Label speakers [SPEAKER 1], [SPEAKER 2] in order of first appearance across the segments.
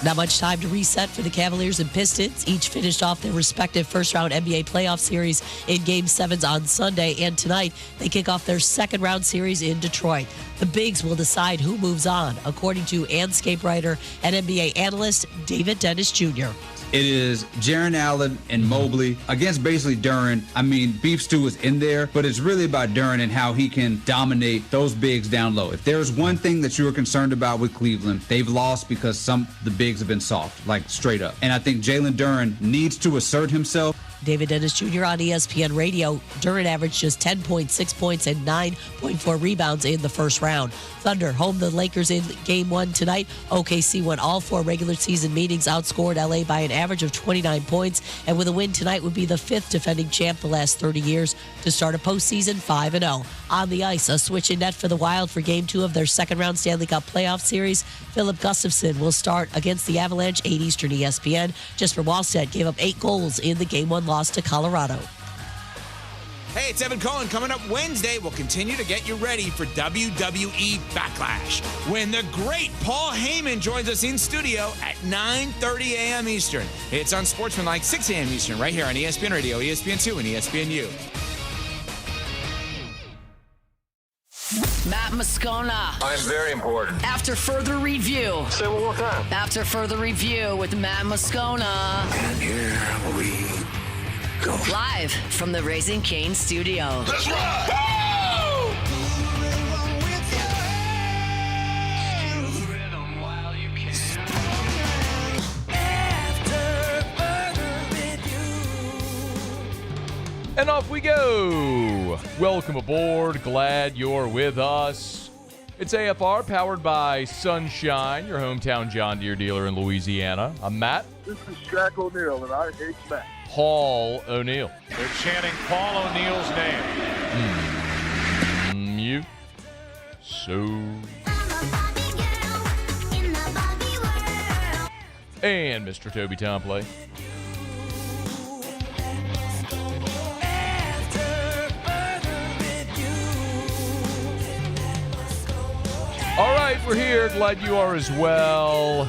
[SPEAKER 1] Not much time to reset for the Cavaliers and Pistons. Each finished off their respective first-round NBA playoff series in Game 7s on Sunday, and tonight they kick off their second-round series in Detroit. The Bigs will decide who moves on, according to Anscape writer and NBA analyst David Dennis Jr.
[SPEAKER 2] It is Jaren Allen and Mobley against basically Doring. I mean, Beef Stew is in there, but it's really about Doring and how he can dominate those bigs down low. If there's one thing that you were concerned about with Cleveland, they've lost because some of the bigs have been soft, like straight up. And I think Jalen Doring needs to assert himself.
[SPEAKER 1] David Dennis Jr. on ESPN Radio. Doring averaged just 10.6 points and 9.4 rebounds in the first round. Thunder home the Lakers in Game 1 tonight. OKC won all 4 regular season meetings, outscored LA by an average of 29 points, and with a win tonight would be the 5th defending champ the last 30 years to start a postseason 5-0. On the ice, a switch in net for the Wild for Game 2 of their second-round Stanley Cup playoff series. Philip Gustafson will start against the Avalanche, 8 Eastern ESPN. Jesper Wallstedt gave up 8 goals in the Game 1 loss to Colorado.
[SPEAKER 3] Hey, it's Evan Cohen. Coming up Wednesday, we'll continue to get you ready for WWE Backlash when the great Paul Heyman joins us in studio at 9:30 a.m. Eastern. It's on Sportsmanlike, 6 a.m. Eastern, right here on ESPN Radio, ESPN2, and ESPNU.
[SPEAKER 4] Matt Moscona.
[SPEAKER 5] I'm very important.
[SPEAKER 4] After further review.
[SPEAKER 5] Say it one more time.
[SPEAKER 4] After further review with Matt Moscona.
[SPEAKER 5] And here we go.
[SPEAKER 4] Live from the Raising Cane studio.
[SPEAKER 5] Let's rock!
[SPEAKER 6] And off we go. Welcome aboard. Glad you're with us. It's AFR powered by Sunshine, your hometown John Deere dealer in Louisiana. I'm Matt.
[SPEAKER 7] This is Shaq O'Neal, and I hate Matt.
[SPEAKER 6] Paul O'Neal.
[SPEAKER 8] They're chanting Paul O'Neal's name.
[SPEAKER 6] You. So. And Mr. Toby Tomplay. All right, we're here. Glad you are as well.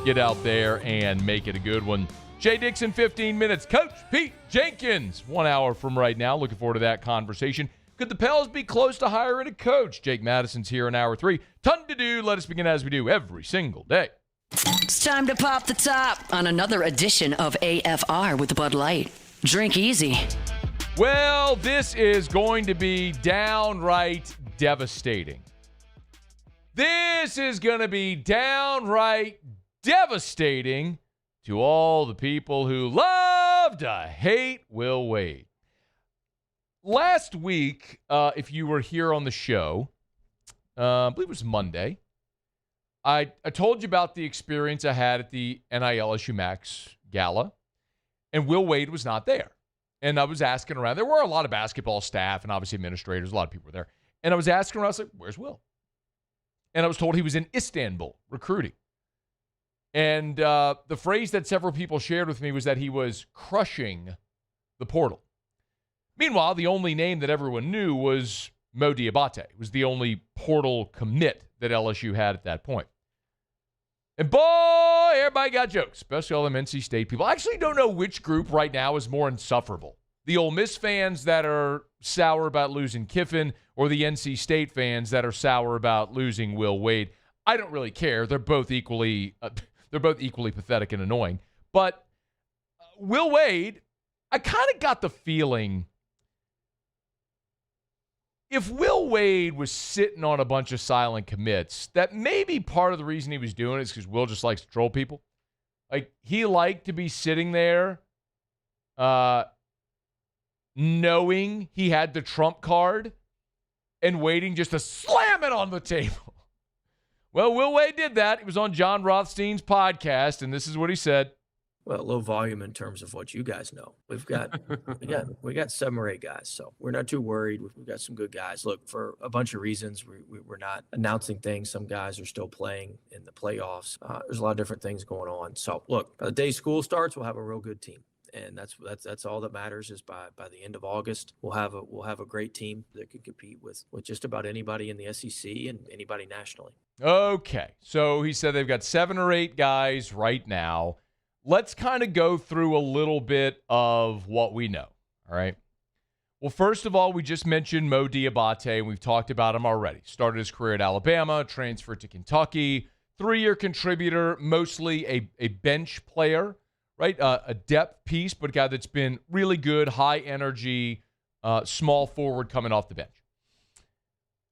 [SPEAKER 6] Get out there and make it a good one. Shea Dixon, 15 minutes. Coach Pete Jenkins, 1 hour from right now. Looking forward to that conversation. Could the Pels be close to hiring a coach? Jake Madison's here in hour 3. Ton to do. Let us begin as we do every single day.
[SPEAKER 4] It's time to pop the top on another edition of AFR with Bud Light. Drink easy.
[SPEAKER 6] Well, this is going to be downright devastating. This is going to be downright devastating to all the people who love to hate Will Wade. Last week, if you were here on the show, I believe it was Monday, I told you about the experience I had at the NIL LSU Max Gala, and Will Wade was not there. And I was asking around. There were a lot of basketball staff and obviously administrators. A lot of people were there. And I was asking around. I was like, where's Will? And I was told he was in Istanbul recruiting. And the phrase that several people shared with me was that he was crushing the portal. Meanwhile, the only name that everyone knew was Mo Diabate. It was the only portal commit that LSU had at that point. And boy, everybody got jokes, especially all them NC State people. I actually don't know which group right now is more insufferable. The Ole Miss fans that are sour about losing Kiffin or the NC State fans that are sour about losing Will Wade. I don't really care. They're both equally pathetic and annoying. But Will Wade, I kind of got the feeling if Will Wade was sitting on a bunch of silent commits, that maybe part of the reason he was doing it is because Will just likes to troll people. Like, he liked to be sitting there knowing he had the trump card and waiting just to slam it on the table. Well, Will Wade did that. He was on John Rothstein's podcast, and this is what he said.
[SPEAKER 9] Well, low volume in terms of what you guys know. We got 7 or 8 guys, so we're not too worried. We've got some good guys. Look, for a bunch of reasons, we're not announcing things. Some guys are still playing in the playoffs. There's a lot of different things going on. So, look, by the day school starts, we'll have a real good team. and that's all that matters. Is by the end of August, we'll have a great team that can compete with just about anybody in the SEC and anybody nationally.
[SPEAKER 6] Okay, so he said they've got 7 or 8 guys right now. Let's kind of go through a little bit of what we know. All right. Well, first of all, we just mentioned Mo Diabate, and we've talked about him already. Started his career at Alabama, transferred to Kentucky, 3-year contributor, mostly a bench player, right? A depth piece, but a guy that's been really good, high energy, small forward coming off the bench.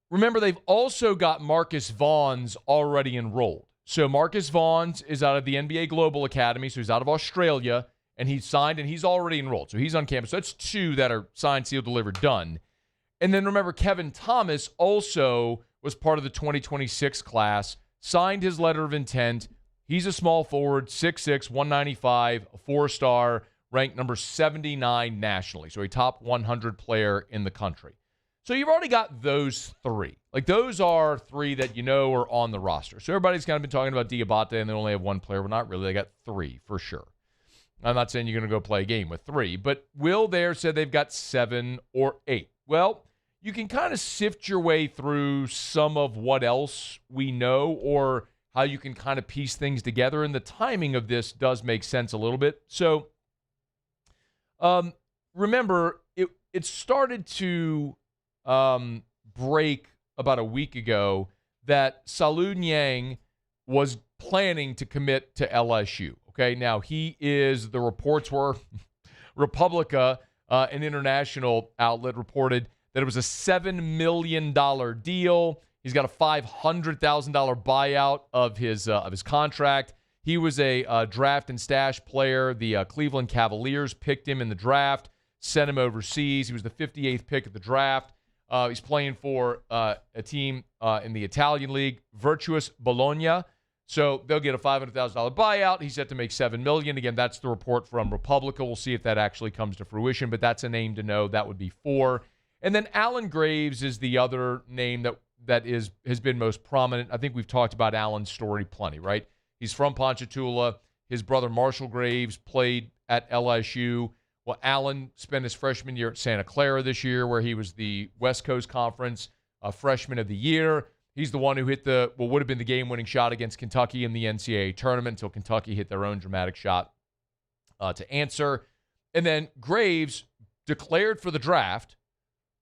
[SPEAKER 6] Remember, they've also got Marcus Vaughns already enrolled. So Marcus Vaughns is out of the NBA Global Academy, so he's out of Australia, and he's signed, and he's already enrolled. So he's on campus. So that's 2 that are signed, sealed, delivered, done. And then remember, Kevin Thomas also was part of the 2026 class, signed his letter of intent. He's a small forward, 6'6", 195, a 4-star, ranked number 79 nationally. So a top 100 player in the country. So you've already got those 3. Like, those are 3 that you know are on the roster. So everybody's kind of been talking about Diabate, and they only have 1 player. Well, not really. They got 3 for sure. I'm not saying you're going to go play a game with 3, but Will there said they've got 7 or 8. Well, you can kind of sift your way through some of what else we know or how you can kind of piece things together, and the timing of this does make sense a little bit. So remember, it started to break about a week ago that Salou Niang was planning to commit to LSU. Okay, now the reports were, Republica, an international outlet, reported that it was a $7 million deal. He's got a $500,000 buyout of his contract. He was a draft and stash player. The Cleveland Cavaliers picked him in the draft, sent him overseas. He was the 58th pick of the draft. He's playing for a team in the Italian league, Virtus Bologna. So they'll get a $500,000 buyout. He's set to make $7 million. Again, that's the report from Republica. We'll see if that actually comes to fruition, but that's a name to know. That would be 4. And then Alan Graves is the other name that has been most prominent. I think we've talked about Alan's story plenty, right? He's from Ponchatoula. His brother Marshall Graves played at LSU. Well, Alan spent his freshman year at Santa Clara this year, where he was the West Coast Conference Freshman of the Year. He's the one who hit what would have been the game-winning shot against Kentucky in the NCAA tournament until Kentucky hit their own dramatic shot to answer. And then Graves declared for the draft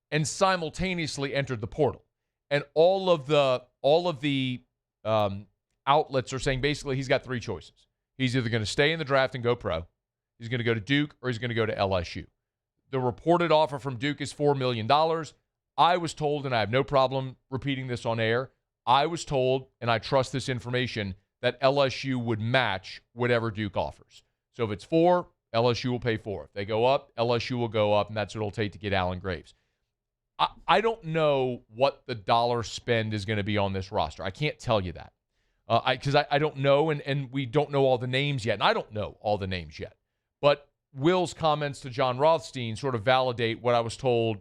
[SPEAKER 6] and simultaneously entered the portal. And all of the outlets are saying basically he's got 3 choices. He's either going to stay in the draft and go pro, he's going to go to Duke, or he's going to go to LSU. The reported offer from Duke is $4 million. I was told, and I have no problem repeating this on air, I was told, and I trust this information, that LSU would match whatever Duke offers. So if it's 4, LSU will pay 4. If they go up, LSU will go up, and that's what it'll take to get Alan Graves. I don't know what the dollar spend is going to be on this roster. I can't tell you that because I don't know, and we don't know all the names yet, and I don't know all the names yet. But Will's comments to John Rothstein sort of validate what I was told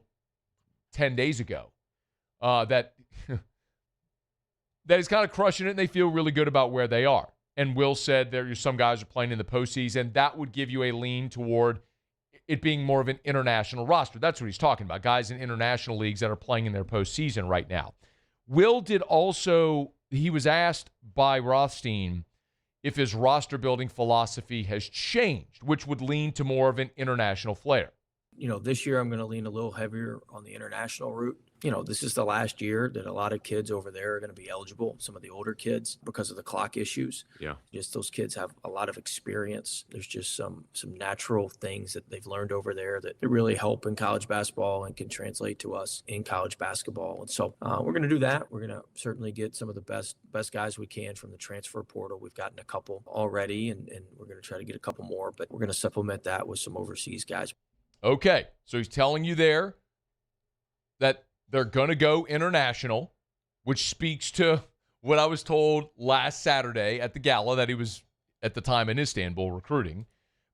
[SPEAKER 6] 10 days ago, that he's kind of crushing it, and they feel really good about where they are. And Will said some guys are playing in the postseason. That would give you a lean toward it being more of an international roster. That's what he's talking about, guys in international leagues that are playing in their postseason right now. Will did also, he was asked by Rothstein if his roster-building philosophy has changed, which would lean to more of an international flair.
[SPEAKER 9] This year I'm going to lean a little heavier on the international route. This is the last year that a lot of kids over there are going to be eligible, some of the older kids, because of the clock issues.
[SPEAKER 10] Yeah.
[SPEAKER 9] Just those kids have a lot of experience. There's just some natural things that they've learned over there that really help in college basketball and can translate to us in college basketball. And so we're going to do that. We're going to certainly get some of the best guys we can from the transfer portal. We've gotten a couple already, and we're going to try to get a couple more, but we're going to supplement that with some overseas guys.
[SPEAKER 6] Okay, so he's telling you there that they're going to go international, which speaks to what I was told last Saturday at the gala that he was, at the time, in Istanbul recruiting.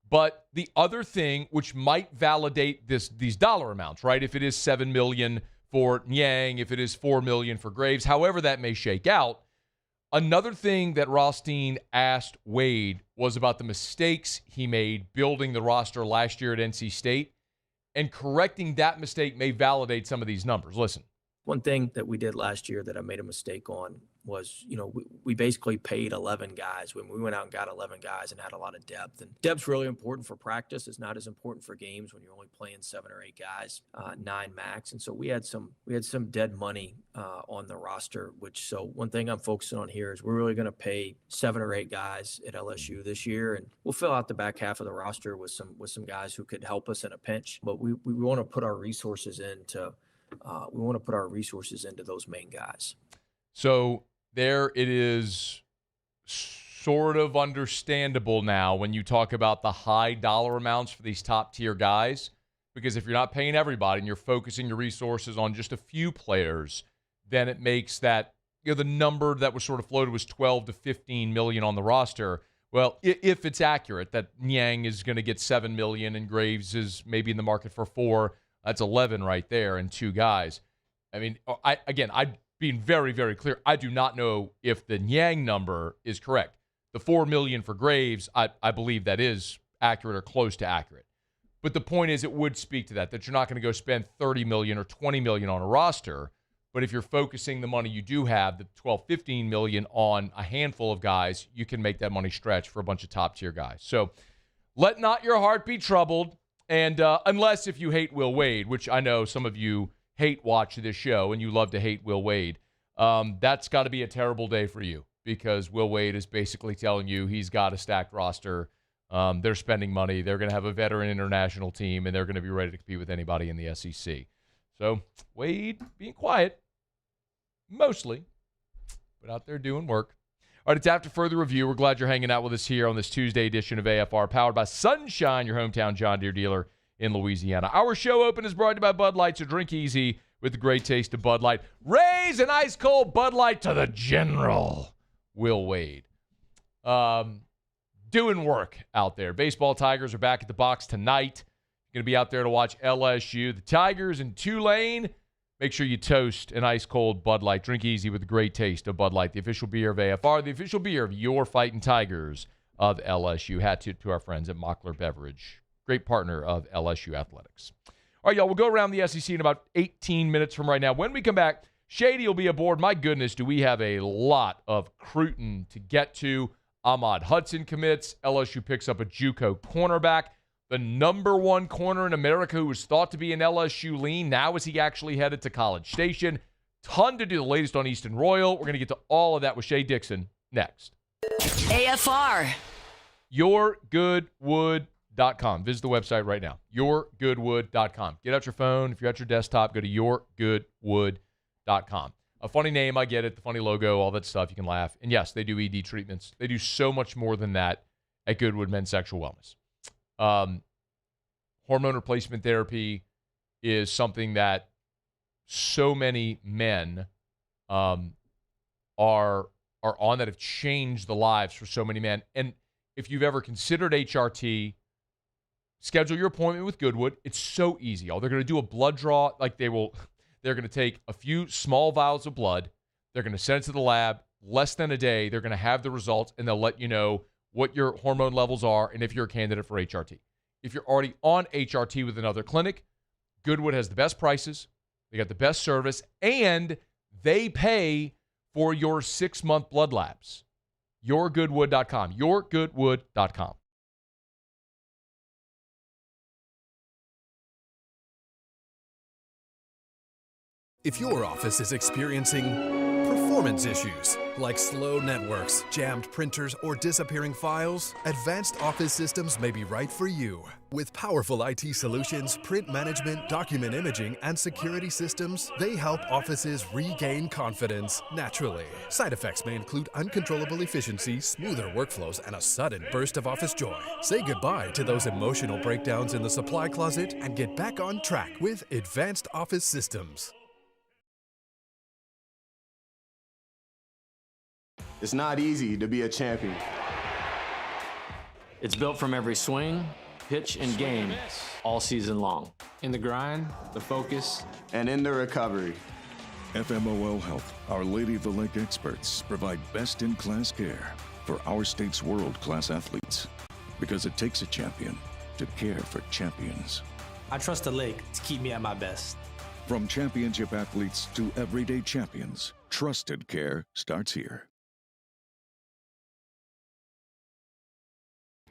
[SPEAKER 6] But the other thing, which might validate these dollar amounts, right? If it is $7 million for Niang, if it is $4 million for Graves, however that may shake out, Another thing that Rothstein asked Wade was about the mistakes he made building the roster last year at NC State, and correcting that mistake may validate some of these numbers. Listen.
[SPEAKER 9] One thing that we did last year that I made a mistake on was, we basically paid 11 guys when we went out and got 11 guys and had a lot of depth. And depth's really important for practice. It's not as important for games when you're only playing 7 or 8 guys, 9 max. And so we had some dead money on the roster, so one thing I'm focusing on here is we're really going to pay 7 or 8 guys at LSU this year. And we'll fill out the back half of the roster with some guys who could help us in a pinch. But we want to put our resources into those main guys.
[SPEAKER 6] So there it is, sort of understandable now when you talk about the high dollar amounts for these top tier guys, because if you're not paying everybody and you're focusing your resources on just a few players, then it makes that, the number that was sort of floated was 12 to 15 million on the roster. Well, if it's accurate that Niang is going to get 7 million and Graves is maybe in the market for 4, that's 11 right there and 2 guys. I mean, I'm being very, very clear. I do not know if the Niang number is correct. The 4 million for Graves, I believe that is accurate or close to accurate. But the point is, it would speak to that you're not going to go spend 30 million or 20 million on a roster. But if you're focusing the money you do have, the 12, 15 million on a handful of guys, you can make that money stretch for a bunch of top tier guys. So let not your heart be troubled. And unless if you hate Will Wade, which I know some of you hate watch this show and you love to hate Will Wade, that's got to be a terrible day for you, because Will Wade is basically telling you he's got a stacked roster. They're spending money. They're going to have a veteran international team, and they're going to be ready to compete with anybody in the SEC. So Wade being quiet, mostly, but out there doing work. All right, it's after further review. We're glad you're hanging out with us here on this Tuesday edition of AFR, powered by Sunshine, your hometown John Deere dealer in Louisiana. Our show open is brought to you by Bud Light, so drink easy with the great taste of Bud Light. Raise an ice-cold Bud Light to the General Will Wade. Doing work out there. Baseball Tigers are back at the box tonight. Going to be out there to watch LSU. The Tigers in Tulane. Make sure you toast an ice-cold Bud Light. Drink easy with the great taste of Bud Light, the official beer of AFR, the official beer of your Fighting Tigers of LSU. Hat tip to our friends at Mockler Beverage, great partner of LSU Athletics. All right, y'all, we'll go around the SEC in about 18 minutes from right now. When we come back, Shady will be aboard. My goodness, do we have a lot of recruiting to get to. Ahmad Hudson commits. LSU picks up a JUCO cornerback. The number 1 corner in America who was thought to be an LSU lean. Now is he actually headed to College Station? Ton to do. The latest on Easton Royal. We're going to get to all of that with Shea Dixon next.
[SPEAKER 4] AFR.
[SPEAKER 6] YourGoodWood.com. Visit the website right now. YourGoodWood.com. Get out your phone. If you're at your desktop, go to YourGoodWood.com. A funny name, I get it. The funny logo, all that stuff. You can laugh. And yes, they do ED treatments. They do so much more than that at Goodwood Men's Sexual Wellness. Hormone replacement therapy is something that so many men are on that have changed the lives for so many men. And if you've ever considered HRT, schedule your appointment with Goodwood. It's so easy. They're going to do a blood draw. They're going to take a few small vials of blood. They're going to send it to the lab. Less than a day, they're going to have the results, and they'll let you know what your hormone levels are and if you're a candidate for HRT. If you're already on HRT with another clinic, Goodwood has the best prices, they got the best service, and they pay for your 6-month blood labs. YourGoodWood.com. YourGoodWood.com.
[SPEAKER 10] If your office is experiencing performance issues like slow networks, jammed printers, or disappearing files, Advanced Office Systems may be right for you. With powerful IT solutions, print management, document imaging, and security systems, they help offices regain confidence naturally. Side effects may include uncontrollable efficiency, smoother workflows, and a sudden burst of office joy. Say goodbye to those emotional breakdowns in the supply closet and get back on track with Advanced Office Systems.
[SPEAKER 11] It's not easy to be a champion.
[SPEAKER 12] It's built from every swing, pitch, and game all season long. In the grind, the focus,
[SPEAKER 11] and in the recovery.
[SPEAKER 13] FMOL Health, Our Lady of the Lake experts provide best-in-class care for our state's world-class athletes. Because it takes a champion to care for champions.
[SPEAKER 14] I trust the lake to keep me at my best.
[SPEAKER 13] From championship athletes to everyday champions, trusted care starts here.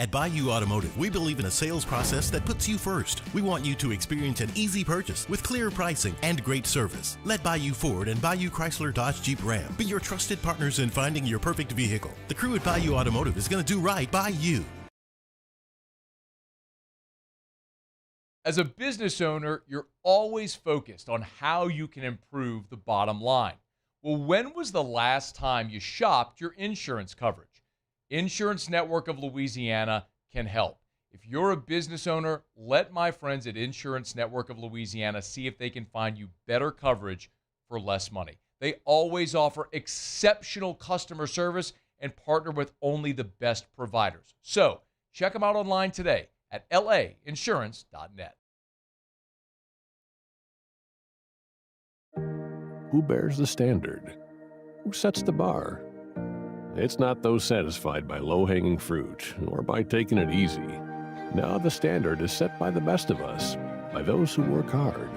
[SPEAKER 15] At Bayou Automotive, we believe in a sales process that puts you first. We want you to experience an easy purchase with clear pricing and great service. Let Bayou Ford and Bayou Chrysler Dodge Jeep Ram be your trusted partners in finding your perfect vehicle. The crew at Bayou Automotive is going to do right by you.
[SPEAKER 6] As a business owner, you're always focused on how you can improve the bottom line. Well, when was the last time you shopped your insurance coverage? Insurance Network of Louisiana can help. If you're a business owner, let my friends at Insurance Network of Louisiana see if they can find you better coverage for less money. They always offer exceptional customer service and partner with only the best providers. So check them out online today at lainsurance.net.
[SPEAKER 16] Who bears the standard? Who sets the bar? It's not those satisfied by low-hanging fruit or by taking it easy. Now the standard is set by the best of us, by those who work hard.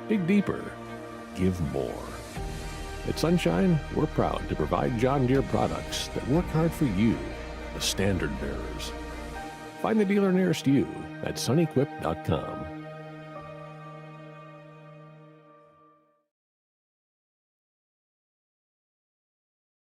[SPEAKER 16] Dig deeper. Give more. At Sunshine, we're proud to provide John Deere products that work hard for you, the standard bearers. Find the dealer nearest you at sunequip.com.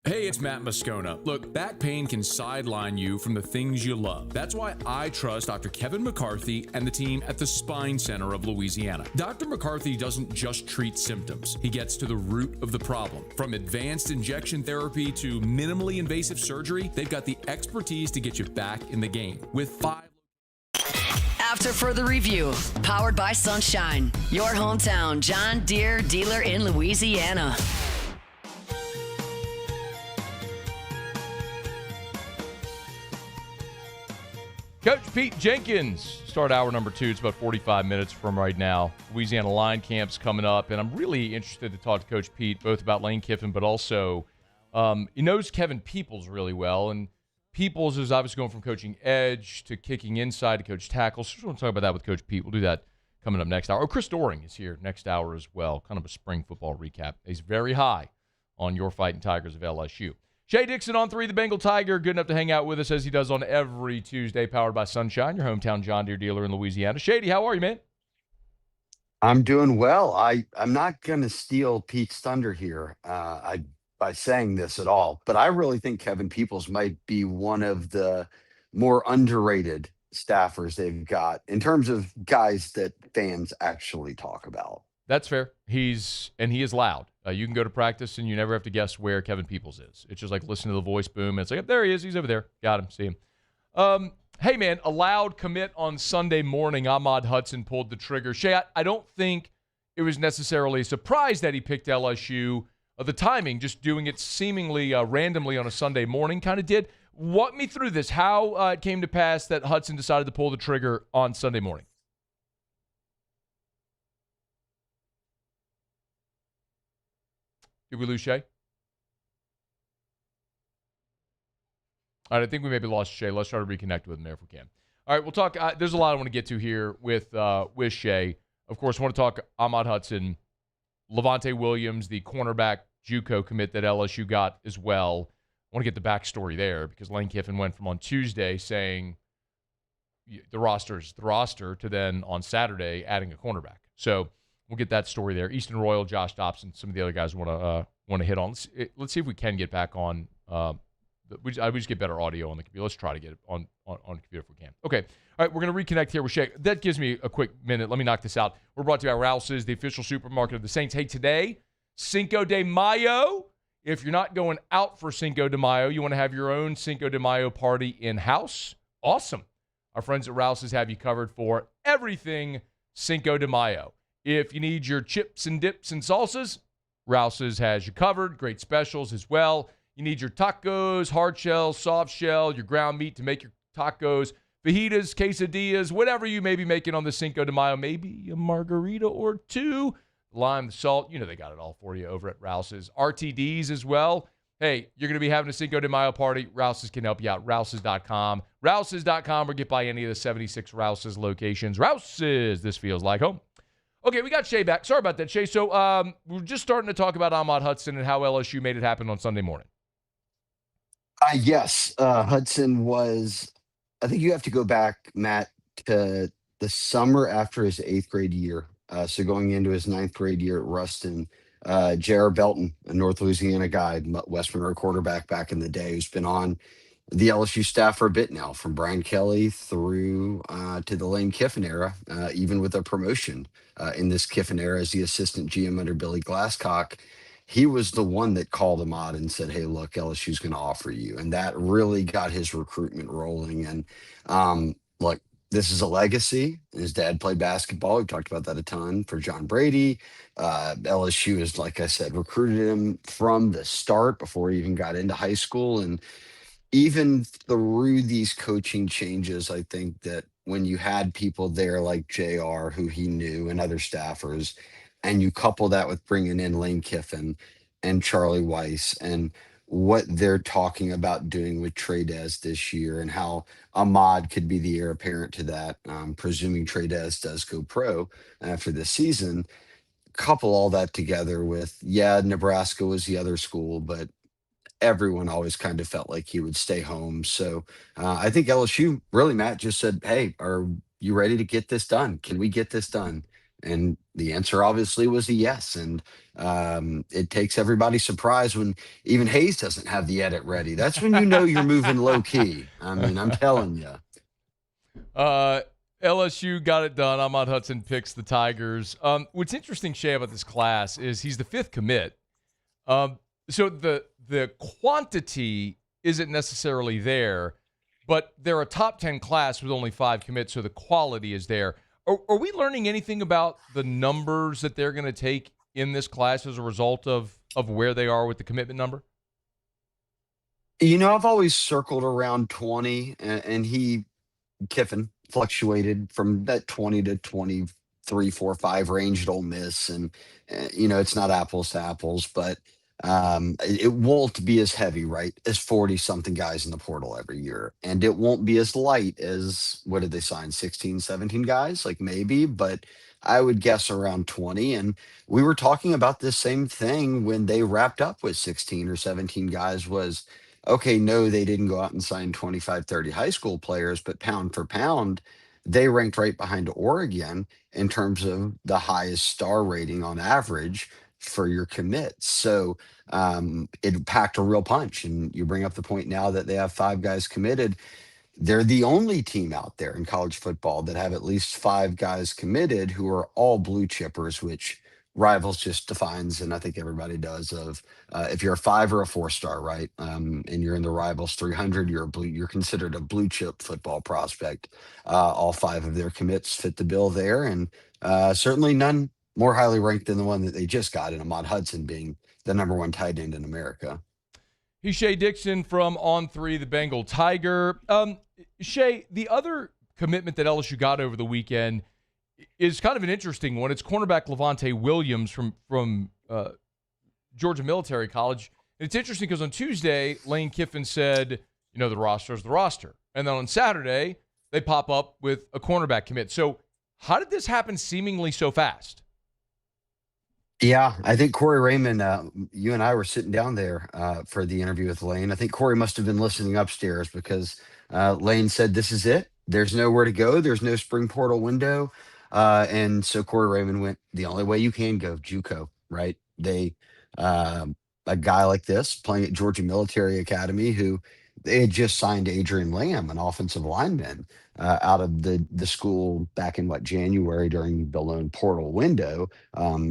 [SPEAKER 17] Hey, it's Matt Moscona. Look, back pain can sideline you from the things you love. That's why I trust Dr. Kevin McCarthy and the team at the Spine Center of Louisiana. Dr. McCarthy doesn't just treat symptoms. He gets to the root of the problem. From advanced injection therapy to minimally invasive surgery, they've got the expertise to get you back in the game. With 5...
[SPEAKER 4] After further review, powered by Sunshine, your hometown John Deere dealer in Louisiana.
[SPEAKER 6] Coach Pete Jenkins, start hour number 2. It's about 45 minutes from right now. Louisiana Line Camp's coming up, and I'm really interested to talk to Coach Pete, both about Lane Kiffin, but also he knows Kevin Peoples really well, and Peoples is obviously going from coaching edge to kicking inside to coach tackle. So we're going to talk about that with Coach Pete. We'll do that coming up next hour. Oh, Chris Doring is here next hour as well, kind of a spring football recap. He's very high on your Fighting Tigers of LSU. Shea Dixon on 3, the Bengal Tiger, good enough to hang out with us as he does on every Tuesday, powered by Sunshine, your hometown John Deere dealer in Louisiana. Shady, how are you, man?
[SPEAKER 18] I'm doing well. I'm not going to steal Pete's thunder here by saying this at all, but I really think Kevin Peoples might be one of the more underrated staffers they've got in terms of guys that fans actually talk about.
[SPEAKER 6] That's fair. He is loud. You can go to practice and you never have to guess where Kevin Peoples is. It's just like listening to the voice boom. And it's like, there he is. He's over there. Got him. See him. Hey, man, a loud commit on Sunday morning. Ahmad Hudson pulled the trigger. Shea, I don't think it was necessarily a surprise that he picked LSU. The timing, just doing it seemingly randomly on a Sunday morning kind of did. Walk me through this. How it came to pass that Hudson decided to pull the trigger on Sunday morning. Did we lose Shea? All right, I think we maybe lost Shea. Let's try to reconnect with him there if we can. All right, we'll talk. There's a lot I want to get to here with Shea. Of course, I want to talk Ahmad Hudson, Levante Williams, the cornerback JUCO commit that LSU got as well. I want to get the backstory there because Lane Kiffin went from on Tuesday saying the roster's the roster to then on Saturday adding a cornerback. So we'll get that story there. Easton Royal, Josh Dobson, some of the other guys want to hit on. Let's see if we can get back on. We just get better audio on the computer. Let's try to get it on the computer if we can. Okay. All right, we're going to reconnect here with Shea. That gives me a quick minute. Let me knock this out. We're brought to you by Rouse's, the official supermarket of the Saints. Hey, today, Cinco de Mayo. If you're not going out for Cinco de Mayo, you want to have your own Cinco de Mayo party in-house, awesome. Our friends at Rouse's have you covered for everything Cinco de Mayo. If you need your chips and dips and salsas, Rouse's has you covered. Great specials as well. You need your tacos, hard shell, soft shell, your ground meat to make your tacos, fajitas, quesadillas, whatever you may be making on the Cinco de Mayo, maybe a margarita or two. lime, the salt. You know they got it all for you over at Rouse's. RTDs as well. Hey, you're going to be having a Cinco de Mayo party. Rouse's can help you out. Rouse's.com. Rouse's.com, or get by any of the 76 Rouse's locations. Rouse's, this feels like home. Okay, we got Shea back. Sorry about that, Shea. So we're just starting to talk about Ahmad Hudson and how LSU made it happen on Sunday morning.
[SPEAKER 18] Yes, Hudson was, I think you have to go back, Matt, to the summer after his 8th grade year. So going into his 9th grade year at Ruston, J.R. Belton, a North Louisiana guy, West Monroe quarterback back in the day, who's been on the LSU staff for a bit now, from Brian Kelly through to the Lane Kiffin era, even with a promotion in this Kiffin era as the assistant GM under Billy Glasscock. He was the one that called him out and said, hey, look, LSU's going to offer you. And that really got his recruitment rolling. And look, this is a legacy. His dad played basketball. We talked about that a ton for John Brady. LSU is, like I said, recruited him from the start before he even got into high school. And even through these coaching changes, I think that when you had people there like JR, who he knew, and other staffers, and you couple that with bringing in Lane Kiffin and Charlie Weiss and what they're talking about doing with Trades this year and how Ahmad could be the heir apparent to that, presuming Trades does go pro after this season, couple all that together with, Nebraska was the other school, but everyone always kind of felt like he would stay home. So I think LSU really, Matt, just said, hey, are you ready to get this done? Can we get this done? And the answer obviously was a yes. And it takes everybody surprised when even Hayes doesn't have the edit ready. That's when you know you're moving low key. I mean, I'm telling you.
[SPEAKER 6] LSU got it done. Ahmad Hudson picks the Tigers. What's interesting, Shea, about this class is he's the 5th commit. So the quantity isn't necessarily there, but they're a top 10 class with only 5 commits, so the quality is there. Are we learning anything about the numbers that they're going to take in this class as a result of where they are with the commitment number?
[SPEAKER 18] You know, I've always circled around 20, and Kiffin fluctuated from that 20 to 23, 4, 5 range at Ole Miss. And, it's not apples to apples, but it won't be as heavy, right, as 40-something guys in the portal every year. And it won't be as light as, what did they sign, 16, 17 guys? Like maybe, but I would guess around 20. And we were talking about this same thing when they wrapped up with 16 or 17 guys was, okay, no, they didn't go out and sign 25, 30 high school players, but pound for pound, they ranked right behind Oregon in terms of the highest star rating on average for your commits. So it packed a real punch. And you bring up the point now that they have 5 guys committed. They're the only team out there in college football that have at least 5 guys committed who are all blue chippers, which Rivals just defines, and I think everybody does, of if you're a 5 or a 4-star, right? And you're in the Rivals 300, you're considered a blue chip football prospect. All 5 of their commits fit the bill there, and certainly none more highly ranked than the one that they just got, in Ahmad Hudson being the #1 tight end in America.
[SPEAKER 6] He's Shea Dixon from On3, the Bengal Tiger. Shea, the other commitment that LSU got over the weekend is kind of an interesting one. It's cornerback Levante Williams from Georgia Military College. And it's interesting because on Tuesday, Lane Kiffin said, the roster is the roster. And then on Saturday, they pop up with a cornerback commit. So how did this happen seemingly so fast?
[SPEAKER 18] Yeah, I think Corey Raymond, you and I were sitting down there for the interview with Lane. I think Corey must have been listening upstairs because Lane said, this is it. There's nowhere to go. There's no spring portal window. And so Corey Raymond went, the only way you can go, JUCO, right? They, a guy like this playing at Georgia Military Academy, who they had just signed Adrian Lamb, an offensive lineman, out of the school back in January during the loan portal window.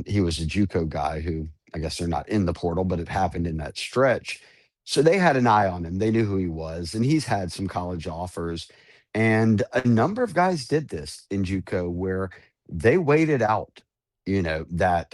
[SPEAKER 18] He was a JUCO guy who, I guess they're not in the portal, but it happened in that stretch. So they had an eye on him. They knew who he was, and he's had some college offers. And a number of guys did this in JUCO where they waited out, that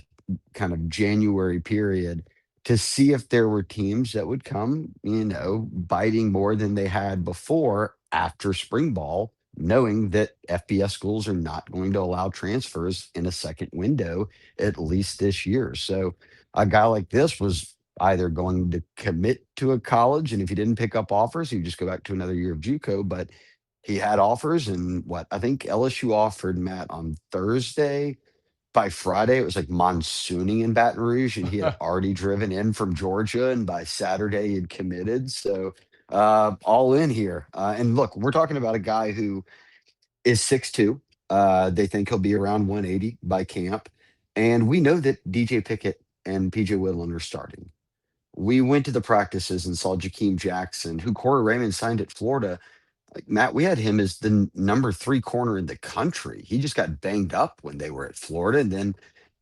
[SPEAKER 18] kind of January period to see if there were teams that would come, biting more than they had before after spring ball knowing that FBS schools are not going to allow transfers in a second window, at least this year. So a guy like this was either going to commit to a college, and if he didn't pick up offers, he would just go back to another year of JUCO. But he had offers, and what I think LSU offered Matt on Thursday. By Friday, it was like monsooning in Baton Rouge, and he had already driven in from Georgia, and by Saturday, he had committed. So all in here. And look, we're talking about a guy who is 6'2". They think he'll be around 180 by camp. And we know that DJ Pickett and PJ Whitland are starting. We went to the practices and saw Jakeem Jackson, who Corey Raymond signed at Florida. Like Matt, we had him as the number 3 corner in the country. He just got banged up when they were at Florida, and then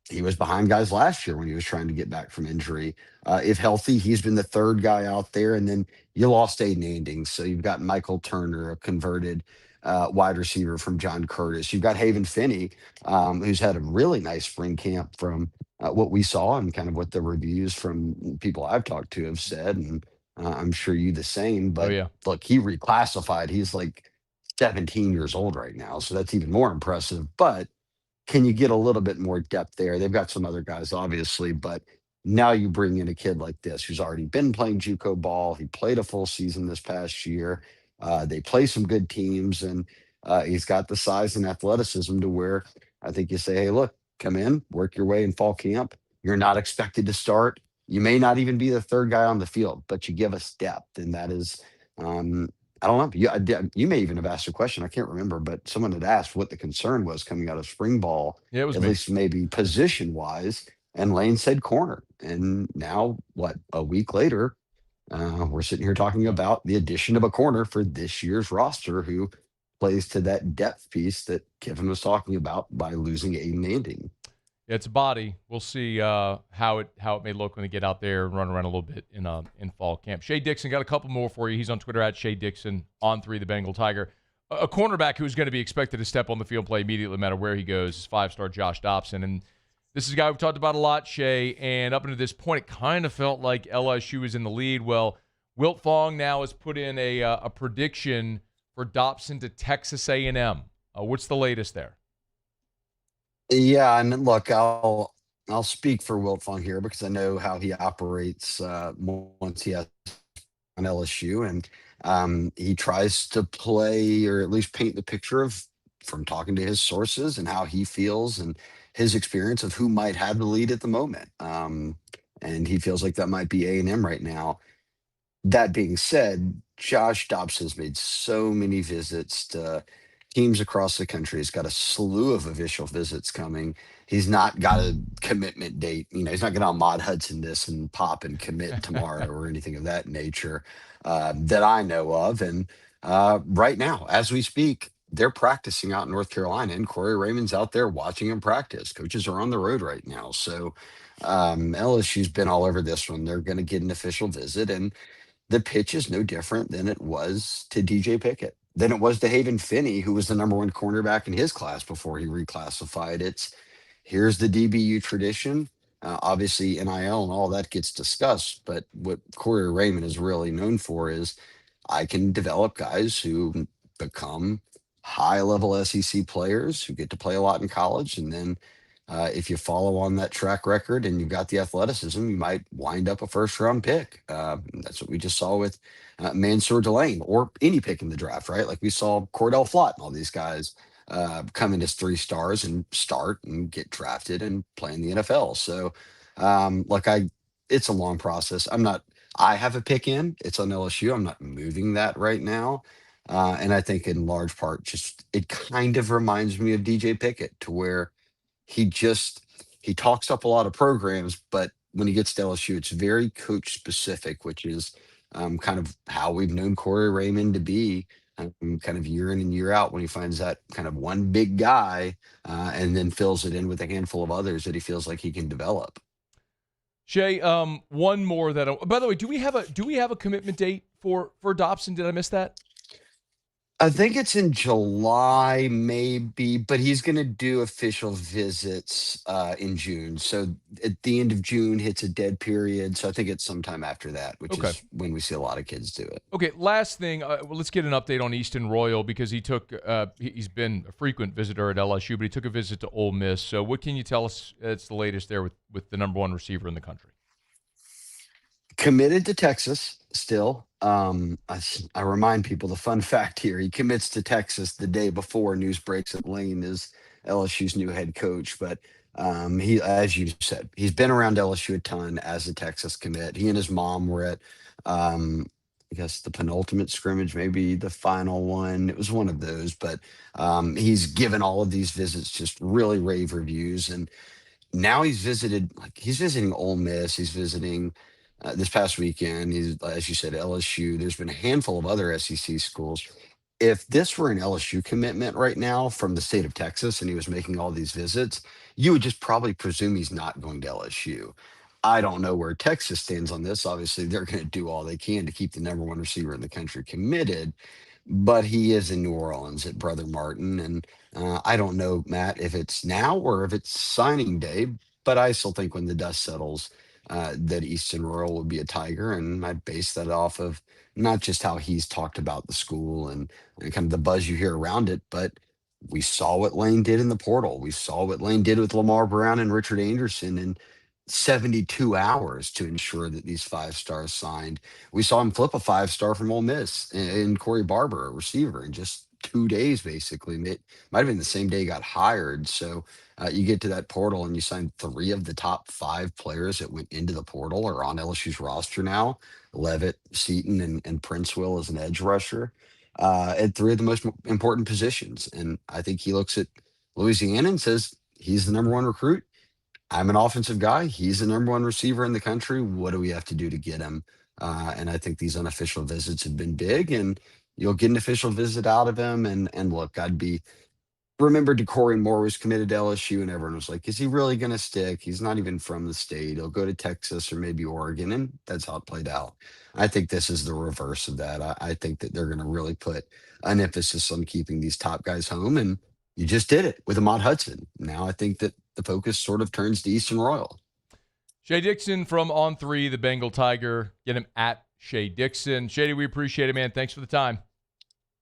[SPEAKER 18] he was behind guys last year when he was trying to get back from injury. If healthy, he's been the 3rd guy out there, and then you lost Aiden Andings, so you've got Michael Turner, a converted wide receiver from John Curtis. You've got Haven Finney, who's had a really nice spring camp from what we saw and kind of what the reviews from people I've talked to have said, and I'm sure you the same. But look, he reclassified. He's like 17 years old right now, so that's even more impressive. But can you get a little bit more depth there? They've got some other guys, obviously, but now you bring in a kid like this who's already been playing JUCO ball. He played a full season this past year. They play some good teams, and he's got the size and athleticism to where I think you say, hey, look, come in, work your way in fall camp. You're not expected to start. You may not even be the 3rd guy on the field, but you give us depth, and that is, I don't know. You may even have asked a question. I can't remember, but someone had asked what the concern was coming out of spring ball.
[SPEAKER 6] Yeah, it was
[SPEAKER 18] at least maybe position wise. And Lane said corner. And now, a week later, we're sitting here talking about the addition of a corner for this year's roster who plays to that depth piece that Kiffin was talking about by losing Aiden Anding.
[SPEAKER 6] It's a body. We'll see how it may look when they get out there and run around a little bit in fall camp. Shea Dixon, got a couple more for you. He's on Twitter at Shea Dixon, on3 the Bengal Tiger. A cornerback who's going to be expected to step on the field and play immediately no matter where he goes is 5-star Josh Dobson. And this is a guy we've talked about a lot, Shea, and up until this point, it kind of felt like LSU was in the lead. Well, Wilt Fong now has put in a prediction for Dobson to Texas A&M. What's the latest there?
[SPEAKER 18] Yeah, and look, I'll speak for Wilt Fong here because I know how he operates once he has on LSU, and he tries to play or at least paint the picture of from talking to his sources and how he feels and his experience of who might have the lead at the moment. And he feels like that might be A&M right now. That being said, Josh Dobson's made so many visits to teams across the country. He's got a slew of official visits coming. He's not got a commitment date. He's not going to Ahmad Hudson this and pop and commit tomorrow or anything of that nature that I know of. And right now, as we speak, they're practicing out in North Carolina, and Corey Raymond's out there watching them practice. Coaches are on the road right now. So LSU's been all over this one. They're going to get an official visit, and the pitch is no different than it was to DJ Pickett, than it was to Haven Finney, who was the number 1 cornerback in his class before he reclassified. It's here's the DBU tradition. Obviously, NIL and all that gets discussed, but what Corey Raymond is really known for is I can develop guys who become high-level SEC players who get to play a lot in college, and then if you follow on that track record and you've got the athleticism, you might wind up a 1st-round pick. That's what we just saw with Mansour Delane, or any pick in the draft, right? Like we saw Cordell Flott and all these guys come in as 3 stars and start and get drafted and play in the NFL. So, it's a long process. I have a pick in. It's on LSU. I'm not moving that right now. And I think in large part, just it kind of reminds me of DJ Pickett, to where he talks up a lot of programs, but when he gets to LSU, it's very coach specific, which is kind of how we've known Corey Raymond to be kind of year in and year out, when he finds that kind of one big guy and then fills it in with a handful of others that he feels like he can develop.
[SPEAKER 6] Shea, one more by the way, do we have a commitment date for Dobson? Did I miss that?
[SPEAKER 18] I think it's in July, maybe, but he's going to do official visits in June. So at the end of June hits a dead period. So I think it's sometime after that, which
[SPEAKER 6] Okay.
[SPEAKER 18] is when we see a lot of kids do it.
[SPEAKER 6] Okay, last thing. Well, let's get an update on Easton Royal because he took. He's been a frequent visitor at LSU, but he took a visit to Ole Miss. So what can you tell us? It's the latest there with the number one receiver in the country.
[SPEAKER 18] Committed to Texas still. I remind people the fun fact here: he commits to Texas the day before news breaks that Lane is LSU's new head coach. But he, as you said, he's been around LSU a ton as a Texas commit. He and his mom were at, I guess, the penultimate scrimmage, maybe the final one. It was one of those. But he's given all of these visits just really rave reviews, and now he's visiting Ole Miss. He's visiting. This past weekend, he's, as you said, LSU. There's been a handful of other SEC schools. If this were an LSU commitment right now from the state of Texas and he was making all these visits, you would just probably presume he's not going to LSU. I don't know where Texas stands on this. Obviously, they're going to do all they can to keep the number one receiver in the country committed, but he is in New Orleans at Brother Martin. And I don't know, Matt, if it's now or if it's signing day, but I still think when the dust settles, that Easton Royal would be a Tiger, and I base that off of not just how he's talked about the school and kind of the buzz you hear around it, but we saw what Lane did in the portal. We saw what Lane did with Lamar Brown and Richard Anderson in 72 hours to ensure that these 5 stars signed. We saw him flip a 5-star from Ole Miss in Corey Barber, a receiver, in just 2 days, basically. It might have been the same day he got hired. So you get to that portal and you sign 3 of the top 5 players that went into the portal are on LSU's roster now. Levitt, Seaton, and Prince Will as an edge rusher at 3 of the most important positions. And I think he looks at Louisiana and says, he's the number one recruit. I'm an offensive guy. He's the number one receiver in the country. What do we have to do to get him? And I think these unofficial visits have been big, and you'll get an official visit out of him. And look, remember DeCorey Moore was committed to LSU, and everyone was like, is he really going to stick? He's not even from the state. He'll go to Texas or maybe Oregon, and that's how it played out. I think this is the reverse of that. I think that they're going to really put an emphasis on keeping these top guys home, and you just did it with Ahmad Hudson. Now I think that the focus sort of turns to Easton Royal.
[SPEAKER 6] Shea Dixon from On3, the Bengal Tiger. Get him at Shea Dixon. Shady, we appreciate it, man. Thanks for the time.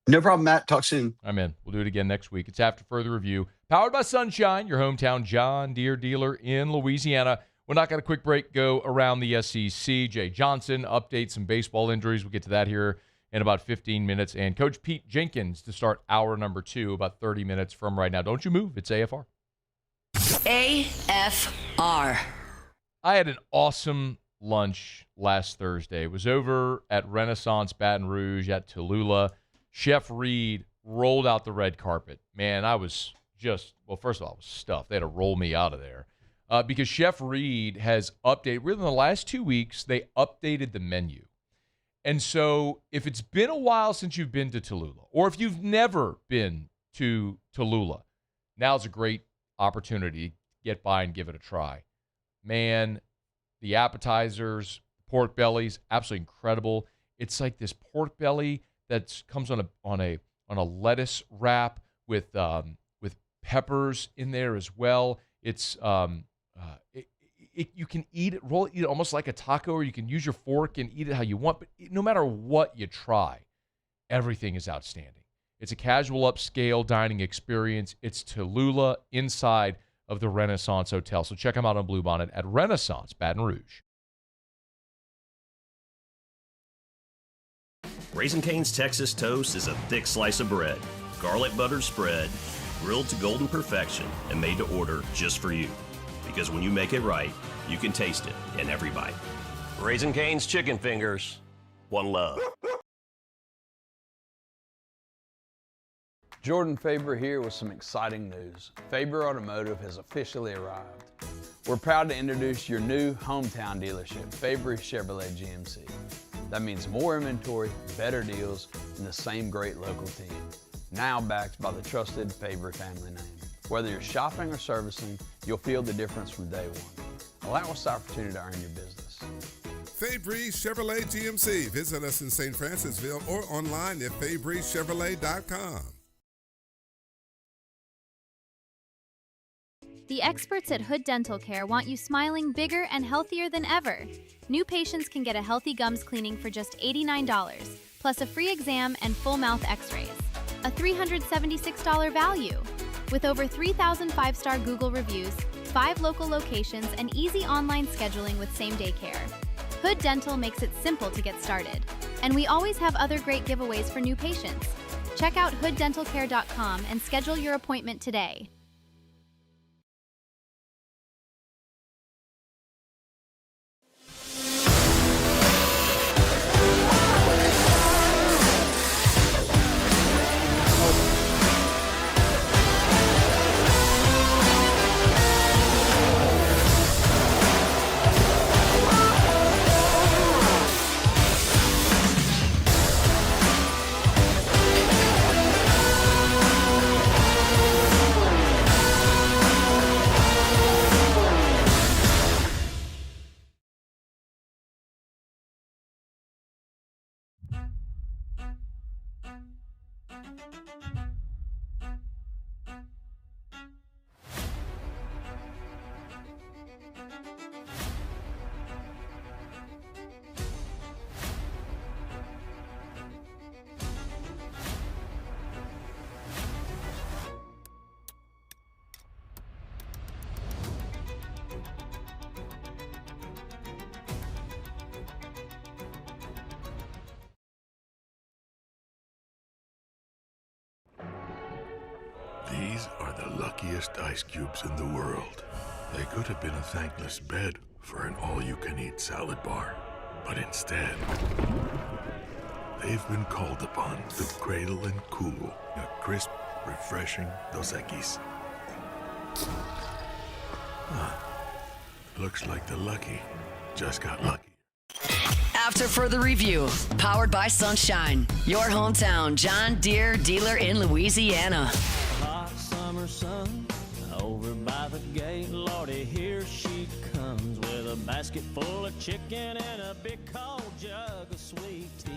[SPEAKER 18] No problem, Matt. Talk soon.
[SPEAKER 6] I'm in. We'll do it again next week. It's After Further Review. Powered by Sunshine, your hometown John Deere dealer in Louisiana. We're not going to quick break, go around the SEC. Jay Johnson updates some baseball injuries. We'll get to that here in about 15 minutes. And Coach Pete Jenkins to start hour number 2, about 30 minutes from right now. Don't you move. It's AFR.
[SPEAKER 4] AFR.
[SPEAKER 6] I had an awesome lunch last Thursday. It was over at Renaissance Baton Rouge at Tallulah. Chef Reed rolled out the red carpet. Man, I was first of all, I was stuffed. They had to roll me out of there because Chef Reed has updated, really in the last 2 weeks, they updated the menu. And so if it's been a while since you've been to Tallulah, or if you've never been to Tallulah, now's a great opportunity to get by and give it a try. Man, the appetizers, pork bellies, absolutely incredible. It's like this pork belly that comes on a lettuce wrap with peppers in there as well. It's you can eat it almost like a taco, or you can use your fork and eat it how you want. But no matter what you try, everything is outstanding. It's a casual upscale dining experience. It's Tallulah inside of the Renaissance Hotel. So check them out on Bluebonnet at Renaissance Baton Rouge.
[SPEAKER 19] Raising Cane's Texas Toast is a thick slice of bread, garlic butter spread, grilled to golden perfection, and made to order just for you. Because when you make it right, you can taste it in every bite. Raising Cane's Chicken Fingers. One love.
[SPEAKER 20] Jordan Faber here with some exciting news. Faber Automotive has officially arrived. We're proud to introduce your new hometown dealership, Faber Chevrolet GMC. That means more inventory, better deals, and the same great local team. Now backed by the trusted Faber family name. Whether you're shopping or servicing, you'll feel the difference from day one. Allow us the opportunity to earn your business.
[SPEAKER 21] Fabry Chevrolet GMC. Visit us in St. Francisville or online at FabryChevrolet.com.
[SPEAKER 22] The experts at Hood Dental Care want you smiling bigger and healthier than ever. New patients can get a healthy gums cleaning for just $89, plus a free exam and full mouth x-rays. A $376 value. With over 3,000 five-star Google reviews, 5 local locations, and easy online scheduling with same-day care. Hood Dental makes it simple to get started. And we always have other great giveaways for new patients. Check out hooddentalcare.com and schedule your appointment today.
[SPEAKER 5] These are the luckiest ice cubes in the world. They could have been a thankless bed for an all-you-can-eat salad bar. But instead, they've been called upon to cradle and cool a crisp, refreshing Dos Equis. Looks like the lucky just got lucky.
[SPEAKER 4] After further review, powered by Sunshine, your hometown John Deere dealer in Louisiana.
[SPEAKER 23] Hot summer sun over by the gate, Lordy, here she comes with a basket full of chicken and a big cold jug of sweet tea.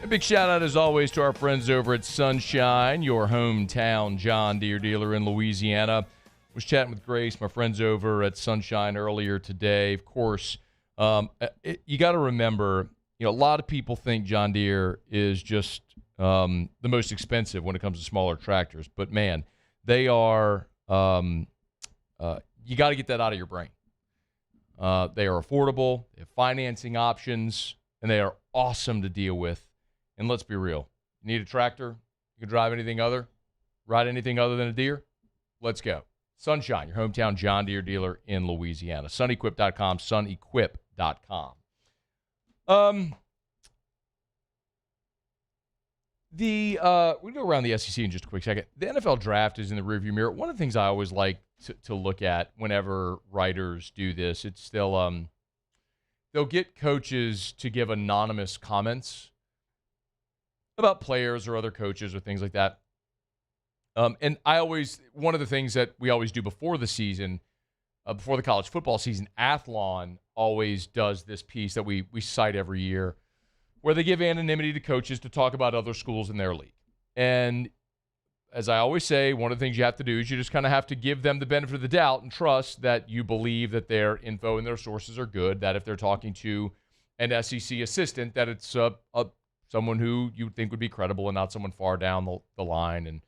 [SPEAKER 6] A big shout out as always to our friends over at Sunshine, your hometown John Deere dealer in Louisiana. Was chatting with Grace, my friends over at Sunshine earlier today. Of course, you got to remember, a lot of people think John Deere is just the most expensive when it comes to smaller tractors. But, man, they are you got to get that out of your brain. They are affordable. They have financing options, and they are awesome to deal with. And let's be real. You need a tractor? You can drive ride anything other than a Deere? Let's go. Sunshine, your hometown John Deere dealer in Louisiana. Sunequip.com, sunequip.com. We go around the SEC in just a quick second. The NFL draft is in the rearview mirror. One of the things I always like to look at whenever writers do this, it's they'll get coaches to give anonymous comments about players or other coaches or things like that. And one of the things that we always do before the season, before the college football season, Athlon always does this piece that we cite every year where they give anonymity to coaches to talk about other schools in their league. And as I always say, one of the things you have to do is you just kind of have to give them the benefit of the doubt and trust that you believe that their info and their sources are good, that if they're talking to an SEC assistant, that it's someone who you would think would be credible and not someone far down the line. And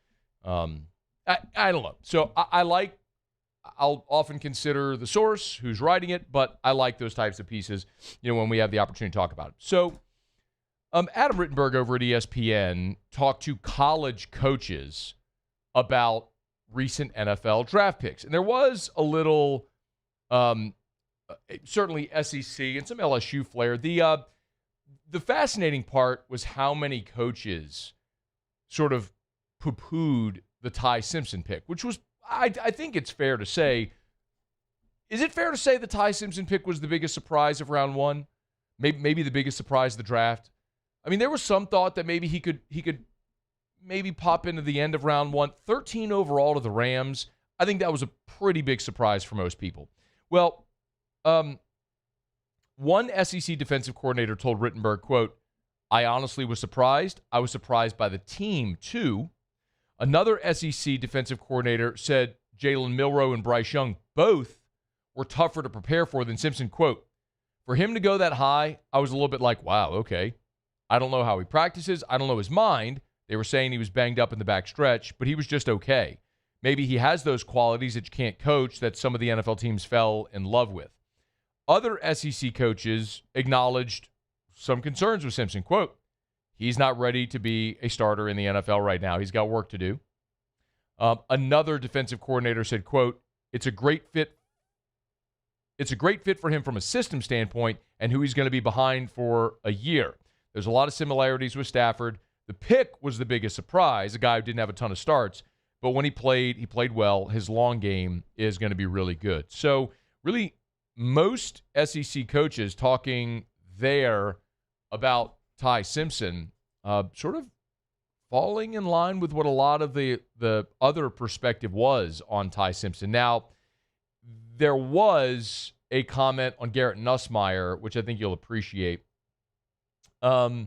[SPEAKER 6] I don't know. So I'll often consider the source, who's writing it, but I like those types of pieces, when we have the opportunity to talk about it. So Adam Rittenberg over at ESPN talked to college coaches about recent NFL draft picks. And there was a little, certainly SEC and some LSU flair. The fascinating part was how many coaches sort of poo-pooed the Ty Simpson pick, which was, I think it's fair to say. Is it fair to say the Ty Simpson pick was the biggest surprise of round one? Maybe the biggest surprise of the draft? I mean, there was some thought that maybe he could maybe pop into the end of round one. 13 overall to the Rams. I think that was a pretty big surprise for most people. Well, One SEC defensive coordinator told Rittenberg, quote, I honestly was surprised. I was surprised by the team, too. Another SEC defensive coordinator said Jalen Milroe and Bryce Young both were tougher to prepare for than Simpson. Quote, for him to go that high, I was a little bit like, wow, okay. I don't know how he practices. I don't know his mind. They were saying he was banged up in the back stretch, but he was just okay. Maybe he has those qualities that you can't coach that some of the NFL teams fell in love with. Other SEC coaches acknowledged some concerns with Simpson. Quote, he's not ready to be a starter in the NFL right now. He's got work to do. Another defensive coordinator said, quote, it's a great fit for him from a system standpoint and who he's going to be behind for a year. There's a lot of similarities with Stafford. The pick was the biggest surprise, a guy who didn't have a ton of starts. But when he played well. His long game is going to be really good. So really, most SEC coaches talking there about Ty Simpson sort of falling in line with what a lot of the other perspective was on Ty Simpson. Now, there was a comment on Garrett Nussmeier, which I think you'll appreciate. After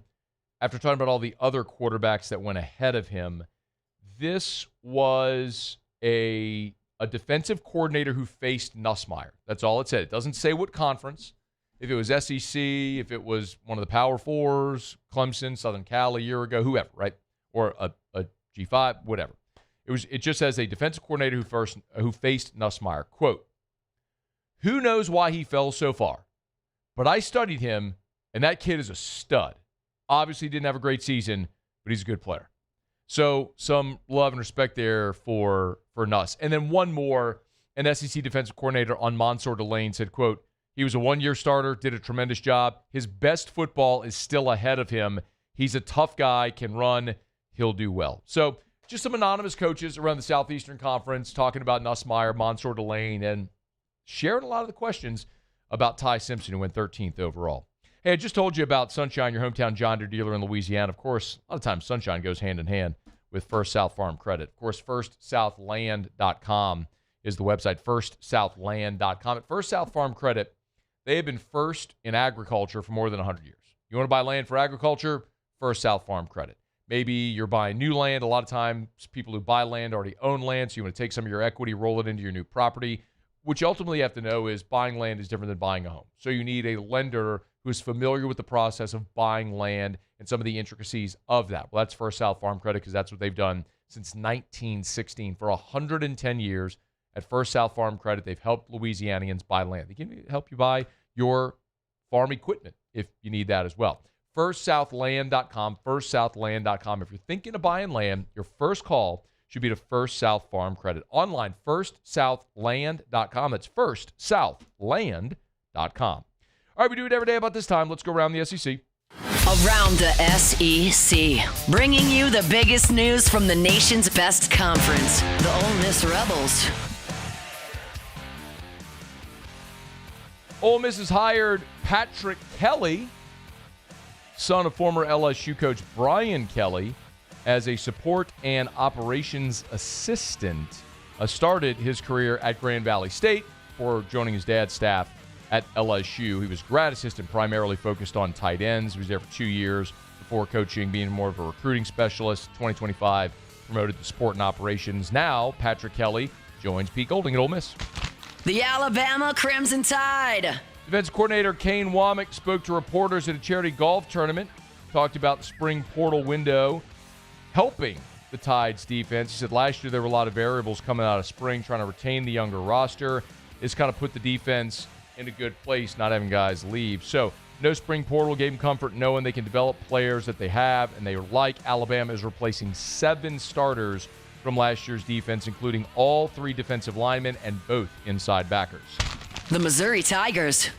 [SPEAKER 6] talking about all the other quarterbacks that went ahead of him, this was a defensive coordinator who faced Nussmeier. That's all it said. It doesn't say what conference. If it was SEC, if it was one of the Power Fours, Clemson, Southern Cal a year ago, whoever, right? Or a G5, whatever. It just says a defensive coordinator who faced Nussmeier. Quote, who knows why he fell so far? But I studied him, and that kid is a stud. Obviously didn't have a great season, but he's a good player. So some love and respect there for Nuss. And then one more, an SEC defensive coordinator on Mansour Delane said, quote, he was a one-year starter, did a tremendous job. His best football is still ahead of him. He's a tough guy, can run, he'll do well. So just some anonymous coaches around the Southeastern Conference talking about Nussmeier, Mansour Delane, and sharing a lot of the questions about Ty Simpson, who went 13th overall. Hey, I just told you about Sunshine, your hometown John Deere dealer in Louisiana. Of course, a lot of times Sunshine goes hand in hand with First South Farm Credit. Of course, FirstSouthLand.com is the website, FirstSouthLand.com. At First South Farm Credit, they have been first in agriculture for more than 100 years. You want to buy land for agriculture? First South Farm Credit. Maybe you're buying new land. A lot of times, people who buy land already own land, so you want to take some of your equity, roll it into your new property. What you ultimately have to know is buying land is different than buying a home. So you need a lender who is familiar with the process of buying land and some of the intricacies of that. Well, that's First South Farm Credit because that's what they've done since 1916. For 110 years at First South Farm Credit, they've helped Louisianians buy land. They can help you buy your farm equipment if you need that as well. FirstSouthLand.com, FirstSouthLand.com. If you're thinking of buying land, your first call should be to First South Farm Credit. Online, FirstSouthLand.com. That's FirstSouthLand.com. All right, we do it every day about this time. Let's go around the SEC.
[SPEAKER 4] Around the SEC, bringing you the biggest news from the nation's best conference, the Ole Miss Rebels.
[SPEAKER 6] Ole Miss has hired Patrick Kelly, son of former LSU coach Brian Kelly, as a support and operations assistant. Started his career at Grand Valley State before joining his dad's staff at LSU. He was grad assistant, primarily focused on tight ends. He was there for 2 years before coaching, being more of a recruiting specialist. 2025, promoted to support and operations. Now, Patrick Kelly joins Pete Golding at Ole Miss.
[SPEAKER 4] The Alabama Crimson Tide.
[SPEAKER 6] Defense coordinator Kane Womack spoke to reporters at a charity golf tournament, talked about the spring portal window helping the Tide's defense. He said last year there were a lot of variables coming out of spring, trying to retain the younger roster. It's kind of put the defense in a good place, not having guys leave. So no spring portal gave them comfort knowing they can develop players that they have, and they like. Alabama is replacing 7 starters from last year's defense, including all 3 defensive linemen and both inside backers.
[SPEAKER 4] The Missouri Tigers.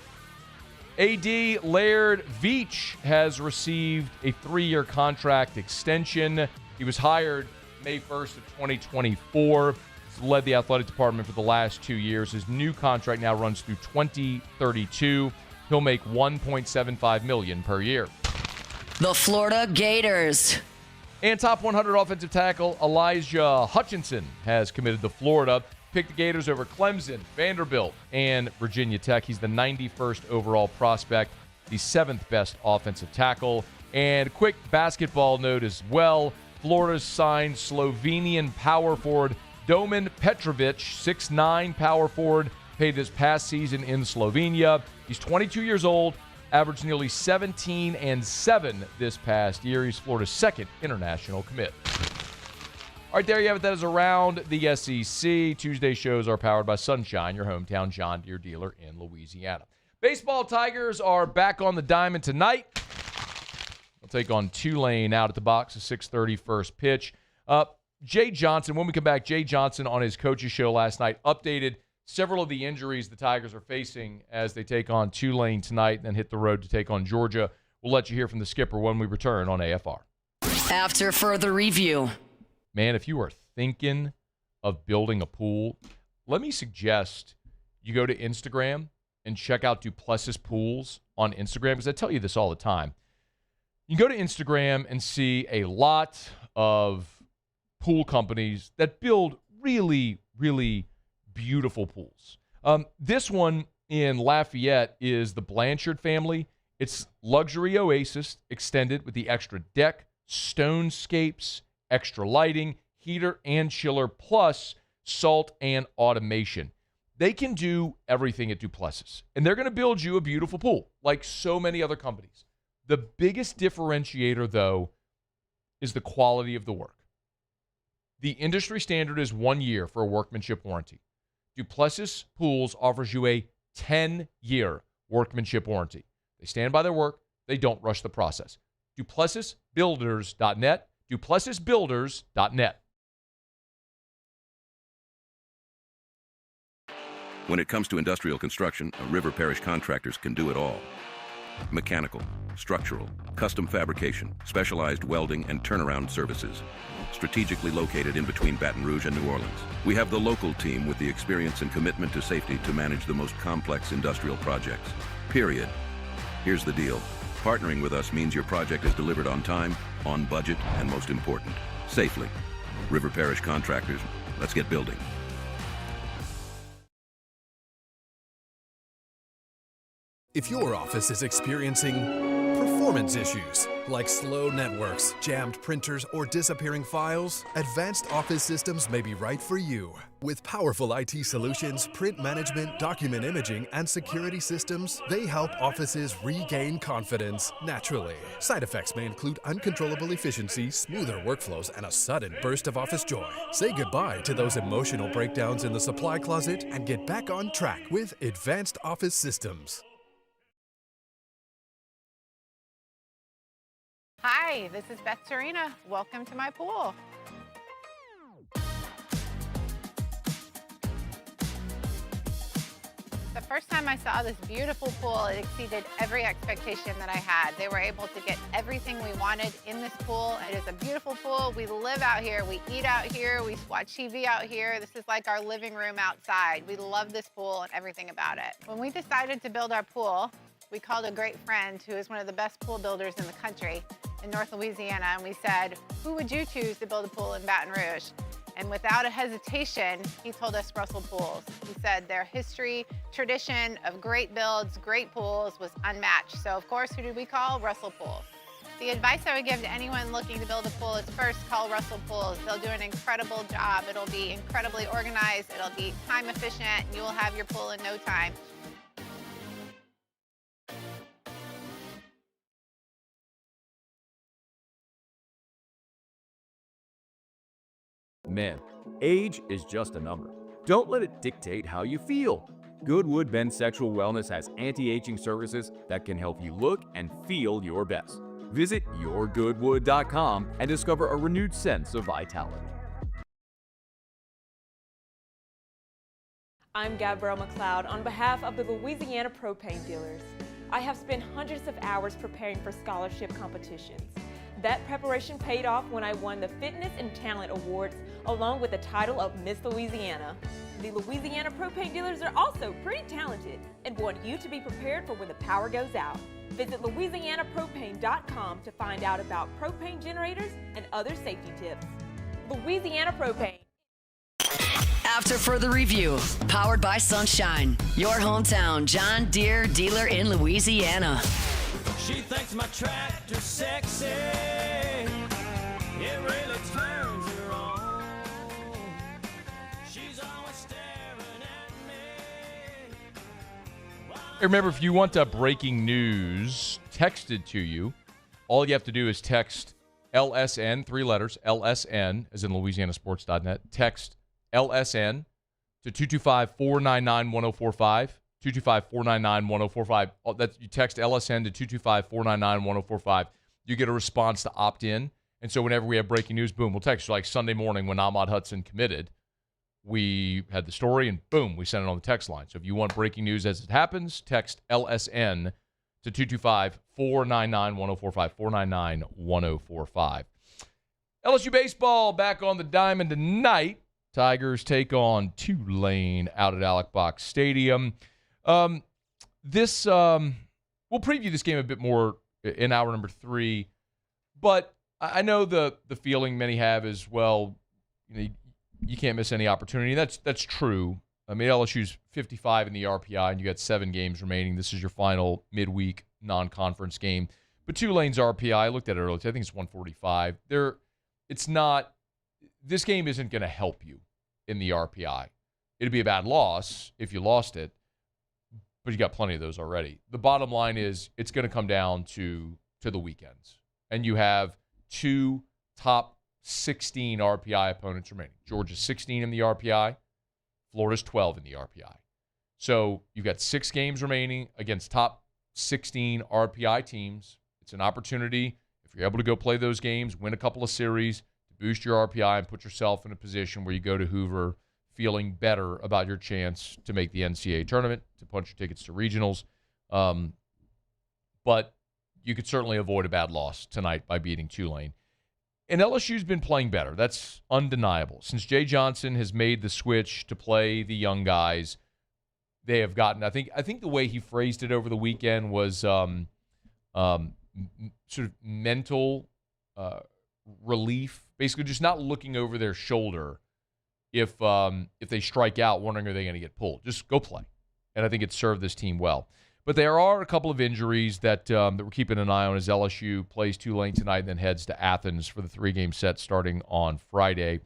[SPEAKER 6] A.D. Laird Veach has received a 3-year contract extension. He was hired May 1st of 2024. He's led the athletic department for the last 2 years. His new contract now runs through 2032. He'll make $1.75 million per year.
[SPEAKER 4] The Florida Gators.
[SPEAKER 6] And top 100 offensive tackle Elijah Hutchinson has committed to Florida. picked the Gators over Clemson, Vanderbilt, and Virginia Tech. He's the 91st overall prospect, the 7th best offensive tackle. And quick basketball note as well, Florida's signed Slovenian power forward Domin Petrovic, 6'9" power forward, played this past season in Slovenia. He's 22 years old, averaged nearly 17 and 7 this past year. He's Florida's second international commit. All right, there you have it. That is around the SEC. Tuesday shows are powered by Sunshine, your hometown John Deere dealer in Louisiana. Baseball Tigers are back on the diamond tonight. They'll take on Tulane out at the box, a 6:30 first pitch. Jay Johnson, when we come back, Jay Johnson on his coach's show last night updated several of the injuries the Tigers are facing as they take on Tulane tonight and then hit the road to take on Georgia. We'll let you hear from the skipper when we return on AFR.
[SPEAKER 4] After further review.
[SPEAKER 6] Man, if you are thinking of building a pool, let me suggest you go to Instagram and check out Duplessis Pools on Instagram, because I tell you this all the time. You go to Instagram and see a lot of pool companies that build really, really beautiful pools. This one in Lafayette is the Blanchard family. It's luxury oasis extended with the extra deck, stonescapes, extra lighting, heater and chiller, plus salt and automation. They can do everything at Duplessis, and they're going to build you a beautiful pool like so many other companies. The biggest differentiator, though, is the quality of the work. The industry standard is 1 year for a workmanship warranty. Duplessis Pools offers you a 10-year workmanship warranty. They stand by their work. They don't rush the process. DuplessisBuilders.net. DuplessisBuilders.net.
[SPEAKER 1] When it comes to industrial construction, River Parish Contractors can do it all. Mechanical, structural, custom fabrication, specialized welding, and turnaround services. Strategically located in between Baton Rouge and New Orleans, we have the local team with the experience and commitment to safety to manage the most complex industrial projects. Period. Here's the deal. Partnering with us means your project is delivered on time, on budget, and most important, safely. River Parish Contractors, let's get building.
[SPEAKER 10] If your office is experiencing performance issues like slow networks, jammed printers, or disappearing files, Advanced Office Systems may be right for you. With powerful IT solutions, print management, document imaging, and security systems, they help offices regain confidence naturally. Side effects may include uncontrollable efficiency, smoother workflows, and a sudden burst of office joy. Say goodbye to those emotional breakdowns in the supply closet and get back on track with Advanced Office Systems.
[SPEAKER 2] Hi, this is Beth Serena. Welcome to my pool. The first time I saw this beautiful pool, it exceeded every expectation that I had. They were able to get everything we wanted in this pool. It is a beautiful pool. We live out here, we eat out here, we watch TV out here. This is like our living room outside. We love this pool and everything about it. When we decided to build our pool, we called a great friend who is one of the best pool builders in the country in North Louisiana, and we said, who would you choose to build a pool in Baton Rouge? And without a hesitation, he told us Russell Pools. He said their history, tradition of great builds, great pools was unmatched. So of course, who did we call? Russell Pools. The advice I would give to anyone looking to build a pool is first call Russell Pools. They'll do an incredible job. It'll be incredibly organized. It'll be time efficient, and you will have your pool in no time.
[SPEAKER 3] Men, age is just a number. Don't let it dictate how you feel. Goodwood Men's Sexual Wellness has anti-aging services that can help you look and feel your best. Visit yourgoodwood.com and discover a renewed sense of vitality.
[SPEAKER 24] I'm Gabrielle McLeod on behalf of the Louisiana Propane Dealers. I have spent hundreds of hours preparing for scholarship competitions. That preparation paid off when I won the Fitness and Talent Awards along with the title of Miss Louisiana. The Louisiana Propane Dealers are also pretty talented and want you to be prepared for when the power goes out. Visit louisianapropane.com to find out about propane generators and other safety tips. Louisiana Propane.
[SPEAKER 4] After further review, powered by Sunshine, your hometown John Deere dealer in Louisiana.
[SPEAKER 23] She thinks my tractor's sexy. It really turns her on. She's always staring at me.
[SPEAKER 6] Remember, if you want breaking news texted to you, all you have to do is text LSN, 3 letters, LSN, as in LouisianaSports.net. Text LSN to 225-499-1045. 225-499-1045. You text LSN to 225-499-1045. You get a response to opt in. And so whenever we have breaking news, boom, we'll text you. Like Sunday morning when Ahmad Hudson committed, we had the story and boom, we sent it on the text line. So if you want breaking news as it happens, text LSN to 225-499-1045. 499-1045. LSU baseball back on the diamond tonight. Tigers take on Tulane out at Alex Box Stadium. We'll preview this game a bit more in hour number 3, but I know the feeling many have is, well, you can't miss any opportunity. That's true. I mean, LSU's 55 in the RPI, and you got 7 games remaining. This is your final midweek non-conference game. But Tulane's RPI, I looked at it earlier. I think it's 145. This game isn't going to help you in the RPI. It'd be a bad loss if you lost it, but you got plenty of those already. The bottom line is it's going to come down to the weekends. And you have 2 top 16 RPI opponents remaining. Georgia's 16 in the RPI. Florida's 12 in the RPI. So you've got 6 games remaining against top 16 RPI teams. It's an opportunity, if you're able to go play those games, win a couple of series, to boost your RPI and put yourself in a position where you go to Hoover feeling better about your chance to make the NCAA tournament, to punch your tickets to regionals. But you could certainly avoid a bad loss tonight by beating Tulane. And LSU's been playing better. That's undeniable. Since Jay Johnson has made the switch to play the young guys, they have gotten, I think the way he phrased it over the weekend was sort of mental relief, basically just not looking over their shoulder if they strike out, wondering are they going to get pulled. Just go play. And I think it's served this team well. But there are a couple of injuries that we're keeping an eye on as LSU plays Tulane tonight and then heads to Athens for the 3-game set starting on Friday.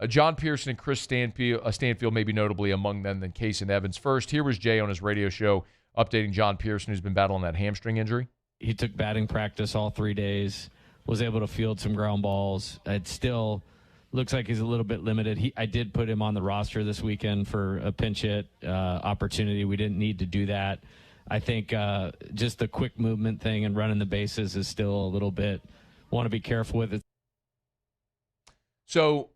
[SPEAKER 6] John Pearson and Chris Stanfield may be notably among them than Case and Evans. First, here was Jay on his radio show updating John Pearson, who's been battling that hamstring injury.
[SPEAKER 7] He took batting practice all 3 days, was able to field some ground balls. It still looks like he's a little bit limited. I did put him on the roster this weekend for a pinch hit opportunity. We didn't need to do that. I think just the quick movement thing and running the bases is still a little bit, want to be careful with it.
[SPEAKER 6] So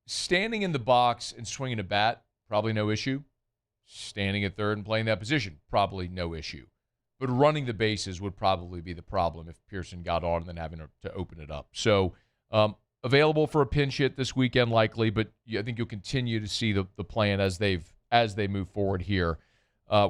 [SPEAKER 6] standing in the box and swinging a bat, probably no issue. Standing at third and playing that position, probably no issue. But running the bases would probably be the problem if Pearson got on and then having to open it up. So available for a pinch hit this weekend likely, but I think you'll continue to see the plan as they move forward here.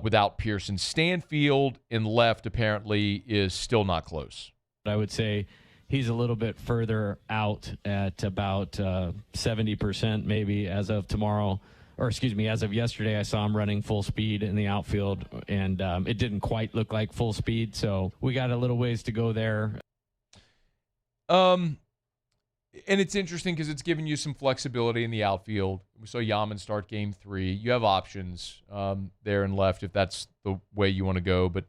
[SPEAKER 6] Without Pearson. Stanfield in left apparently is still not close.
[SPEAKER 7] I would say he's a little bit further out at about 70% maybe as of tomorrow, or excuse me, as of yesterday. I saw him running full speed in the outfield, and it didn't quite look like full speed, so we got a little ways to go there.
[SPEAKER 6] And it's interesting because it's giving you some flexibility in the outfield. We saw Yaman start game 3. You have options there and left if that's the way you want to go. But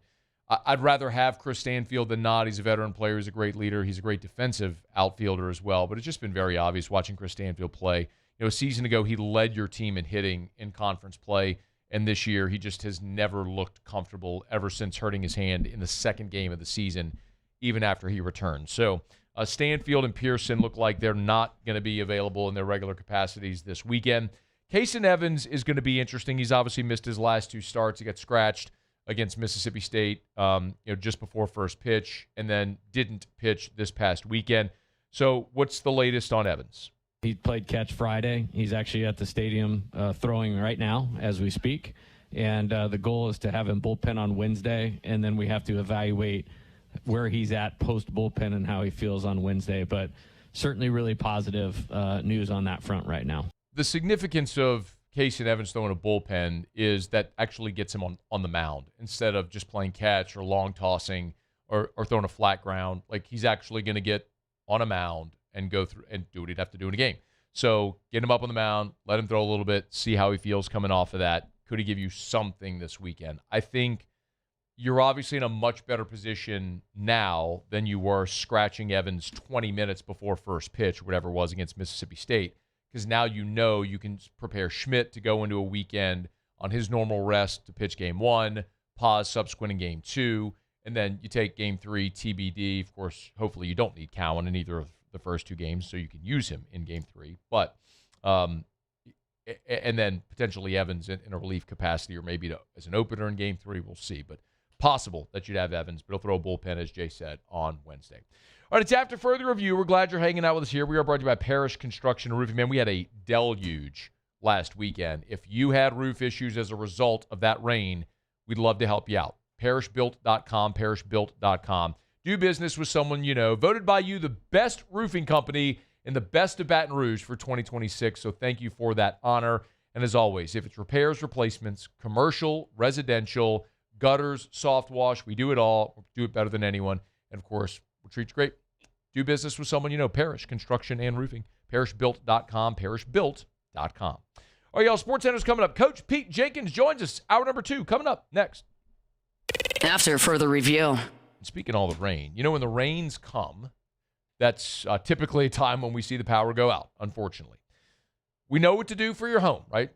[SPEAKER 6] I'd rather have Chris Stanfield than not. He's a veteran player. He's a great leader. He's a great defensive outfielder as well. But it's just been very obvious watching Chris Stanfield play. A season ago, he led your team in hitting in conference play. And this year, he just has never looked comfortable ever since hurting his hand in the 2nd game of the season, even after he returned. So Stanfield and Pearson look like they're not going to be available in their regular capacities this weekend. Casey Evans is going to be interesting. He's obviously missed his last 2 starts. He got scratched against Mississippi State just before first pitch and then didn't pitch this past weekend. So what's the latest on Evans?
[SPEAKER 7] He played catch Friday. He's actually at the stadium throwing right now as we speak. And the goal is to have him bullpen on Wednesday, and then we have to evaluate where he's at post bullpen and how he feels on Wednesday, but certainly really positive news on that front right now.
[SPEAKER 6] the significance of Casey and Evans throwing a bullpen is that actually gets him on the mound instead of just playing catch or long tossing or throwing a flat ground. Like, he's actually going to get on a mound and go through and do what he'd have to do in a game. So get him up on the mound, let him throw a little bit, see how he feels coming off of that. Could he give you something this weekend? I think you're obviously in a much better position now than you were scratching Evans 20 minutes before first pitch, or whatever it was, against Mississippi State, because now you know you can prepare Schmidt to go into a weekend on his normal rest to pitch game 1, pause subsequent in game 2, and then you take game 3 TBD. Of course, hopefully you don't need Cowan in either of the first 2 games, so you can use him in game 3. But and then potentially Evans in a relief capacity, or maybe as an opener in game 3. We'll see, but possible that you'd have Evans, but he'll throw a bullpen, as Jay said, on Wednesday. All right, it's After Further Review. We're glad you're hanging out with us here. We are brought to you by Parish Construction and Roofing. Man, we had a deluge last weekend. If you had roof issues as a result of that rain, we'd love to help you out. ParishBuilt.com, ParishBuilt.com. Do business with someone you know. Voted by you the best roofing company in the best of Baton Rouge for 2026, so thank you for that honor. And as always, if it's repairs, replacements, commercial, residential, gutters, soft wash, we do it all. We do it better than anyone. And, of course, we'll treat you great. Do business with someone you know. Parish Construction and Roofing. ParishBuilt.com, ParishBuilt.com. All right, y'all, SportsCenter's coming up. Coach Pete Jenkins joins us. Hour number 2 coming up next.
[SPEAKER 4] After Further Review.
[SPEAKER 6] Speaking of all the rain, you know, when the rains come, that's typically a time when we see the power go out, unfortunately. We know what to do for your home, right?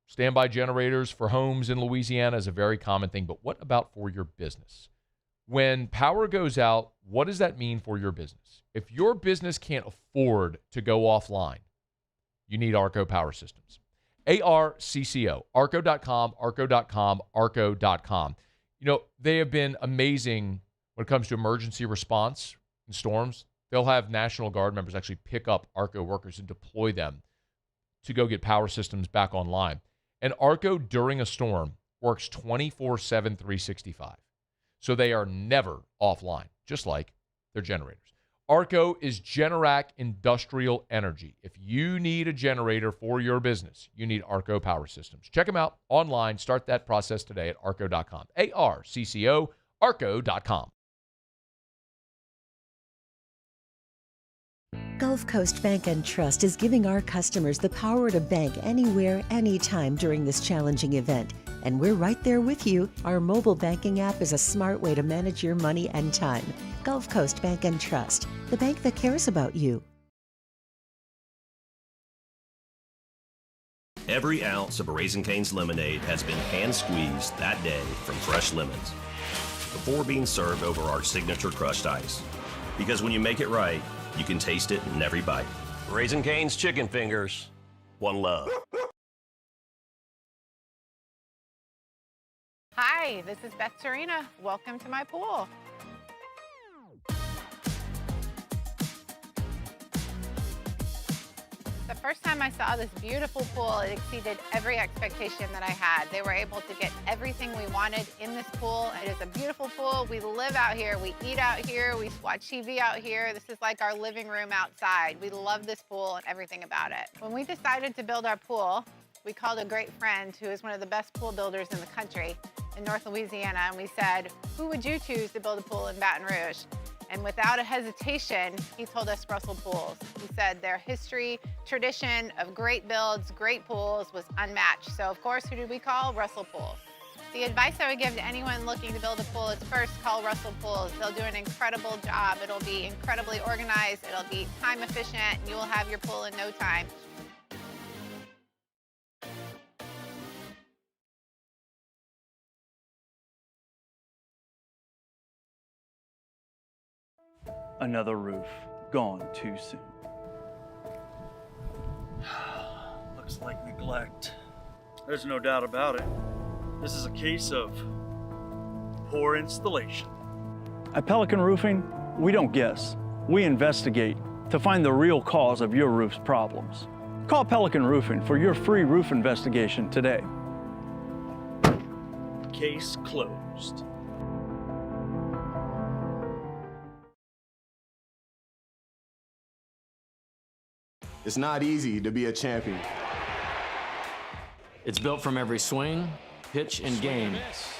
[SPEAKER 6] Standby generators for homes in Louisiana is a very common thing, but what about for your business? When power goes out, what does that mean for your business? If your business can't afford to go offline, you need Arco Power Systems. ARCCO, arco.com, arco.com, arco.com. You know, they have been amazing when it comes to emergency response in storms. They'll have National Guard members actually pick up Arco workers and deploy them to go get power systems back online. And Arco, during a storm, works 24/7, 365. So they are never offline, just like their generators. Arco is Generac Industrial Energy. If you need a generator for your business, you need Arco Power Systems. Check them out online. Start that process today at arco.com. ARCCO, arco.com.
[SPEAKER 8] Gulf Coast Bank and Trust is giving our customers the power to bank anywhere, anytime during this challenging event. And we're right there with you. Our mobile banking app is a smart way to manage your money and time. Gulf Coast Bank and Trust, the bank that cares about you.
[SPEAKER 19] Every ounce of Raising Cane's lemonade has been hand-squeezed that day from fresh lemons before being served over our signature crushed ice. Because when you make it right, you can taste it in every bite. Raising Cane's Chicken Fingers. One love.
[SPEAKER 2] Hi, this is Beth Serena. Welcome to my pool. The first time I saw this beautiful pool, it exceeded every expectation that I had. They were able to get everything we wanted in this pool. It is a beautiful pool. We live out here. We eat out here. We watch TV out here. This is like our living room outside. We love this pool and everything about it. When we decided to build our pool, we called a great friend who is one of the best pool builders in the country in North Louisiana, and we said, who would you choose to build a pool in Baton Rouge? And without a hesitation, he told us Russell Pools. He said their history, tradition of great builds, great pools was unmatched. So of course, who did we call? Russell Pools. The advice I would give to anyone looking to build a pool is first call Russell Pools. They'll do an incredible job. It'll be incredibly organized. It'll be time efficient, and you will have your pool in no time.
[SPEAKER 9] Another roof gone too soon.
[SPEAKER 11] Looks like neglect. There's no doubt about it. This is a case of poor installation.
[SPEAKER 9] At Pelican Roofing, we don't guess. We investigate to find the real cause of your roof's problems. Call Pelican Roofing for your free roof investigation today.
[SPEAKER 11] Case closed.
[SPEAKER 12] It's not easy to be a champion.
[SPEAKER 13] It's built from every swing, pitch, and game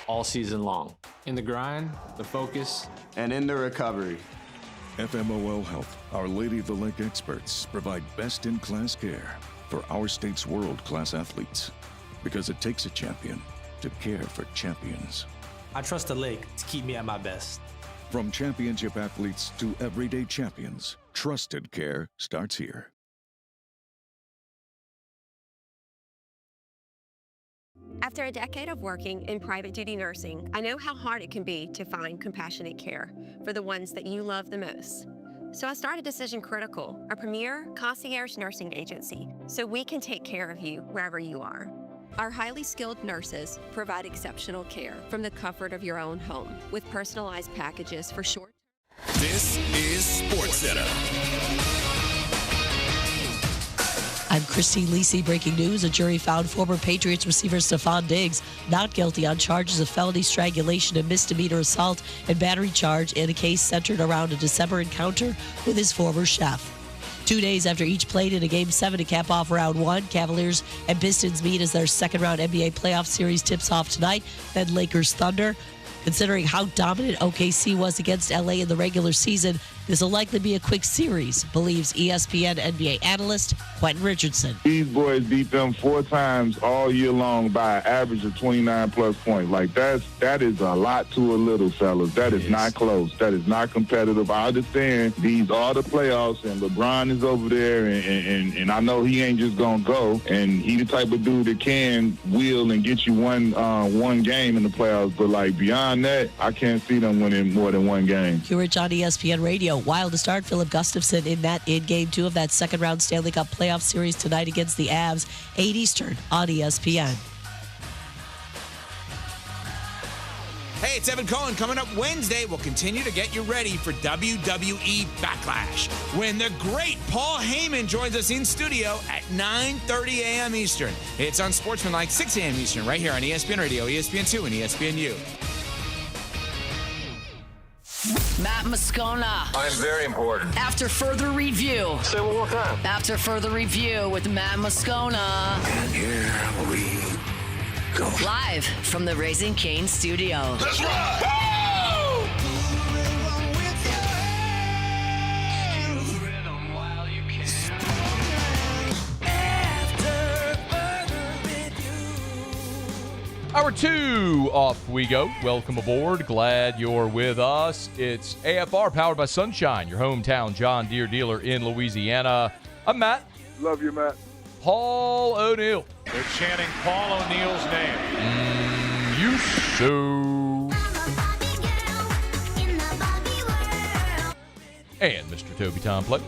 [SPEAKER 13] all season long. In the grind, the focus,
[SPEAKER 12] and in the recovery.
[SPEAKER 14] FMOL Health, Our Lady of the Lake experts provide best-in-class care for our state's world-class athletes. Because it takes a champion to care for champions.
[SPEAKER 15] I trust the lake to keep me at my best.
[SPEAKER 14] From championship athletes to everyday champions, trusted care starts here.
[SPEAKER 25] After a decade of working in private duty nursing, I know how hard it can be to find compassionate care for the ones that you love the most. So I started Decision Critical, a premier concierge nursing agency, so we can take care of you wherever you are. Our highly skilled nurses provide exceptional care from the comfort of your own home with personalized packages for short.
[SPEAKER 26] This is SportsCenter.
[SPEAKER 27] I'm Christine Lisi. Breaking news. A jury found former Patriots receiver Stephon Diggs not guilty on charges of felony strangulation and misdemeanor assault and battery charge in a case centered around a December encounter with his former chef. 2 days after each played in a Game 7 to cap off Round 1, Cavaliers and Pistons meet as their second-round NBA playoff series tips off tonight, then Lakers Thunder. Considering how dominant OKC was against LA in the regular season, this will likely be a quick series, believes ESPN NBA analyst Quentin Richardson.
[SPEAKER 28] These boys beat them 4 times all year long by an average of 29-plus points. Like, that is a lot to a little, fellas. That is not close. That is not competitive. I understand these are the playoffs, and LeBron is over there, and I know he ain't just going to go, and he the type of dude that can wheel and get you one game in the playoffs, but, like, beyond that, I can't see them winning more than one game.
[SPEAKER 27] Hugh Rich on ESPN Radio. Wild to start, Philip Gustafson in Game 2 of that second-round Stanley Cup playoff series tonight against the Avs, 8 Eastern on ESPN.
[SPEAKER 29] Hey, it's Evan Cohen. Coming up Wednesday, we'll continue to get you ready for WWE Backlash when the great Paul Heyman joins us in studio at 9:30 a.m. Eastern. It's on Sportsmanlike, 6 a.m. Eastern, right here on ESPN Radio, ESPN2, and ESPNU.
[SPEAKER 4] Matt Moscona.
[SPEAKER 30] I'm very important.
[SPEAKER 4] After further review.
[SPEAKER 30] Say one more time.
[SPEAKER 4] After further review with Matt Moscona.
[SPEAKER 30] And here we go.
[SPEAKER 4] Live from the Raising Cane studio.
[SPEAKER 30] That's right.
[SPEAKER 6] Hour 2, off we go. Welcome aboard. Glad you're with us. It's AFR powered by Sunshine, your hometown John Deere dealer in Louisiana. I'm Matt.
[SPEAKER 31] Love you, Matt.
[SPEAKER 6] Paul O'Neill.
[SPEAKER 31] They're chanting Paul O'Neill's name.
[SPEAKER 6] You so. And Mr. Toby Tomplin.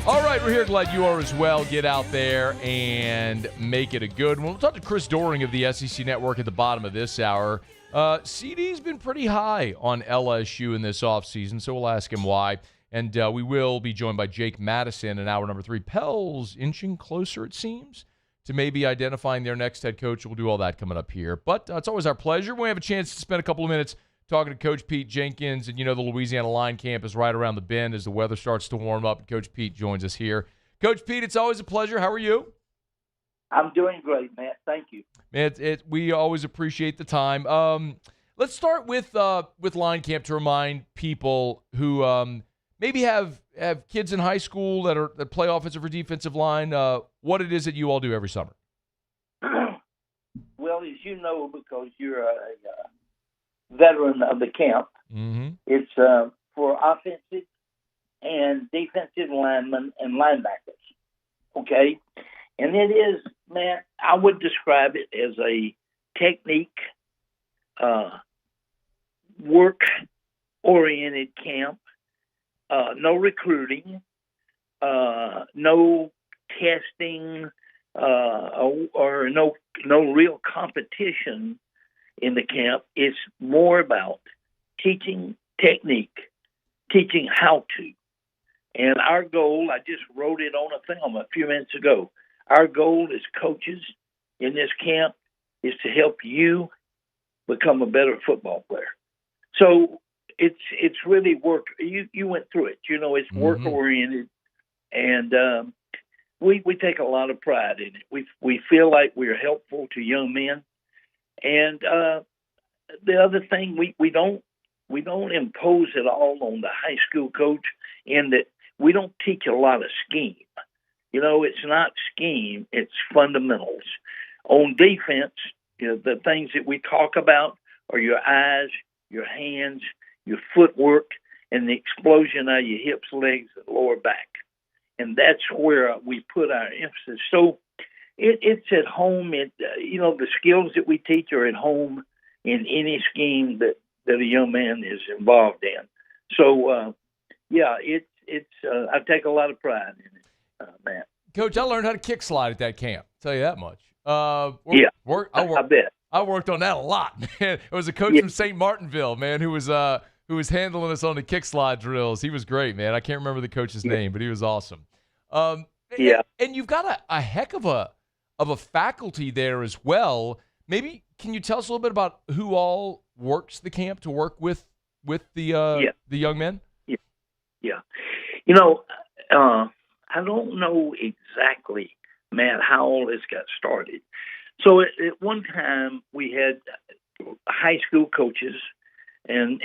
[SPEAKER 6] All right, we're here. Glad you are as well. Get out there and make it a good one. We'll talk to Chris Doring of the SEC Network at the bottom of this hour. CD's been pretty high on LSU in this offseason, so we'll ask him why. And we will be joined by Jake Madison in hour number 3. Pels inching closer, it seems, to maybe identifying their next head coach. We'll do all that coming up here. But it's always our pleasure when we have a chance to spend a couple of minutes talking to Coach Pete Jenkins. And, you know, the Louisiana Line Camp is right around the bend as the weather starts to warm up. And Coach Pete joins us here. Coach Pete, it's always a pleasure. How are you?
[SPEAKER 32] I'm doing great, Matt. Thank you.
[SPEAKER 6] Man, we always appreciate the time. Let's start with Line Camp to remind people who maybe have kids in high school that play offensive or defensive line, what it is that you all do every summer.
[SPEAKER 32] Well, as you know, because you're a veteran of the camp, it's for offensive and defensive linemen and linebackers. Okay? And it is, man, I would describe it as a technique, work-oriented camp. No recruiting, no testing, or no real competition in the camp. It's more about teaching technique, teaching how to. And our goal, I just wrote it on a film a few minutes ago, our goal as coaches in this camp is to help you become a better football player. So it's really work. You went through it. You know, it's work oriented, and we take a lot of pride in it. We feel like we're helpful to young men, and the other thing we don't impose it all on the high school coach in that we don't teach a lot of scheme. You know, it's not scheme, it's fundamentals. On defense, you know, the things that we talk about are your eyes, your hands, your footwork, and the explosion of your hips, legs, and lower back. And that's where we put our emphasis. So it's at home. You know, the skills that we teach are at home in any scheme that a young man is involved in. So, I take a lot of pride in it, Matt.
[SPEAKER 6] Coach, I learned how to kick slide at that camp. I'll tell you that much.
[SPEAKER 32] I bet.
[SPEAKER 6] I worked on that a lot, man. It was a coach from St. Martinville, man, who was handling us on the kick slide drills. He was great, man. I can't remember the coach's name, but he was awesome. And you've got a heck of a faculty there as well. Maybe can you tell us a little bit about who all works the camp to work with the young men?
[SPEAKER 32] Yeah. You know, I don't know exactly, Matt, how all this got started. So at one time we had high school coaches and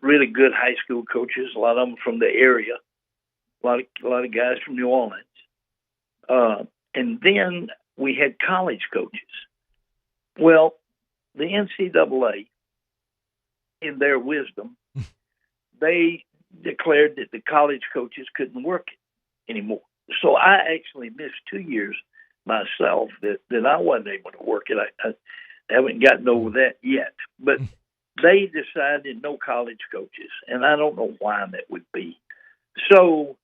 [SPEAKER 32] really good high school coaches, a lot of them from the area, a lot of guys from New Orleans. And then we had college coaches. Well, the NCAA, in their wisdom, they declared that the college coaches couldn't work anymore. So I actually missed 2 years myself that I wasn't able to work it. I haven't gotten over that yet. But they decided no college coaches, and I don't know why that would be. So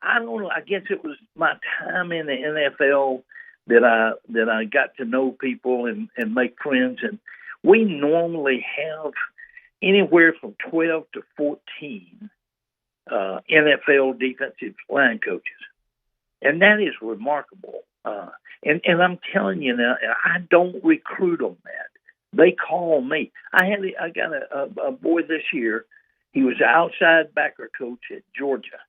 [SPEAKER 32] I don't know. I guess it was my time in the NFL that I got to know people and make friends. And we normally have anywhere from 12 to 14 NFL defensive line coaches. And that is remarkable. And I'm telling you now, I don't recruit them, Matt. They call me. I got a boy this year. He was an outside backer coach at Georgia.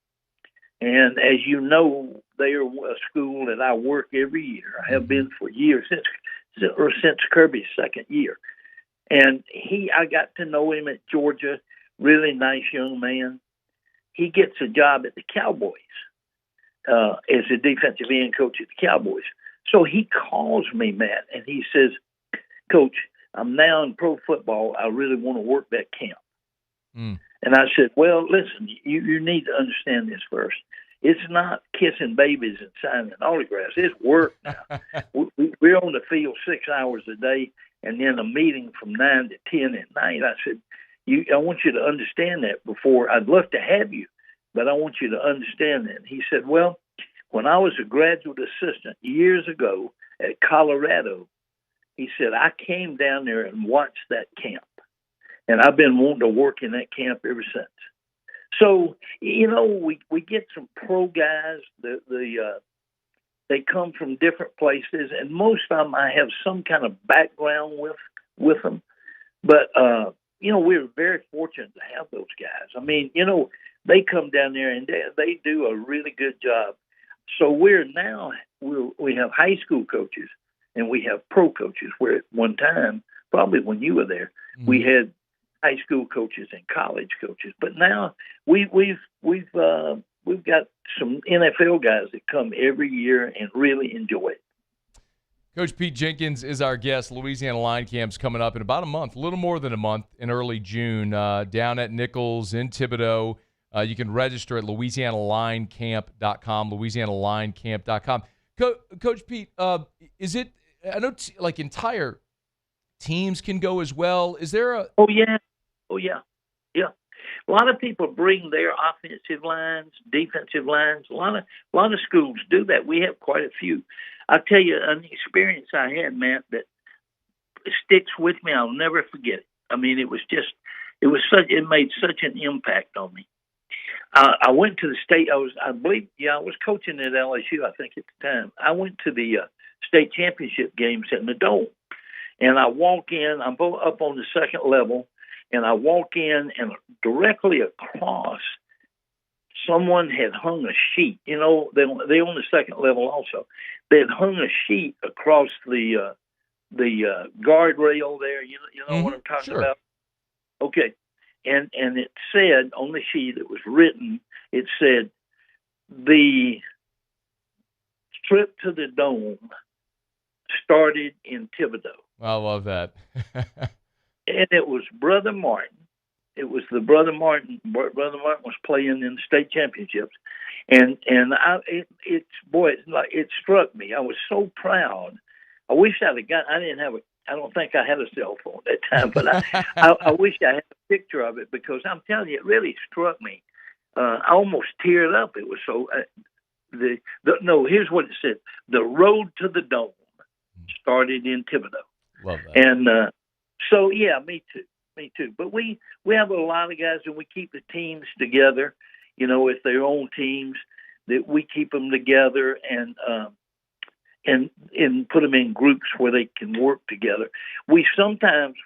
[SPEAKER 32] And as you know, they are a school that I work every year. I have been for years, since Kirby's second year. And I got to know him at Georgia, really nice young man. He gets a job at the Cowboys as a defensive end coach at the Cowboys. So he calls me, Matt, and he says, Coach, I'm now in pro football. I really want to work that camp. And I said, well, listen, you need to understand this first. It's not kissing babies and signing autographs. It's work now. We're on the field 6 hours a day, and then a meeting from 9 to 10 at night. I said, I want you to understand that before. I'd love to have you, but I want you to understand that. And he said, well, when I was a graduate assistant years ago at Colorado, he said, I came down there and watched that camp. And I've been wanting to work in that camp ever since. So, you know, we get some pro guys. They come from different places, and most of them I have some kind of background with them. But, you know, we're very fortunate to have those guys. I mean, you know, they come down there and they do a really good job. So we have high school coaches and we have pro coaches, where at one time, probably when you were there, we had high school coaches and college coaches. But now we've got some NFL guys that come every year and really enjoy it.
[SPEAKER 6] Coach Pete Jenkins is our guest. Louisiana Line Camp's coming up in about a month, a little more than a month, in early June, down at Nichols in Thibodaux. You can register at LouisianaLineCamp.com, LouisianaLineCamp.com. Coach Pete, is it? I know like entire teams can go as well. Is there a?
[SPEAKER 32] Oh yeah. A lot of people bring their offensive lines, defensive lines. A lot of schools do that. We have quite a few. I'll tell you an experience I had, Matt, that sticks with me. I'll never forget it. I mean, it made such an impact on me. I went to the state. I was coaching at LSU, I think, at the time. I went to the state championship games in the Dome, And I walk in, I'm up on the second level, and I walk in, and directly across, someone had hung a sheet. They on the second level also. They had hung a sheet across the guardrail there. You know what I'm talking about? Okay. And it said on the sheet, it was written, it said, the trip to the Dome started in Thibodaux.
[SPEAKER 6] I love that.
[SPEAKER 32] And it was Brother Martin. It was the Brother Martin. Brother Martin was playing in the state championships. And it struck me. I was so proud. I wish I don't think I had a cell phone at that time, but I wish I had a picture of it, because I'm telling you, it really struck me. I almost teared up. It was so. Here's what it said: the road to the Dome started in Thibodaux.
[SPEAKER 6] Love that.
[SPEAKER 32] And so, yeah, me too. But we have a lot of guys, and we keep the teams together. If they're own teams, that we keep them together and put them in groups where they can work together. Sometimes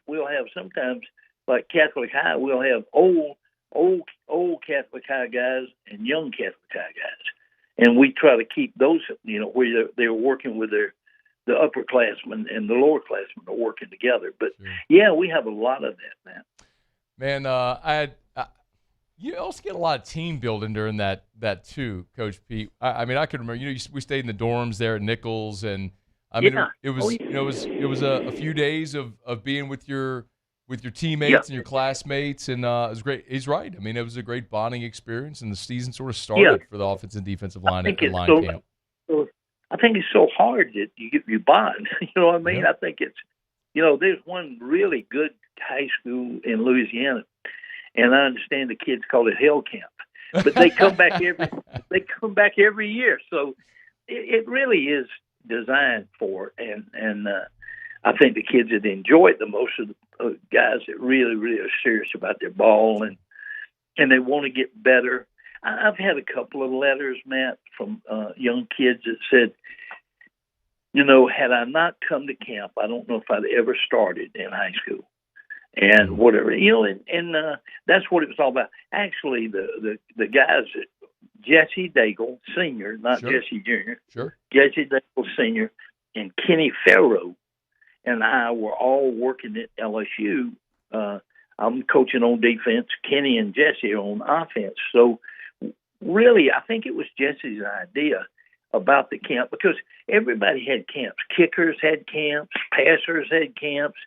[SPEAKER 32] like Catholic High, we'll have old Catholic High guys and young Catholic High guys, and we try to keep those, where they're working with the upperclassmen and the lowerclassmen are working together. But yeah, we have a lot of that,
[SPEAKER 6] man. You also get a lot of team building during that too, Coach Pete. I mean, I could remember. We stayed in the dorms there at Nichols, and it was a few days of being with your teammates and your classmates, and it was great. He's right. I mean, it was a great bonding experience, and the season sort of started for the offensive and defensive line at Line Camp.
[SPEAKER 32] I think it's so hard that you bond. You know what I mean? I think it's, there's one really good high school in Louisiana, and I understand the kids call it Hell Camp, but they come back every year. So it really is designed for it, and I think the kids that enjoy it the most are the guys that really, really are serious about their ball and they want to get better. I've had a couple of letters, Matt, from young kids that said, had I not come to camp, I don't know if I'd ever started in high school and whatever, and that's what it was all about. Actually, the guys, Jesse Daigle, Sr., not Jesse Jr., Jesse Daigle, Sr., and Kenny Farrow and I were all working at LSU. I'm coaching on defense. Kenny and Jesse are on offense. So really, I think it was Jesse's idea about the camp, because everybody had camps. Kickers had camps. Passers had camps.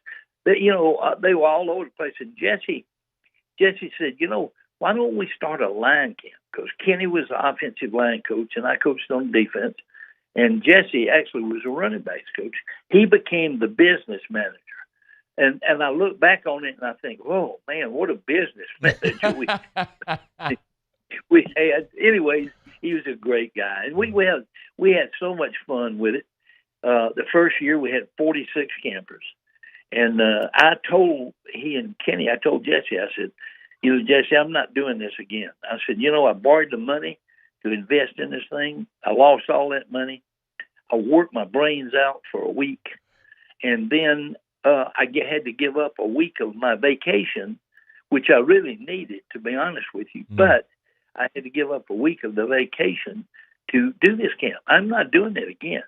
[SPEAKER 32] They were all over the place. And Jesse said, why don't we start a line camp? Because Kenny was the offensive line coach, and I coached on defense. And Jesse actually was a running backs coach. He became the business manager. And I look back on it and I think, oh, man, what a business manager we had. Anyways, he was a great guy. And we had so much fun with it. The first year we had 46 campers. And I told Jesse, I said, Jesse, I'm not doing this again. I said, I borrowed the money to invest in this thing. I lost all that money. I worked my brains out for a week. And then I had to give up a week of my vacation, which I really needed, to be honest with you. But I had to give up a week of the vacation to do this camp. I'm not doing it again.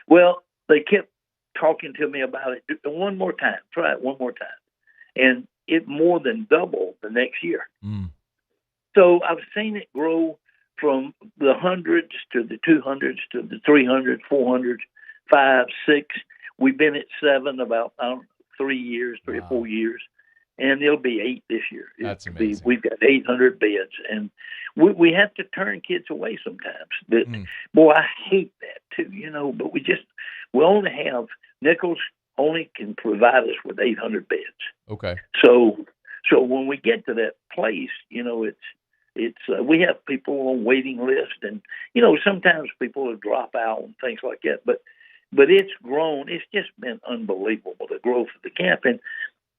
[SPEAKER 32] Well, they kept talking to me about it one more time. Try it one more time. And it more than doubled the next year. So I've seen it grow from the hundreds to the 200s to the 300, 400, 5, 6. We've been at 7 about 3 or 4 years, and it'll be 8 this year.
[SPEAKER 6] That's amazing.
[SPEAKER 32] We've got 800 beds, and we have to turn kids away sometimes. Boy, I hate that too, but we only have, Nichols only can provide us with 800 beds.
[SPEAKER 6] Okay.
[SPEAKER 32] So when we get to that place, it's we have people on waiting list, and sometimes people will drop out and things like that. But it's grown. It's just been unbelievable, the growth of the camp. And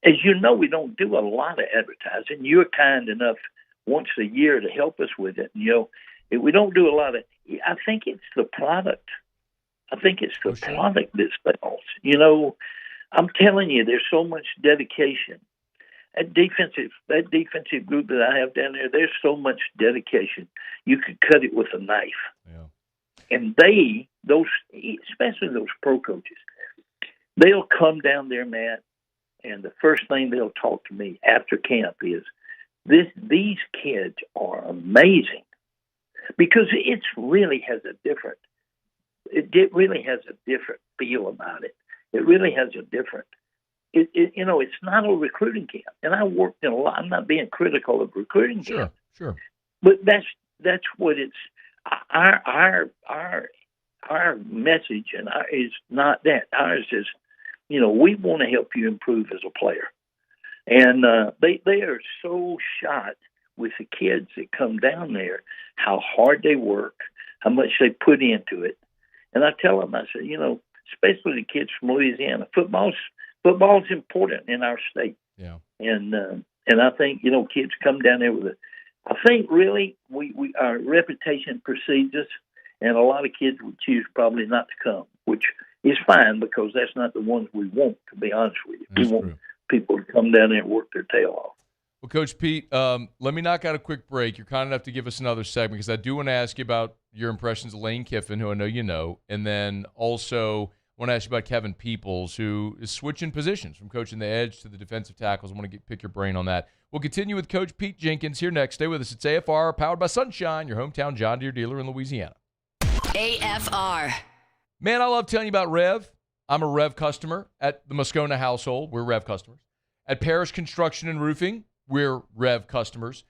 [SPEAKER 32] as you know, we don't do a lot of advertising. You're kind enough once a year to help us with it. We don't do a lot of. I think it's the product. I think it's the product that sells. I'm telling you, there's so much dedication. That defensive group that I have down there, there's so much dedication. You could cut it with a knife. Yeah. And especially those pro coaches, they'll come down there, Matt, and the first thing they'll talk to me after camp is, these kids are amazing, because it really has a different feel about it. It really has a different. It's not a recruiting camp, and I worked in a lot. I'm not being critical of recruiting camp,
[SPEAKER 6] sure,
[SPEAKER 32] but that's what it's. Our message is not that. Ours is, we want to help you improve as a player, and they are so shot with the kids that come down there, how hard they work, how much they put into it, and I tell them, I said, especially the kids from Louisiana, football's important in our state.
[SPEAKER 6] Yeah.
[SPEAKER 32] And I think, kids come down there with I think really our reputation precedes us, and a lot of kids would choose probably not to come, which is fine, because that's not the ones we want, to be honest with you. We want people to come down there and work their tail off.
[SPEAKER 6] Well, Coach Pete, let me knock out a quick break. You're kind enough to give us another segment, because I do want to ask you about your impressions of Lane Kiffin, who I know you know, and then also want to ask you about Kevin Peoples, who is switching positions from coaching the edge to the defensive tackles. I want to pick your brain on that. We'll continue with Coach Pete Jenkins here next. Stay with us. It's AFR, powered by Sunshine, your hometown John Deere dealer in Louisiana.
[SPEAKER 4] AFR.
[SPEAKER 6] Man, I love telling you about Rev. I'm a Rev customer at the Moscona household. We're Rev customers. At Parrish Construction and Roofing, we're Rev customers.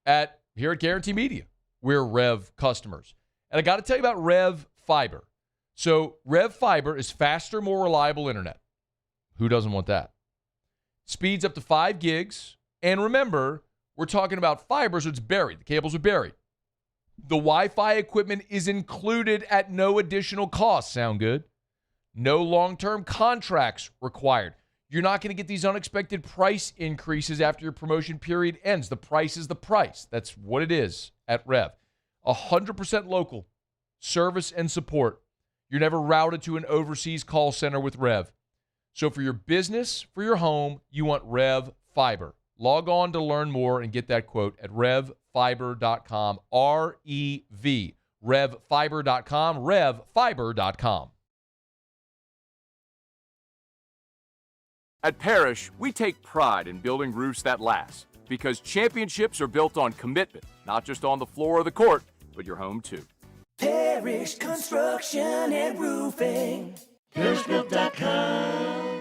[SPEAKER 6] Here at Guarantee Media, we're Rev customers. And I got to tell you about Rev Fiber. So Rev Fiber is faster, more reliable internet. Who doesn't want that? Speeds up to 5 gigs. And remember, we're talking about fiber, so it's buried. The cables are buried. The Wi-Fi equipment is included at no additional cost. Sound good? No long-term contracts required. You're not going to get these unexpected price increases after your promotion period ends. The price is the price. That's what it is at Rev. 100% local service and support. You're never routed to an overseas call center with Rev. So for your business, for your home, you want Rev Fiber. Log on to learn more and get that quote at revfiber.com. R-E-V. Revfiber.com. Revfiber.com.
[SPEAKER 1] At Parrish, we take pride in building roofs that last, because championships are built on commitment, not just on the floor of the court, but your home too.
[SPEAKER 3] Parrish Construction and Roofing. ParrishBuilt.com.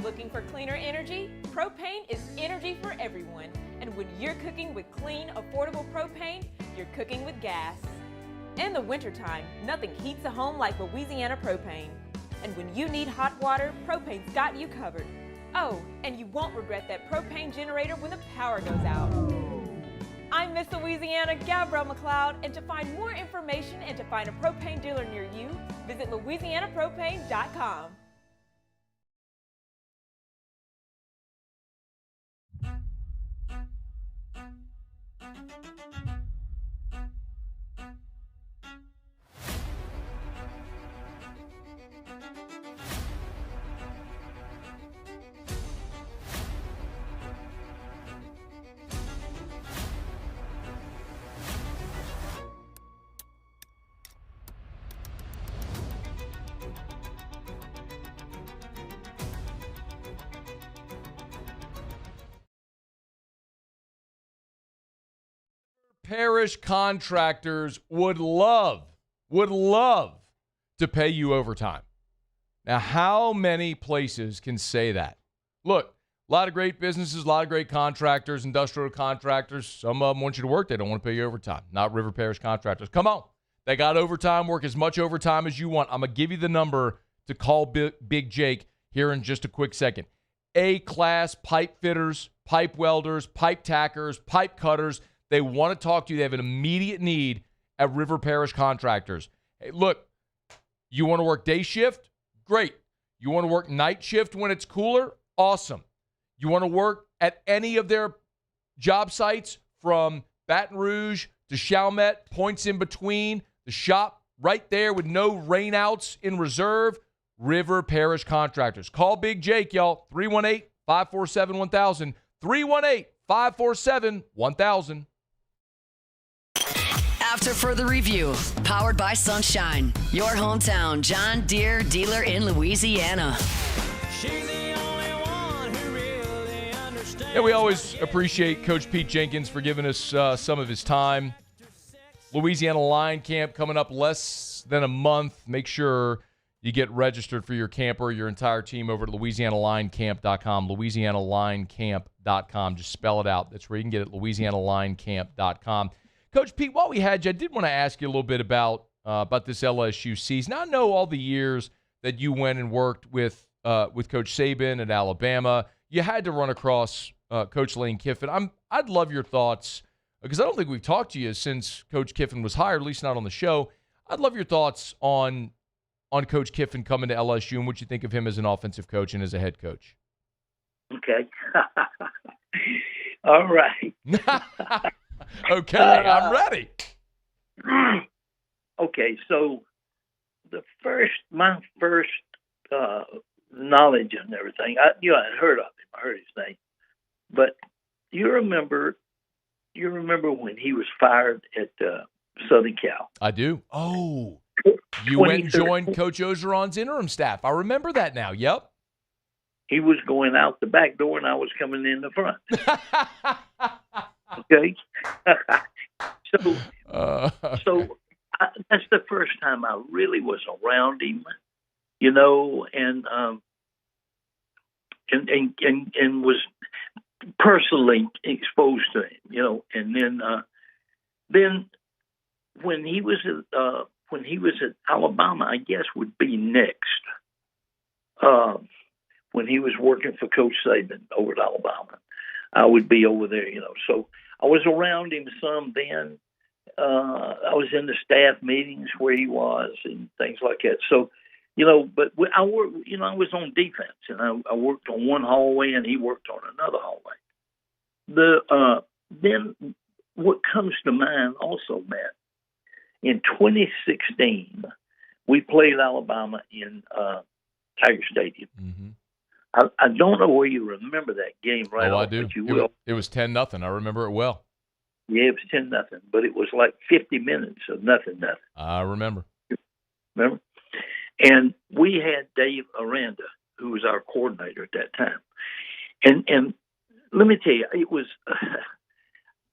[SPEAKER 5] Looking for cleaner energy? Propane is energy for everyone. And when you're cooking with clean, affordable propane, you're cooking with gas. In the wintertime, nothing heats a home like Louisiana propane. And when you need hot water, propane's got you covered. Oh, and you won't regret that propane generator when the power goes out. I'm Miss Louisiana, Gabrielle McLeod, and to find more information and to find a propane dealer near you, visit LouisianaPropane.com.
[SPEAKER 6] Parrish contractors would love to pay you overtime. Now, how many places can say that? Look, A lot of great businesses, a lot of great contractors, industrial contractors. Some of them want you to work. They don't want to pay you overtime. Not River Parish Contractors. Come on. They got overtime. Work as much overtime as you want. I'm going to give you the number to call Big Jake here in just a quick second. A-class pipe fitters, pipe welders, pipe tackers, pipe cutters. They want to talk to you. They have an immediate need at River Parish Contractors. Hey, look, you want to work day shift? Great. You want to work night shift when it's cooler? Awesome. You want to work at any of their job sites from Baton Rouge to Chalmette, points in between, the shop right there with no rainouts in reserve? River Parish Contractors. Call Big Jake, y'all. 318-547-1000. 318-547-1000.
[SPEAKER 4] After further review, powered by Sunshine, your hometown John Deere dealer in Louisiana.
[SPEAKER 6] Yeah, we always appreciate Coach Pete Jenkins for giving us some of his time. Louisiana Line Camp coming up less than a month. Make sure you get registered for your camper, your entire team over at LouisianaLineCamp.com, LouisianaLineCamp.com. Just spell it out. That's where you can get it, LouisianaLineCamp.com. Coach Pete, while we had you, I did want to ask you a little bit about this LSU season. I know all the years that you went and worked with Coach Saban at Alabama. You had to run across Coach Lane Kiffin. I'd love your thoughts, because I don't think we've talked to you since Coach Kiffin was hired, at least not on the show. I'd love your thoughts on Coach Kiffin coming to LSU and what you think of him as an offensive coach and as a head coach.
[SPEAKER 32] Okay. All right.
[SPEAKER 6] Okay, I'm ready.
[SPEAKER 32] Okay, so my first knowledge and everything, I heard of him. I heard his name. But you remember when he was fired at Southern Cal?
[SPEAKER 6] I do. Oh, you went and joined Coach Ogeron's interim staff. I remember that now. Yep.
[SPEAKER 32] He was going out the back door, and I was coming in the front. Okay. That's the first time I really was around him, and was personally exposed to him, and then when he was at Alabama, I guess would be next. When he was working for Coach Saban over at Alabama, I would be over there, So I was around him some then. I was in the staff meetings where he was and things like that. So, but I worked, I was on defense, and I worked on one hallway and he worked on another hallway. Then what comes to mind also, Matt, in 2016, we played Alabama in Tiger Stadium.
[SPEAKER 6] Mm-hmm.
[SPEAKER 32] I don't know where you remember that game right off.
[SPEAKER 6] I do.
[SPEAKER 32] But you will.
[SPEAKER 6] It was 10-0. I remember it well.
[SPEAKER 32] Yeah, it was 10-0, but it was like 50 minutes of nothing.
[SPEAKER 6] I remember.
[SPEAKER 32] Remember? And we had Dave Aranda, who was our coordinator at that time. And let me tell you, it was,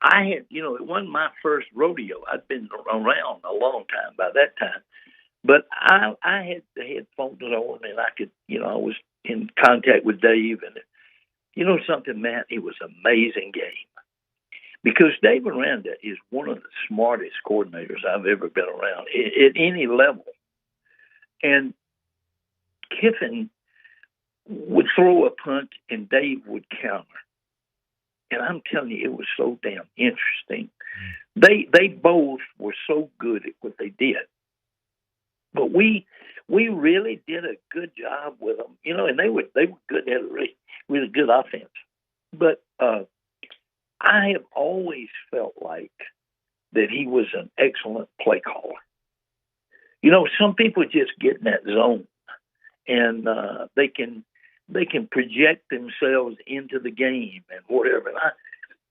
[SPEAKER 32] it wasn't my first rodeo. I'd been around a long time by that time. But I had the headphones on, and I could, I was in contact with Dave. And you know something, Matt? It was an amazing game. Because Dave Aranda is one of the smartest coordinators I've ever been around at any level. And Kiffin would throw a punch and Dave would counter. And I'm telling you, it was so damn interesting. They both were so good at what they did. But we really did a good job with them, and they were good. They had a really good offense. But I have always felt like that he was an excellent play caller. Some people just get in that zone, and they can project themselves into the game and whatever. And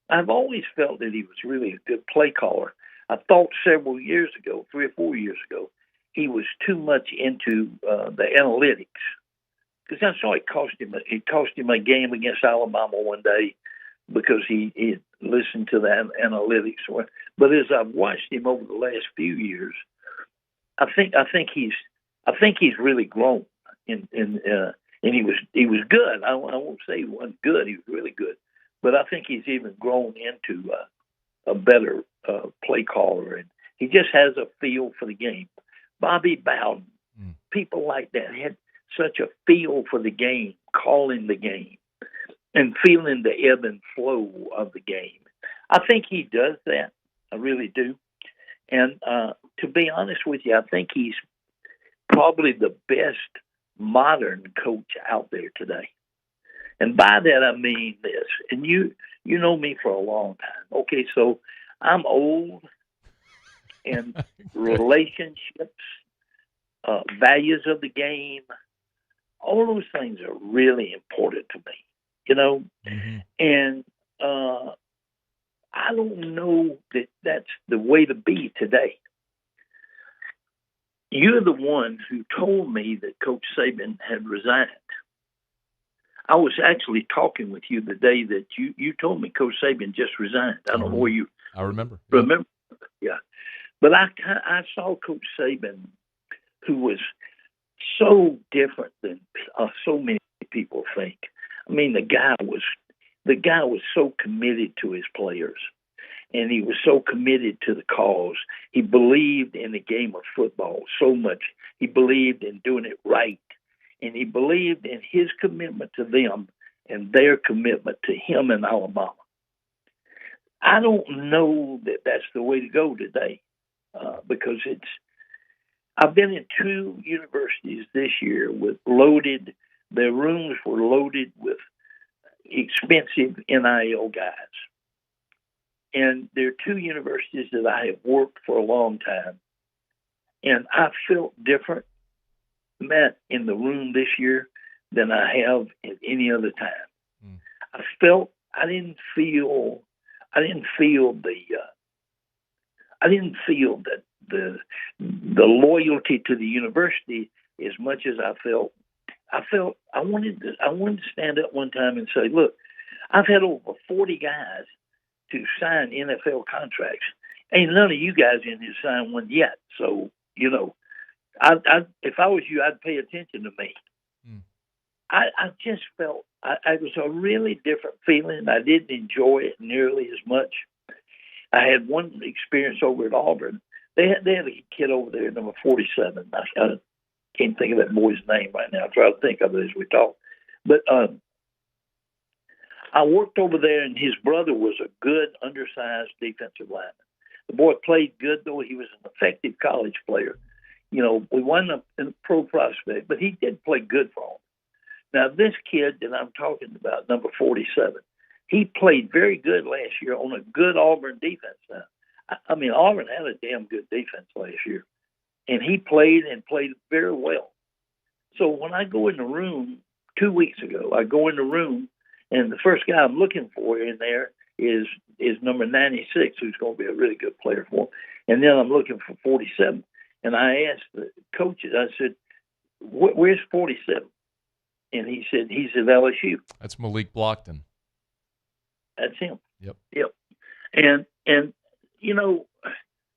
[SPEAKER 32] I've always felt that he was really a good play caller. I thought several years ago, 3 or 4 years ago, he was too much into the analytics, because I saw it cost him a game against Alabama one day because he listened to the analytics. But as I've watched him over the last few years, I think he's really grown in and he was good. I won't say he wasn't good. He was really good, but I think he's even grown into a better play caller, and he just has a feel for the game. Bobby Bowden, people like that had such a feel for the game, calling the game, and feeling the ebb and flow of the game. I think he does that. I really do. And to be honest with you, I think he's probably the best modern coach out there today. And by that I mean this, and you know me for a long time. Okay, so I'm old, and relationships, values of the game, all those things are really important to me, you know. And I don't know that that's the way to be today. You're the one who told me that Coach Saban had resigned. I was actually talking with you the day that you told me Coach Saban just resigned. I don't know where you...
[SPEAKER 6] I remember.
[SPEAKER 32] Remember? Yeah. But I saw Coach Saban, who was so different than so many people think. I mean, the guy was so committed to his players, and he was so committed to the cause. He believed in the game of football so much. He believed in doing it right, and he believed in his commitment to them and their commitment to him in Alabama. I don't know that that's the way to go today, because I've been in 2 universities this year with their rooms were loaded with expensive NIL guys. And there are 2 universities that I have worked for a long time. And I felt different, Matt, in the room this year than I have at any other time. I didn't feel the loyalty to the university as much as I wanted to stand up one time and say, look, I've had over 40 guys to sign NFL contracts. Ain't none of you guys in here signed one yet. So, you know, if I was you, I'd pay attention to me. I just felt it was a really different feeling. I didn't enjoy it nearly as much. I had one experience over at Auburn. They had a kid over there, number 47. I can't think of that boy's name right now. I'll try to think of it as we talk. But I worked over there, and his brother was a good, undersized defensive lineman. The boy played good, though. He was an effective college player. You know, we wasn't a pro prospect, but he did play good for him. Now, this kid that I'm talking about, number 47, he played very good last year on a good Auburn defense. Now, I mean, Auburn had a damn good defense last year, and he played very well. So when I go in the room 2 weeks ago, I go in the room, and the first guy I'm looking for in there is number 96, who's going to be a really good player for him. And then I'm looking for 47. And I asked the coaches, I said, where's 47? And he said, he's at LSU.
[SPEAKER 6] That's Malik Blockton.
[SPEAKER 32] That's him.
[SPEAKER 6] Yep.
[SPEAKER 32] And you know,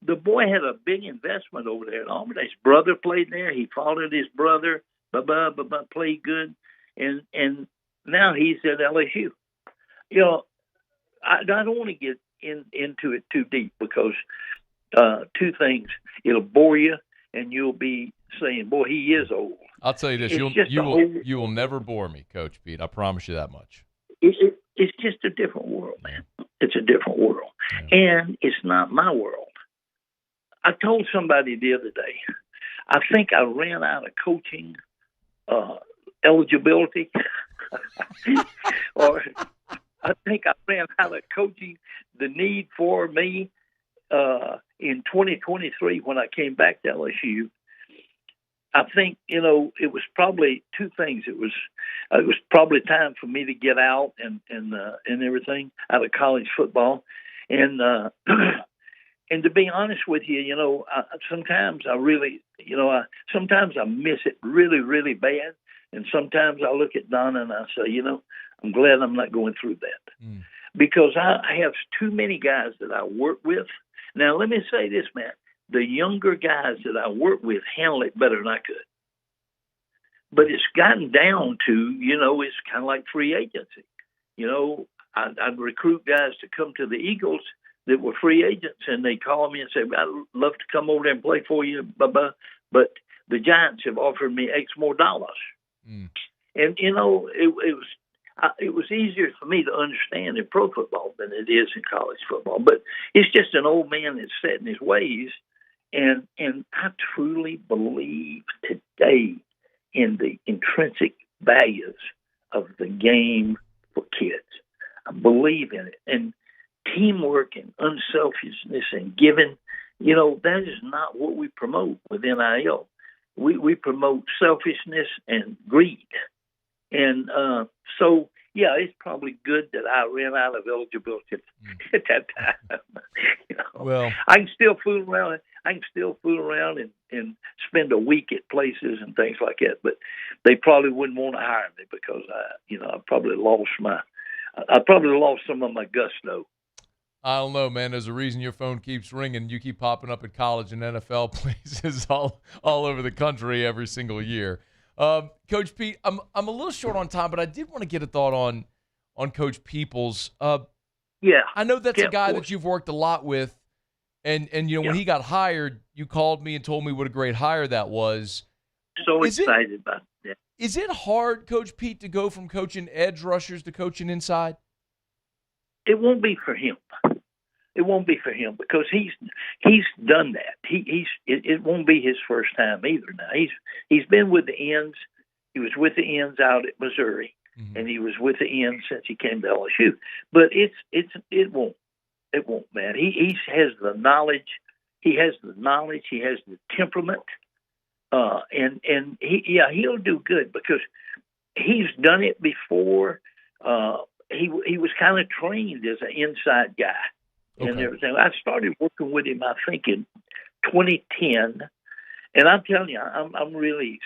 [SPEAKER 32] the boy had a big investment over there at Auburn. His brother played there. He followed his brother, played good. And now he's at LSU. You know, I don't want to get into it too deep because 2 things. It'll bore you, and you'll be saying, boy, he is old.
[SPEAKER 6] I'll tell you this, you will never bore me, Coach Pete. I promise you that much.
[SPEAKER 32] It's just a different world, man. It's a different world. Yeah. And it's not my world. I told somebody the other day, I think I ran out of coaching eligibility. Or I think I ran out of coaching the need for me in 2023 when I came back to LSU. I think, you know, it was probably 2 things. It was probably time for me to get out and everything out of college football, and to be honest with you, you know, sometimes I really, you know, sometimes I miss it really, really bad, and sometimes I look at Donna and I say, you know, I'm glad I'm not going through that because I have too many guys that I work with. Now, let me say this, Matt. The younger guys that I work with handle it better than I could.
[SPEAKER 7] But it's gotten down to, it's kind of like free agency. I'd recruit guys to come to the Eagles that were free agents, and they call me and say, I'd love to come over there and play for you, blah, but the Giants have offered me X more dollars. And, it was easier for me to understand in pro football than it is in college football. But it's just an old man that's set in his ways. And I truly believe today in the intrinsic values of the game for kids. I believe in it. And teamwork and unselfishness and giving, that is not what we promote with NIL. We promote selfishness and greed. And so, yeah, it's probably good that I ran out of eligibility at that time.
[SPEAKER 6] Well,
[SPEAKER 7] I can still fool around. And spend a week at places and things like that. But they probably wouldn't want to hire me because I probably lost some of my gusto.
[SPEAKER 6] I don't know, man. There's a reason your phone keeps ringing. You keep popping up at college and NFL places all over the country every single year. Coach Pete, I'm a little short on time, but I did want to get a thought on Coach Peoples.
[SPEAKER 7] Yeah,
[SPEAKER 6] I know that's a guy that you've worked a lot with, and when he got hired, you called me and told me what a great hire that was.
[SPEAKER 7] So excited about that.
[SPEAKER 6] Is it hard, Coach Pete, to go from coaching edge rushers to coaching inside?
[SPEAKER 7] It won't be for him. It won't be for him because he's done that. It won't be his first time either. Now he's been with the Ends. He was with the Ends out at Missouri, and he was with the Ends since he came to LSU. But it won't, man. He has the knowledge. He has the knowledge. He has the temperament, and he'll do good because he's done it before. He was kind of trained as an inside guy. And everything. I started working with him, I think, in 2010, and I'm telling you, I'm really,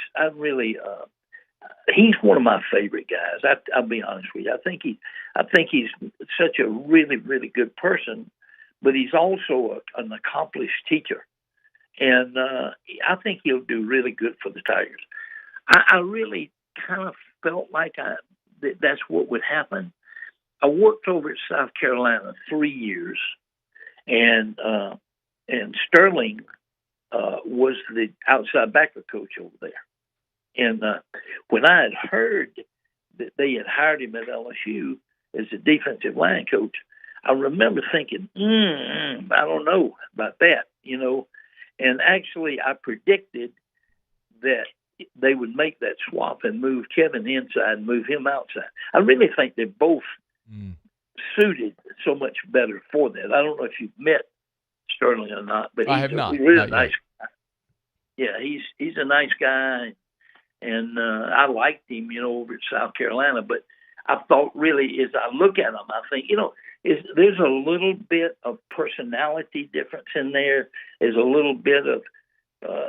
[SPEAKER 7] he's one of my favorite guys. I'll be honest with you. I think he's such a really, really good person, but he's also an accomplished teacher, and I think he'll do really good for the Tigers. I really kind of felt like that's what would happen. I worked over at South Carolina 3 years, and Sterling was the outside backer coach over there. And when I had heard that they had hired him at LSU as a defensive line coach, I remember thinking, I don't know about that, And actually, I predicted that they would make that swap and move Kevin inside and move him outside. I really think they're both suited so much better for that. I don't know if you've met Sterling or not, but he's a really nice guy. Yeah, he's a nice guy, and I liked him, over at South Carolina. But I thought, really, as I look at him, I think, there's a little bit of personality difference in there. There's a little bit of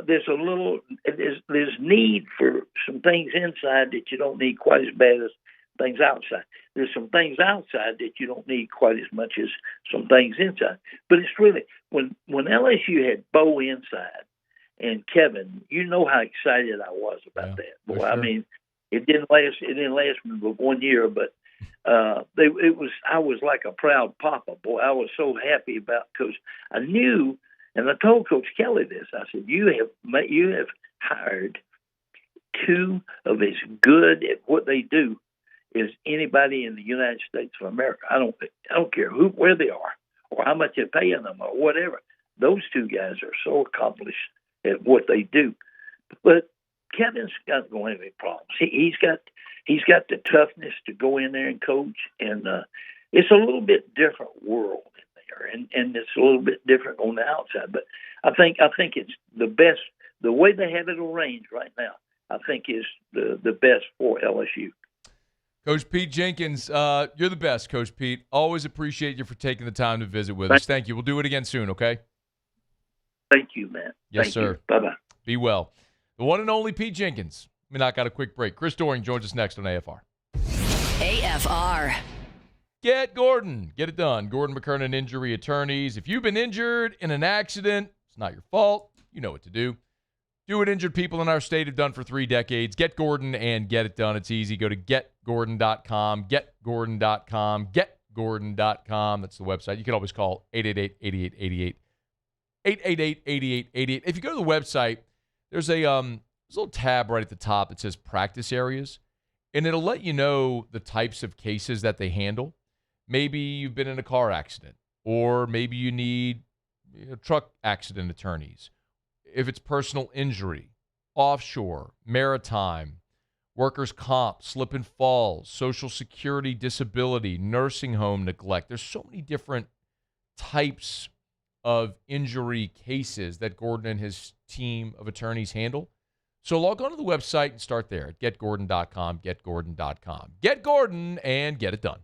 [SPEAKER 7] there's need for some things inside that you don't need quite as bad as things outside. There's some things outside that you don't need quite as much as some things inside. But it's really when LSU had Bo inside and Kevin, how excited I was about that. Boy, sure. I mean, it didn't last me but 1 year, but I was like a proud papa. Boy, I was so happy because I knew, and I told Coach Kelly this. I said, you have hired two of as good at what they do as anybody in the United States of America. I don't care where they are or how much they're paying them or whatever. Those two guys are so accomplished at what they do. But Kevin's not going to have any problems. He's got the toughness to go in there and coach, and it's a little bit different world in there, and it's a little bit different on the outside. But I think it's the best. The way they have it arranged right now, I think is the best for LSU.
[SPEAKER 6] Coach Pete Jenkins, you're the best, Coach Pete. Always appreciate you for taking the time to visit with us. Thank you. We'll do it again soon, okay?
[SPEAKER 7] Thank you, man.
[SPEAKER 6] Yes, sir.
[SPEAKER 7] Bye-bye.
[SPEAKER 6] Be well. The one and only Pete Jenkins. We not got a quick break. Chris Doring joins us next on AFR.
[SPEAKER 4] AFR.
[SPEAKER 6] Get Gordon. Get it done. Gordon McKernan Injury Attorneys. If you've been injured in an accident, it's not your fault. You know what to do. Do what injured people in our state have done for 3 decades. Get Gordon and get it done. It's easy. Go to getgordon.com, getgordon.com, getgordon.com. That's the website. You can always call 888-8888, 888-8888. If you go to the website, there's a little tab right at the top that says practice areas, and it'll let you know the types of cases that they handle. Maybe you've been in a car accident, or maybe you need truck accident attorneys. If it's personal injury, offshore, maritime, workers' comp, slip and falls, Social Security, disability, nursing home neglect. There's so many different types of injury cases that Gordon and his team of attorneys handle. So log on to the website and start there at getgordon.com, getgordon.com. Get Gordon and get it done.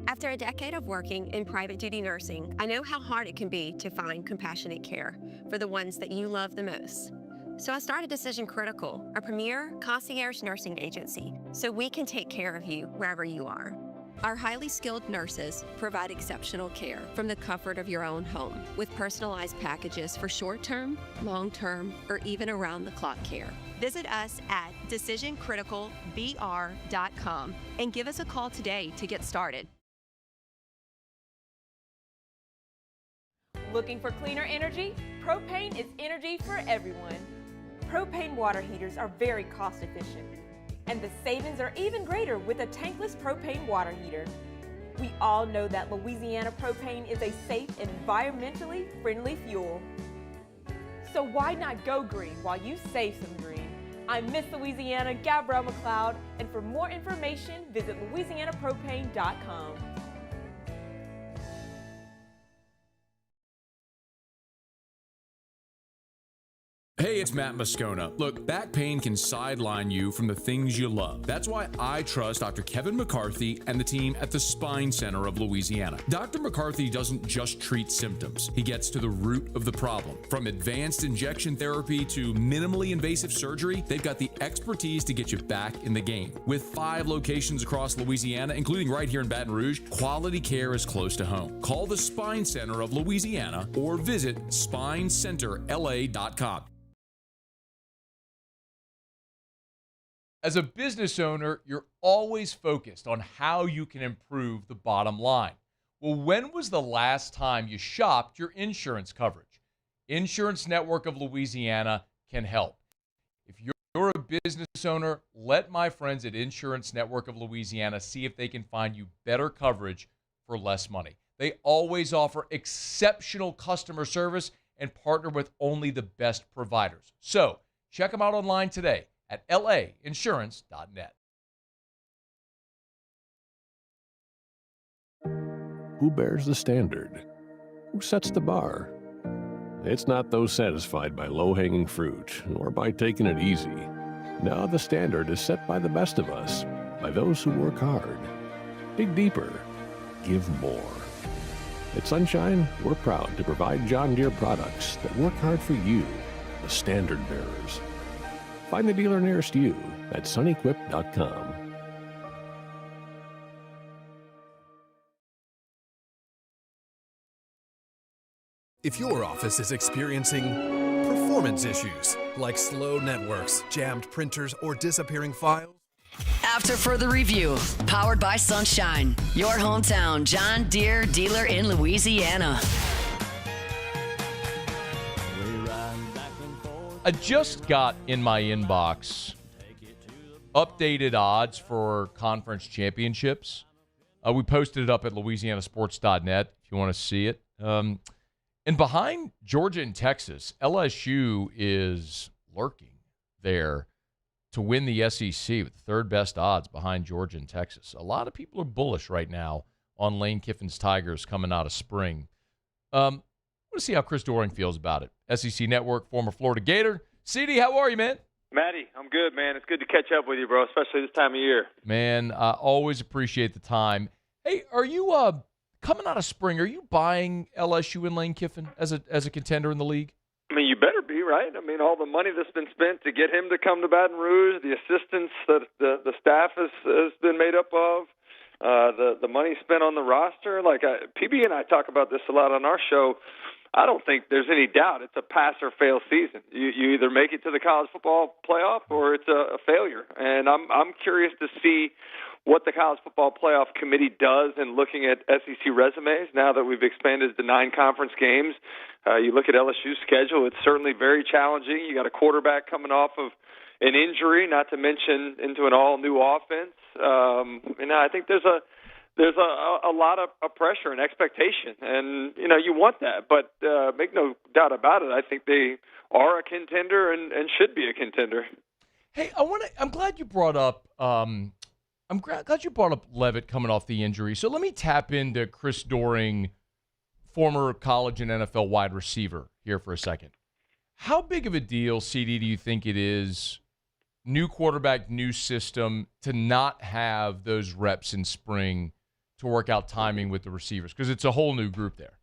[SPEAKER 25] After a decade of working in private duty nursing, I know how hard it can be to find compassionate care for the ones that you love the most. So I started Decision Critical, a premier concierge nursing agency, so we can take care of you wherever you are. Our highly skilled nurses provide exceptional care from the comfort of your own home with personalized packages for short-term, long-term, or even around-the-clock care. Visit us at decisioncriticalbr.com and give us a call today to get started.
[SPEAKER 5] Looking for cleaner energy? Propane is energy for everyone. Propane water heaters are very cost efficient, and the savings are even greater with a tankless propane water heater. We all know that Louisiana propane is a safe and environmentally friendly fuel. So why not go green while you save some green? I'm Miss Louisiana, Gabrielle McLeod, and for more information, visit louisianapropane.com.
[SPEAKER 2] Hey, it's Matt Moscona. Look, back pain can sideline you from the things you love. That's why I trust Dr. Kevin McCarthy and the team at the Spine Center of Louisiana. Dr. McCarthy doesn't just treat symptoms. He gets to the root of the problem. From advanced injection therapy to minimally invasive surgery, they've got the expertise to get you back in the game. With 5 locations across Louisiana, including right here in Baton Rouge, quality care is close to home. Call the Spine Center of Louisiana or visit spinecenterla.com.
[SPEAKER 6] As a business owner, you're always focused on how you can improve the bottom line. Well, when was the last time you shopped your insurance coverage? Insurance Network of Louisiana can help. If you're a business owner, let my friends at Insurance Network of Louisiana see if they can find you better coverage for less money. They always offer exceptional customer service and partner with only the best providers. So check them out online today at lainsurance.net.
[SPEAKER 8] Who bears the standard? Who sets the bar? It's not those satisfied by low-hanging fruit or by taking it easy. No, the standard is set by the best of us, by those who work hard. Dig deeper. Give more. At Sunshine, we're proud to provide John Deere products that work hard for you, the standard bearers. Find the dealer nearest you at sunequip.com.
[SPEAKER 10] If your office is experiencing performance issues like slow networks, jammed printers, or disappearing files,
[SPEAKER 4] After further review, powered by Sunshine, your hometown John Deere dealer in Louisiana.
[SPEAKER 6] I just got in my inbox updated odds for conference championships. We posted it up at louisianasports.net if you want to see it. And behind Georgia and Texas, LSU is lurking there to win the SEC with the third best odds behind Georgia and Texas. A lot of people are bullish right now on Lane Kiffin's Tigers coming out of spring. I want to see how Chris Doring feels about it. SEC Network, former Florida Gator. CD, how are you, man?
[SPEAKER 16] Matty, I'm good, man. It's good to catch up with you, bro, especially this time of year.
[SPEAKER 6] Man, I always appreciate the time. Hey, are you coming out of spring? Are you buying LSU and Lane Kiffin as a contender in the league?
[SPEAKER 16] I mean, you better be, right? I mean, all the money that's been spent to get him to come to Baton Rouge, the assistance that the staff has been made up of. the money spent on the roster. Like PB and I talk about this a lot on our show. I don't think there's any doubt it's a pass or fail season. You either make it to the college football playoff or it's a failure. And I'm curious to see what the college football playoff committee does in looking at SEC resumes now that we've expanded to 9 conference games. You look at LSU's schedule, it's certainly very challenging. You got a quarterback coming off of an injury, not to mention into an all-new offense. I think there's a lot of pressure and expectation, and you want that. But make no doubt about it, I think they are a contender and should be a contender.
[SPEAKER 6] Hey, I'm glad you brought up. I'm glad you brought up Levitt coming off the injury. So let me tap into Chris Doring, former college and NFL wide receiver, here for a second. How big of a deal, CD, do you think it is, new quarterback, new system, to not have those reps in spring to work out timing with the receivers? Because it's a whole new group there.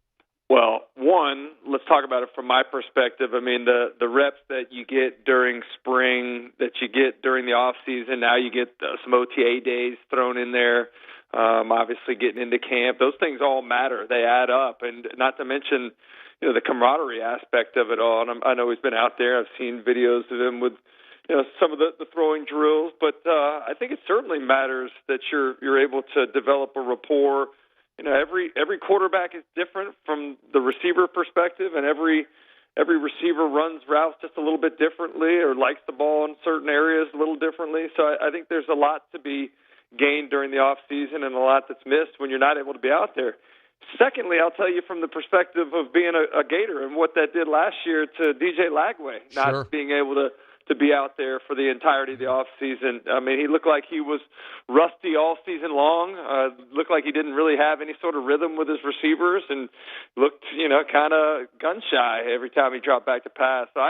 [SPEAKER 16] Well, one, let's talk about it from my perspective. I mean, the reps that you get during spring, that you get during the off season, now you get some OTA days thrown in there. Obviously, getting into camp, those things all matter. They add up, and not to mention, the camaraderie aspect of it all. And I know he's been out there. I've seen videos of him with, some of the throwing drills. But I think it certainly matters that you're able to develop a rapport. Every quarterback is different from the receiver perspective, and every receiver runs routes just a little bit differently or likes the ball in certain areas a little differently. So I think there's a lot to be gained during the off season and a lot that's missed when you're not able to be out there. Secondly, I'll tell you from the perspective of being a Gator and what that did last year to DJ Lagway, not being able to be out there for the entirety of the off season. I mean, he looked like he was rusty all season long. Looked like he didn't really have any sort of rhythm with his receivers, and looked, kind of gun shy every time he dropped back to pass. So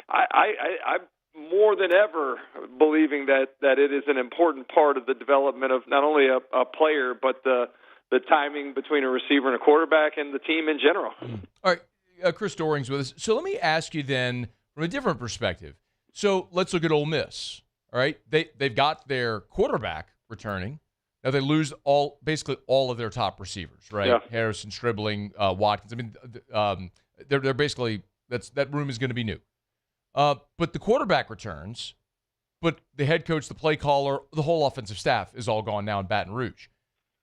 [SPEAKER 16] I'm more than ever believing that it is an important part of the development of not only a player, but the timing between a receiver and a quarterback and the team in general.
[SPEAKER 6] All right, Chris Doring's with us. So let me ask you then from a different perspective. So let's look at Ole Miss. All right, they've got their quarterback returning. Now they lose basically all of their top receivers, right?
[SPEAKER 16] Yeah.
[SPEAKER 6] Harrison, Stribling, Watkins. I mean, they're basically that room is going to be new. But the quarterback returns, but the head coach, the play caller, the whole offensive staff is all gone now in Baton Rouge.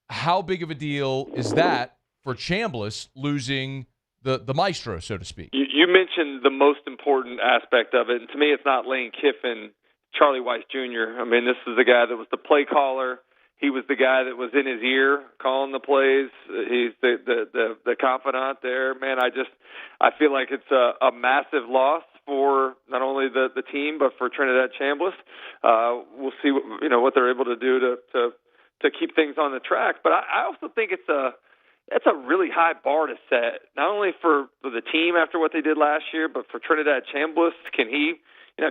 [SPEAKER 6] How big of a deal is that for Chambliss losing the maestro, so to speak?
[SPEAKER 16] You mentioned the most important aspect of it, and to me it's not Lane Kiffin, Charlie Weiss Jr. I mean, this is the guy that was the play caller. He was the guy that was in his ear calling the plays. He's the confidant there. Man, I feel like it's a massive loss for not only the team but for Trinidad Chambliss. We'll see what they're able to do to keep things on the track. But I also think that's a really high bar to set, not only for the team after what they did last year, but for Trinidad Chambliss. Can he,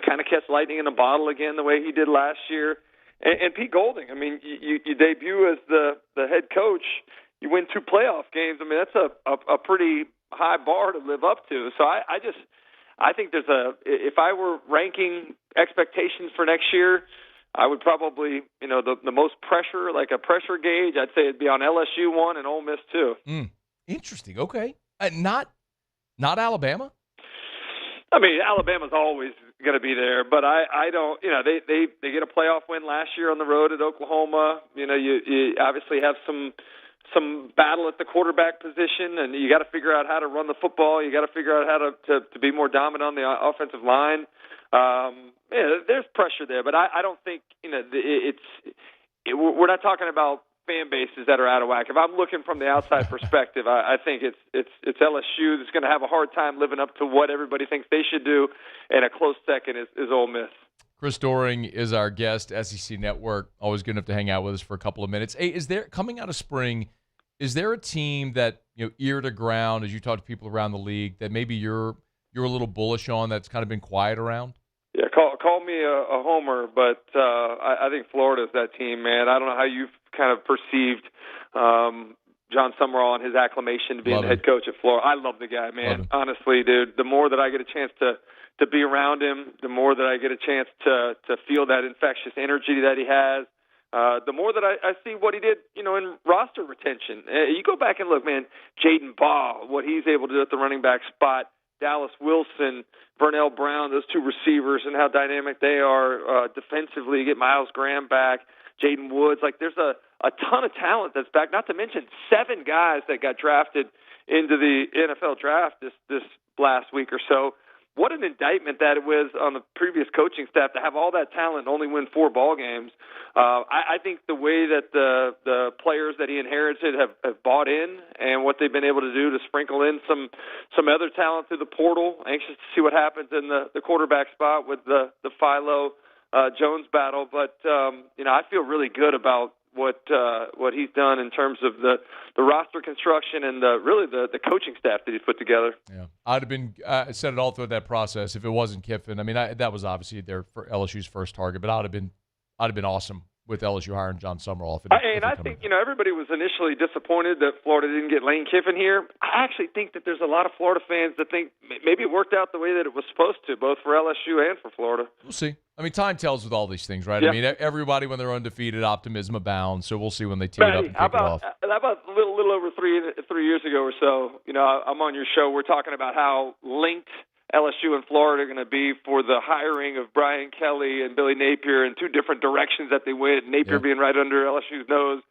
[SPEAKER 16] kind of catch lightning in a bottle again the way he did last year? And Pete Golding, I mean, you debut as the head coach, you win 2 playoff games. I mean, that's a pretty high bar to live up to. So I think if I were ranking expectations for next year, I would probably, the most pressure, like a pressure gauge, I'd say it'd be on LSU 1 and Ole Miss 2.
[SPEAKER 6] Interesting. Okay. Not Alabama?
[SPEAKER 16] I mean, Alabama's always going to be there, but I don't, they get a playoff win last year on the road at Oklahoma. You obviously have some battle at the quarterback position, and you got to figure out how to run the football. You got to figure out how to be more dominant on the offensive line. There's pressure there, but I don't think we're not talking about fan bases that are out of whack. If I'm looking from the outside perspective, I think it's LSU that's going to have a hard time living up to what everybody thinks they should do, and a close second is Ole Miss.
[SPEAKER 6] Chris Doring is our guest, SEC Network. Always good enough to hang out with us for a couple of minutes. Hey, coming out of spring, is there a team that, ear to ground as you talk to people around the league that maybe you're a little bullish on that's kind of been quiet around?
[SPEAKER 16] Yeah, call me a homer, but I think Florida's that team, man. I don't know how you've kind of perceived John Summerall and his acclamation to being the head coach at Florida. I love the guy, man. Honestly, dude, the more that I get a chance to be around him, the more that I get a chance to feel that infectious energy that he has. the more that I see what he did, in roster retention. You go back and look, man, Jaden Ball, what he's able to do at the running back spot, Dallas Wilson, Vernell Brown, those two receivers, and how dynamic they are defensively. You get Miles Graham back, Jaden Woods. Like, there's a ton of talent that's back, not to mention 7 guys that got drafted into the NFL draft this last week or so. What an indictment that it was on the previous coaching staff to have all that talent and only win 4 ball games. I think the way that the players that he inherited have bought in and what they've been able to do to sprinkle in some other talent through the portal. Anxious to see what happens in the quarterback spot with the Philo Jones battle. But, I feel really good about what he's done in terms of the roster construction and the coaching staff that he's put together.
[SPEAKER 6] Yeah, I'd have been said it all through that process if it wasn't Kiffin. I mean, that was obviously there for LSU's first target, but I'd have been awesome with LSU hiring John Summerall.
[SPEAKER 16] I think everybody was initially disappointed that Florida didn't get Lane Kiffin here. I actually think that there's a lot of Florida fans that think maybe it worked out the way that it was supposed to, both for LSU and for Florida.
[SPEAKER 6] We'll see. I mean, time tells with all these things, right?
[SPEAKER 16] Yeah.
[SPEAKER 6] I mean, everybody when they're undefeated, optimism abounds. So we'll see when they tee it up and kick it off.
[SPEAKER 16] How about a little over 3 years ago or so? I'm on your show. We're talking about how linked LSU and Florida are going to be for the hiring of Brian Kelly and Billy Napier in 2 different directions that they went. Napier being right under LSU's nose,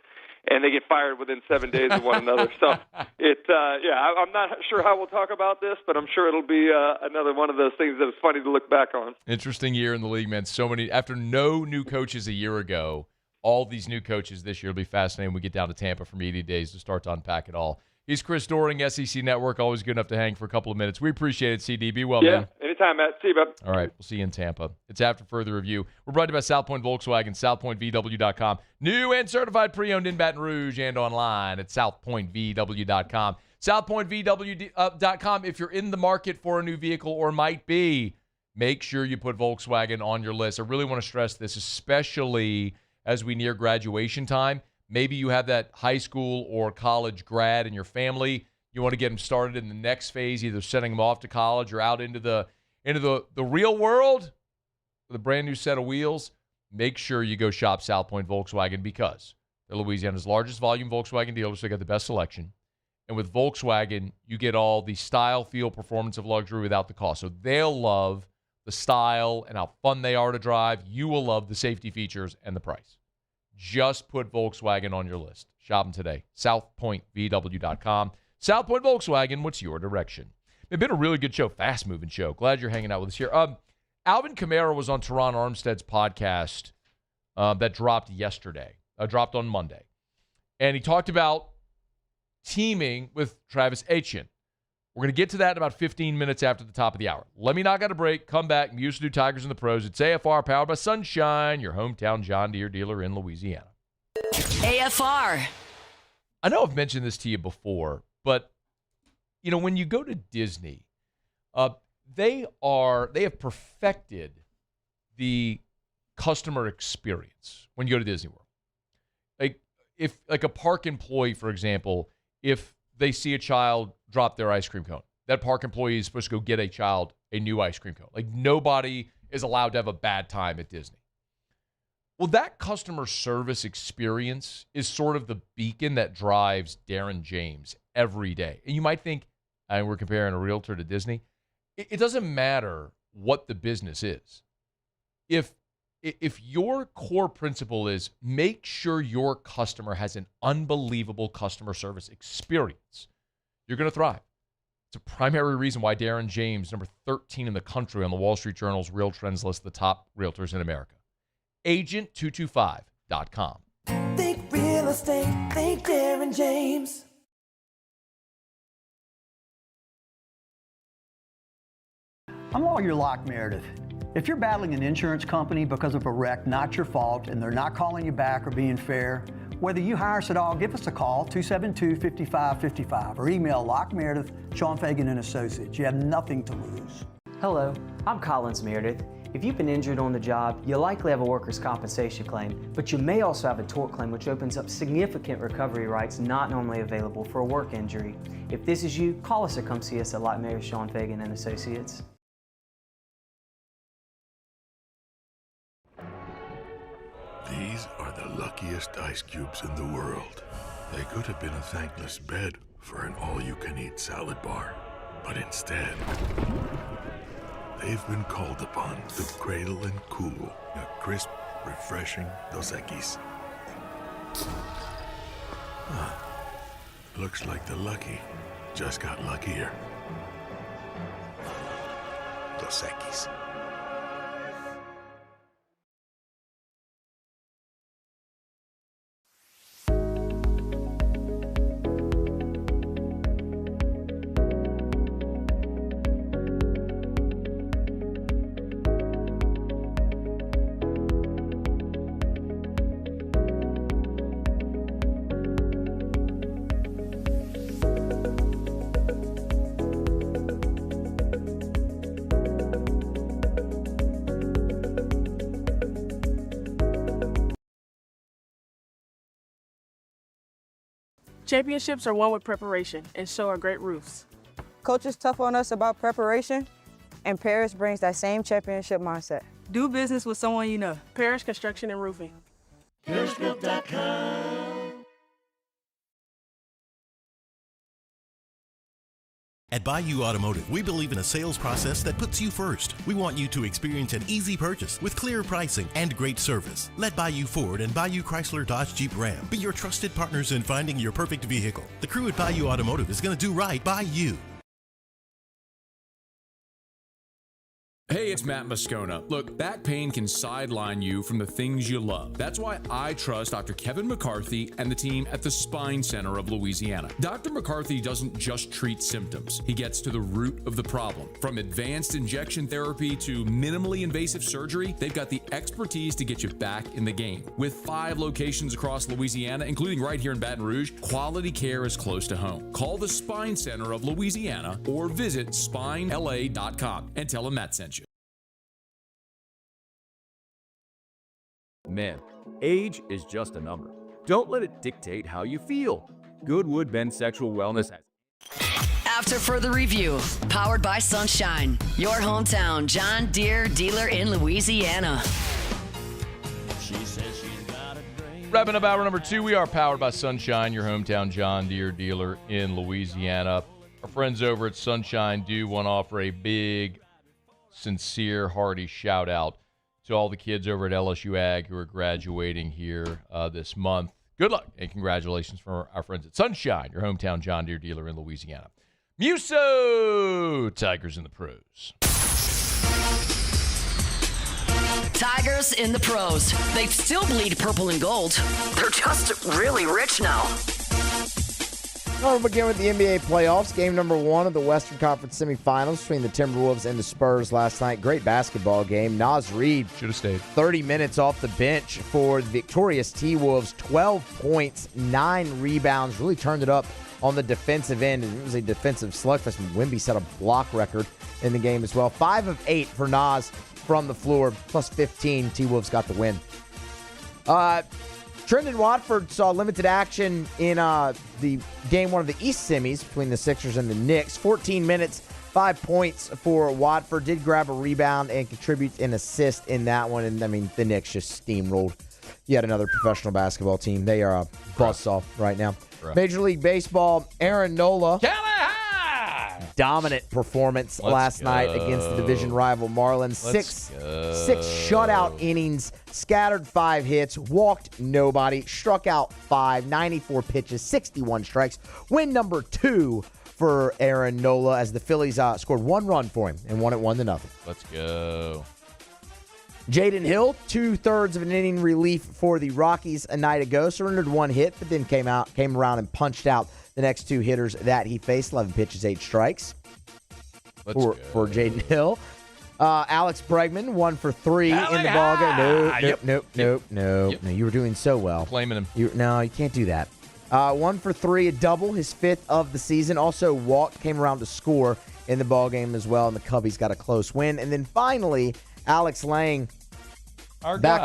[SPEAKER 16] and they get fired within 7 days of one another. So I'm not sure how we'll talk about this, but I'm sure it'll be another one of those things that is funny to look back on.
[SPEAKER 6] Interesting year in the league, man. So many after no new coaches a year ago. All these new coaches this year will be fascinating. We get down to Tampa for media days to start to unpack it all. He's Chris Doring, SEC Network. Always good enough to hang for a couple of minutes. We appreciate it, CD. Be well, man.
[SPEAKER 16] Anytime, Matt. See you, bud.
[SPEAKER 6] All right, we'll see you in Tampa. It's after further review. We're brought to you by South Point Volkswagen, southpointvw.com. New and certified pre-owned in Baton Rouge and online at southpointvw.com. Southpointvw.com. If you're in the market for a new vehicle or might be, make sure you put Volkswagen on your list. I really want to stress this, especially as we near graduation time. Maybe you have that high school or college grad in your family. You want to get them started in the next phase, either sending them off to college or out into the real world with a brand new set of wheels. Make sure you go shop South Point Volkswagen because they're Louisiana's largest volume Volkswagen dealer, so they got the best selection. And with Volkswagen, you get all the style, feel, performance of luxury without the cost. So they'll love the style and how fun they are to drive. You will love the safety features and the price. Just put Volkswagen on your list. Shop them today. SouthPointVW.com. South Point Volkswagen, what's your direction? It's been a really good show, fast-moving show. Glad you're hanging out with us here. Alvin Kamara was on Teron Armstead's podcast that dropped on Monday. And he talked about teaming with Travis Etienne. We're going to get to that in about 15 minutes after the top of the hour. Let me knock out a break, come back, and use to do Tigers and the Pros. It's AFR powered by Sunshine, your hometown John Deere dealer in Louisiana.
[SPEAKER 4] AFR.
[SPEAKER 6] I know I've mentioned this to you before, but when you go to Disney, they have perfected the customer experience when you go to Disney World. If a park employee, for example, if they see a child drop their ice cream cone, that park employee is supposed to go get a child a new ice cream cone. Nobody is allowed to have a bad time at Disney. Well, that customer service experience is sort of the beacon that drives Darren James every day. And you might think, we're comparing a realtor to Disney. It doesn't matter what the business is. If your core principle is make sure your customer has an unbelievable customer service experience, you're going to thrive. It's a primary reason why Darren James, number 13 in the country on the Wall Street Journal's Real Trends list, the top realtors in America. Agent225.com.
[SPEAKER 3] Think real estate, think Darren James.
[SPEAKER 9] I'm Lawyer Locke Meredith. If you're battling an insurance company because of a wreck not your fault and they're not calling you back or being fair, whether you hire us at all, give us a call, 272-5555, or email Locke Meredith, Sean Fagan and Associates. You have nothing to lose.
[SPEAKER 11] Hello, I'm Collins Meredith. If you've been injured on the job, you'll likely have a workers' compensation claim, but you may also have a tort claim, which opens up significant recovery rights not normally available for a work injury. If this is you, call us or come see us at Locke Meredith, Sean Fagan and Associates.
[SPEAKER 26] These
[SPEAKER 12] These are the luckiest ice cubes in the world. They could have been a thankless bed for an all-you-can-eat salad bar. But instead, they've been called upon to cradle and cool a crisp, refreshing Dos Equis. Looks like the lucky just got luckier. Dos Equis.
[SPEAKER 13] Championships are won with preparation, and so are great roofs.
[SPEAKER 14] Coach is tough on us about preparation, and Parrish brings that same championship mindset.
[SPEAKER 13] Do business with someone you know. Parrish Construction and Roofing.
[SPEAKER 3] ParrishBuilt.com.
[SPEAKER 15] At Bayou Automotive, we believe in a sales process that puts you first. We want you to experience an easy purchase with clear pricing and great service. Let Bayou Ford and Bayou Chrysler Dodge Jeep Ram be your trusted partners in finding your perfect vehicle. The crew at Bayou Automotive is going to do right by you.
[SPEAKER 2] Hey, it's Matt Moscona. Look, back pain can sideline you from the things you love. That's why I trust Dr. Kevin McCarthy and the team at the Spine Center of Louisiana. Dr. McCarthy doesn't just treat symptoms. He gets to the root of the problem. From advanced injection therapy to minimally invasive surgery, they've got the expertise to get you back in the game. With 5 locations across Louisiana, including right here in Baton Rouge, quality care is close to home. Call the Spine Center of Louisiana or visit spinela.com and tell them Matt sent you.
[SPEAKER 1] Men, age is just a number. Don't let it dictate how you feel. Goodwood Men's Sexual Wellness has...
[SPEAKER 4] After further review, powered by Sunshine, your hometown John Deere dealer in Louisiana.
[SPEAKER 6] Wrapping up hour number 2, we are powered by Sunshine, your hometown John Deere dealer in Louisiana. Our friends over at Sunshine do want to offer a big, sincere, hearty shout out to all the kids over at LSU Ag who are graduating here this month. Good luck and congratulations from our friends at Sunshine, your hometown John Deere dealer in Louisiana. Muso Tigers in the pros.
[SPEAKER 4] Tigers in the pros. They still bleed purple and gold. They're just really rich now.
[SPEAKER 17] We'll begin with the NBA playoffs. Game number 1 of the Western Conference semifinals between the Timberwolves and the Spurs last night. Great basketball game. Naz Reid
[SPEAKER 6] should have stayed
[SPEAKER 17] 30 minutes off the bench for the victorious T-Wolves. 12 points, 9 rebounds. Really turned it up on the defensive end. It was a defensive slugfest. Wemby set a block record in the game as well. 5 of 8 for Naz from the floor, plus 15. T-Wolves got the win. Trendon Watford saw limited action in the game 1 of the East semis between the Sixers and the Knicks. 14 minutes, 5 points for Watford. Did grab a rebound and contribute an assist in that one. And, I mean, the Knicks just steamrolled yet another professional basketball team. They are a buzzsaw right now. Major League Baseball, Aaron Nola. Dominant performance last night against the division rival Marlins. Six shutout innings, scattered 5 hits, walked nobody, struck out 5, 94 pitches, 61 strikes. Win number 2 for Aaron Nola as the Phillies scored 1 run for him and won it 1-0.
[SPEAKER 6] Let's go.
[SPEAKER 17] Jaden Hill, 2/3 of an inning relief for the Rockies a night ago. Surrendered 1 hit, but then came around and punched out the next 2 hitters that he faced. 11 pitches, 8 strikes for Jaden Hill. Alex Bregman, 1 for 3 in the ballgame. Nope. No, you were doing so well.
[SPEAKER 6] Claiming him.
[SPEAKER 17] You can't do that. 1 for 3, a double, his 5th of the season. Also walked, came around to score in the ballgame as well, and the Cubbies got a close win. And then finally, Alex Lang,
[SPEAKER 6] our
[SPEAKER 17] guy,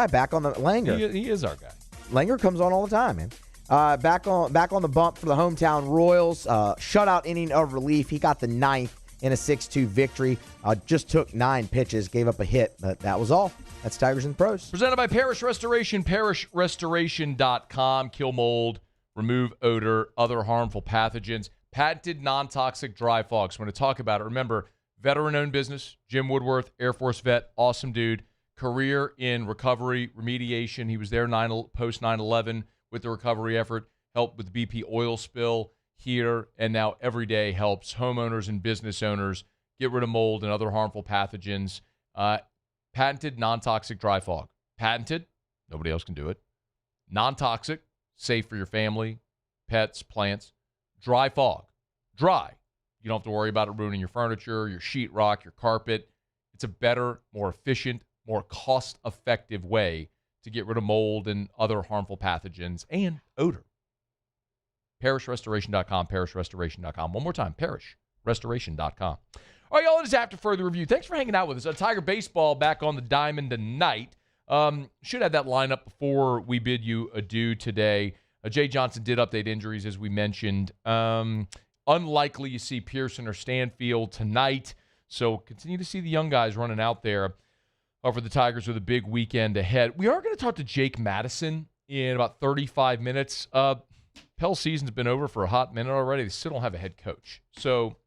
[SPEAKER 17] back on the Langer.
[SPEAKER 6] He is our guy.
[SPEAKER 17] Langer comes on all the time, man. Back on the bump for the hometown Royals. Shutout inning of relief. He got the 9th in a 6-2 victory. Just took 9 pitches, gave up a hit, but that was all. That's Tigers and Pros.
[SPEAKER 6] Presented by Parish Restoration, parishrestoration.com. Kill mold, remove odor, other harmful pathogens. Patented non-toxic dry fog. So when I talk about it, remember, veteran-owned business, Jim Woodworth, Air Force vet, awesome dude. Career in recovery, remediation. He was there post 9/11 with the recovery effort, helped with the BP oil spill here, and now every day helps homeowners and business owners get rid of mold and other harmful pathogens. Patented non-toxic dry fog. Patented. Nobody else can do it. Non-toxic. Safe for your family, pets, plants. Dry fog. Dry. You don't have to worry about it ruining your furniture, your sheetrock, your carpet. It's a better, more efficient, more cost-effective way to get rid of mold and other harmful pathogens and odor. ParishRestoration.com, ParishRestoration.com. One more time, ParishRestoration.com. All right, y'all, it is After Further Review. Thanks for hanging out with us. Tiger Baseball back on the diamond tonight. Should have that lineup before we bid you adieu today. Jay Johnson did update injuries, as we mentioned. Unlikely you see Pearson or Stanfield tonight, so continue to see the young guys running out there for the Tigers with a big weekend ahead. We are going to talk to Jake Madison in about 35 minutes. Pell season's been over for a hot minute already. They still don't have a head coach. So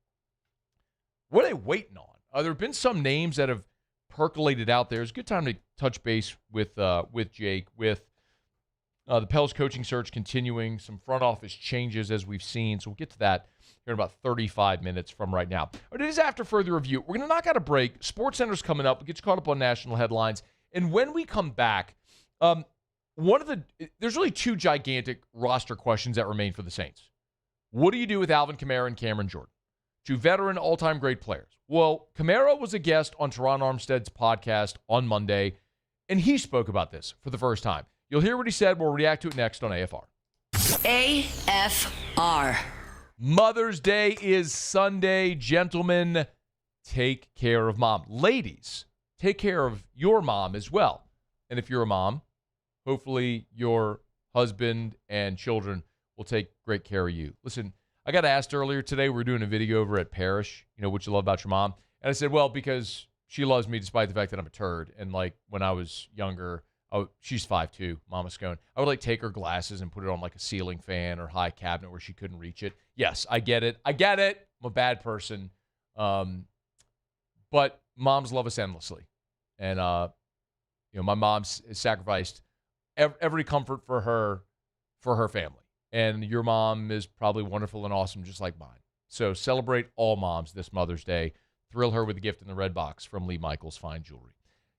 [SPEAKER 6] what are they waiting on? There have been some names that have percolated out there. It's a good time to touch base with Jake, with the Pels coaching search continuing, some front office changes as we've seen. So we'll get to that here in about 35 minutes from right now. But it is After Further Review. We're going to knock out a break. SportsCenter's coming up. We'll get you caught up on national headlines. And when we come back, there's really 2 gigantic roster questions that remain for the Saints. What do you do with Alvin Kamara and Cameron Jordan? 2 veteran, all-time great players. Well, Kamara was a guest on Teron Armstead's podcast on Monday, and he spoke about this for the first time. You'll hear what he said. We'll react to it next on AFR.
[SPEAKER 4] AFR.
[SPEAKER 6] Mother's Day is Sunday. Gentlemen, take care of mom. Ladies, take care of your mom as well. And if you're a mom, hopefully your husband and children will take great care of you. Listen, I got asked earlier today, we were doing a video over at Parish, what you love about your mom. And I said, well, because she loves me despite the fact that I'm a turd. And like when I was younger, she's 5'2", Mama Scone. I would take her glasses and put it on a ceiling fan or high cabinet where she couldn't reach it. Yes, I get it. I'm a bad person. But moms love us endlessly. And, my mom's sacrificed every comfort for her family. And your mom is probably wonderful and awesome just like mine. So celebrate all moms this Mother's Day. Thrill her with a gift in the red box from Lee Michaels Fine Jewelry.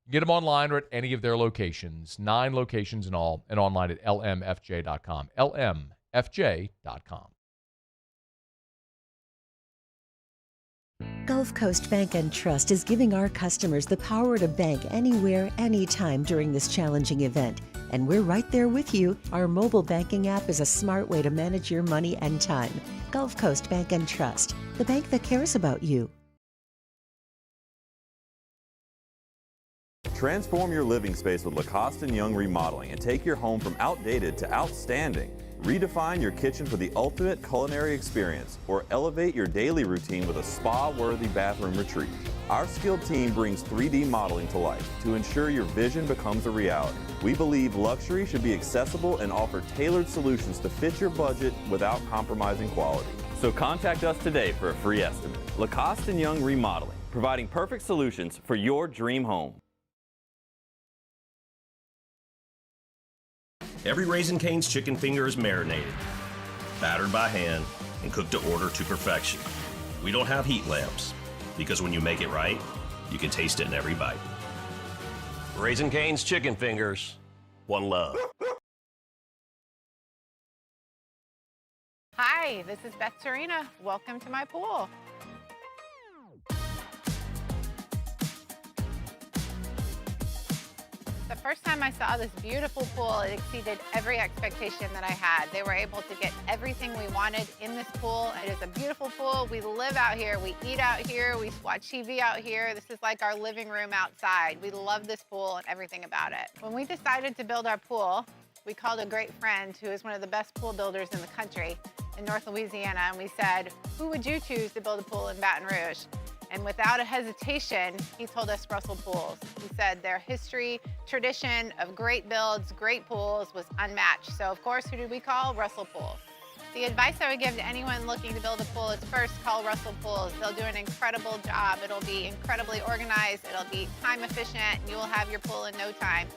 [SPEAKER 6] Get them online or at any of their locations. 9 locations in all, and online at lmfj.com. lmfj.com.
[SPEAKER 18] Gulf Coast Bank and Trust is giving our customers the power to bank anywhere, anytime during this challenging event. And we're right there with you. Our mobile banking app is a smart way to manage your money and time. Gulf Coast Bank and Trust, the bank that cares about you.
[SPEAKER 19] Transform your living space with Lacoste & Young Remodeling and take your home from outdated to outstanding. Redefine your kitchen for the ultimate culinary experience or elevate your daily routine with a spa-worthy bathroom retreat. Our skilled team brings 3D modeling to life to ensure your vision becomes a reality. We believe luxury should be accessible and offer tailored solutions to fit your budget without compromising quality. So contact us today for a free estimate. Lacoste & Young Remodeling, providing perfect solutions for your dream home.
[SPEAKER 20] Every Raising Cane's chicken finger is marinated, battered by hand, and cooked to order to perfection. We don't have heat lamps, because when you make it right, you can taste it in every bite. Raising Cane's chicken fingers, one love.
[SPEAKER 21] Hi, this is Beth Serena. Welcome to my pool. The first time I saw this beautiful pool, it exceeded every expectation that I had. They were able to get everything we wanted in this pool. It is a beautiful pool. We live out here, we eat out here, we watch TV out here. This is like our living room outside. We love this pool and everything about it. When we decided to build our pool, we called a great friend who is one of the best pool builders in the country in North Louisiana, and we said, who would you choose to build a pool in Baton Rouge? And without a hesitation, he told us Russell pools. He said their history, tradition of great builds, great pools was unmatched. So of course, who did we call? Russell Pools. The advice I would give to anyone looking to build a pool is first call Russell Pools. They'll do an incredible job. It'll be incredibly organized. It'll be time efficient, and you will have your pool in no time.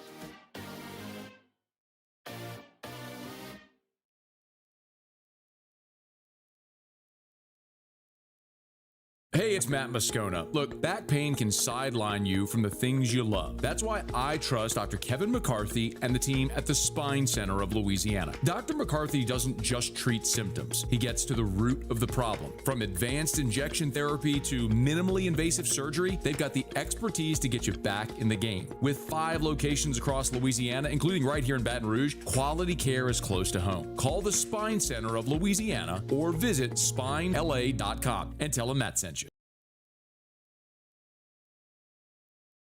[SPEAKER 2] Hey, it's Matt Moscona. Look, back pain can sideline you from the things you love. That's why I trust Dr. Kevin McCarthy and the team at the Spine Center of Louisiana. Dr. McCarthy doesn't just treat symptoms. He gets to the root of the problem. From advanced injection therapy to minimally invasive surgery, they've got the expertise to get you back in the game. With 5 locations across Louisiana, including right here in Baton Rouge, quality care is close to home. Call the Spine Center of Louisiana or visit spinela.com and tell them Matt sent you.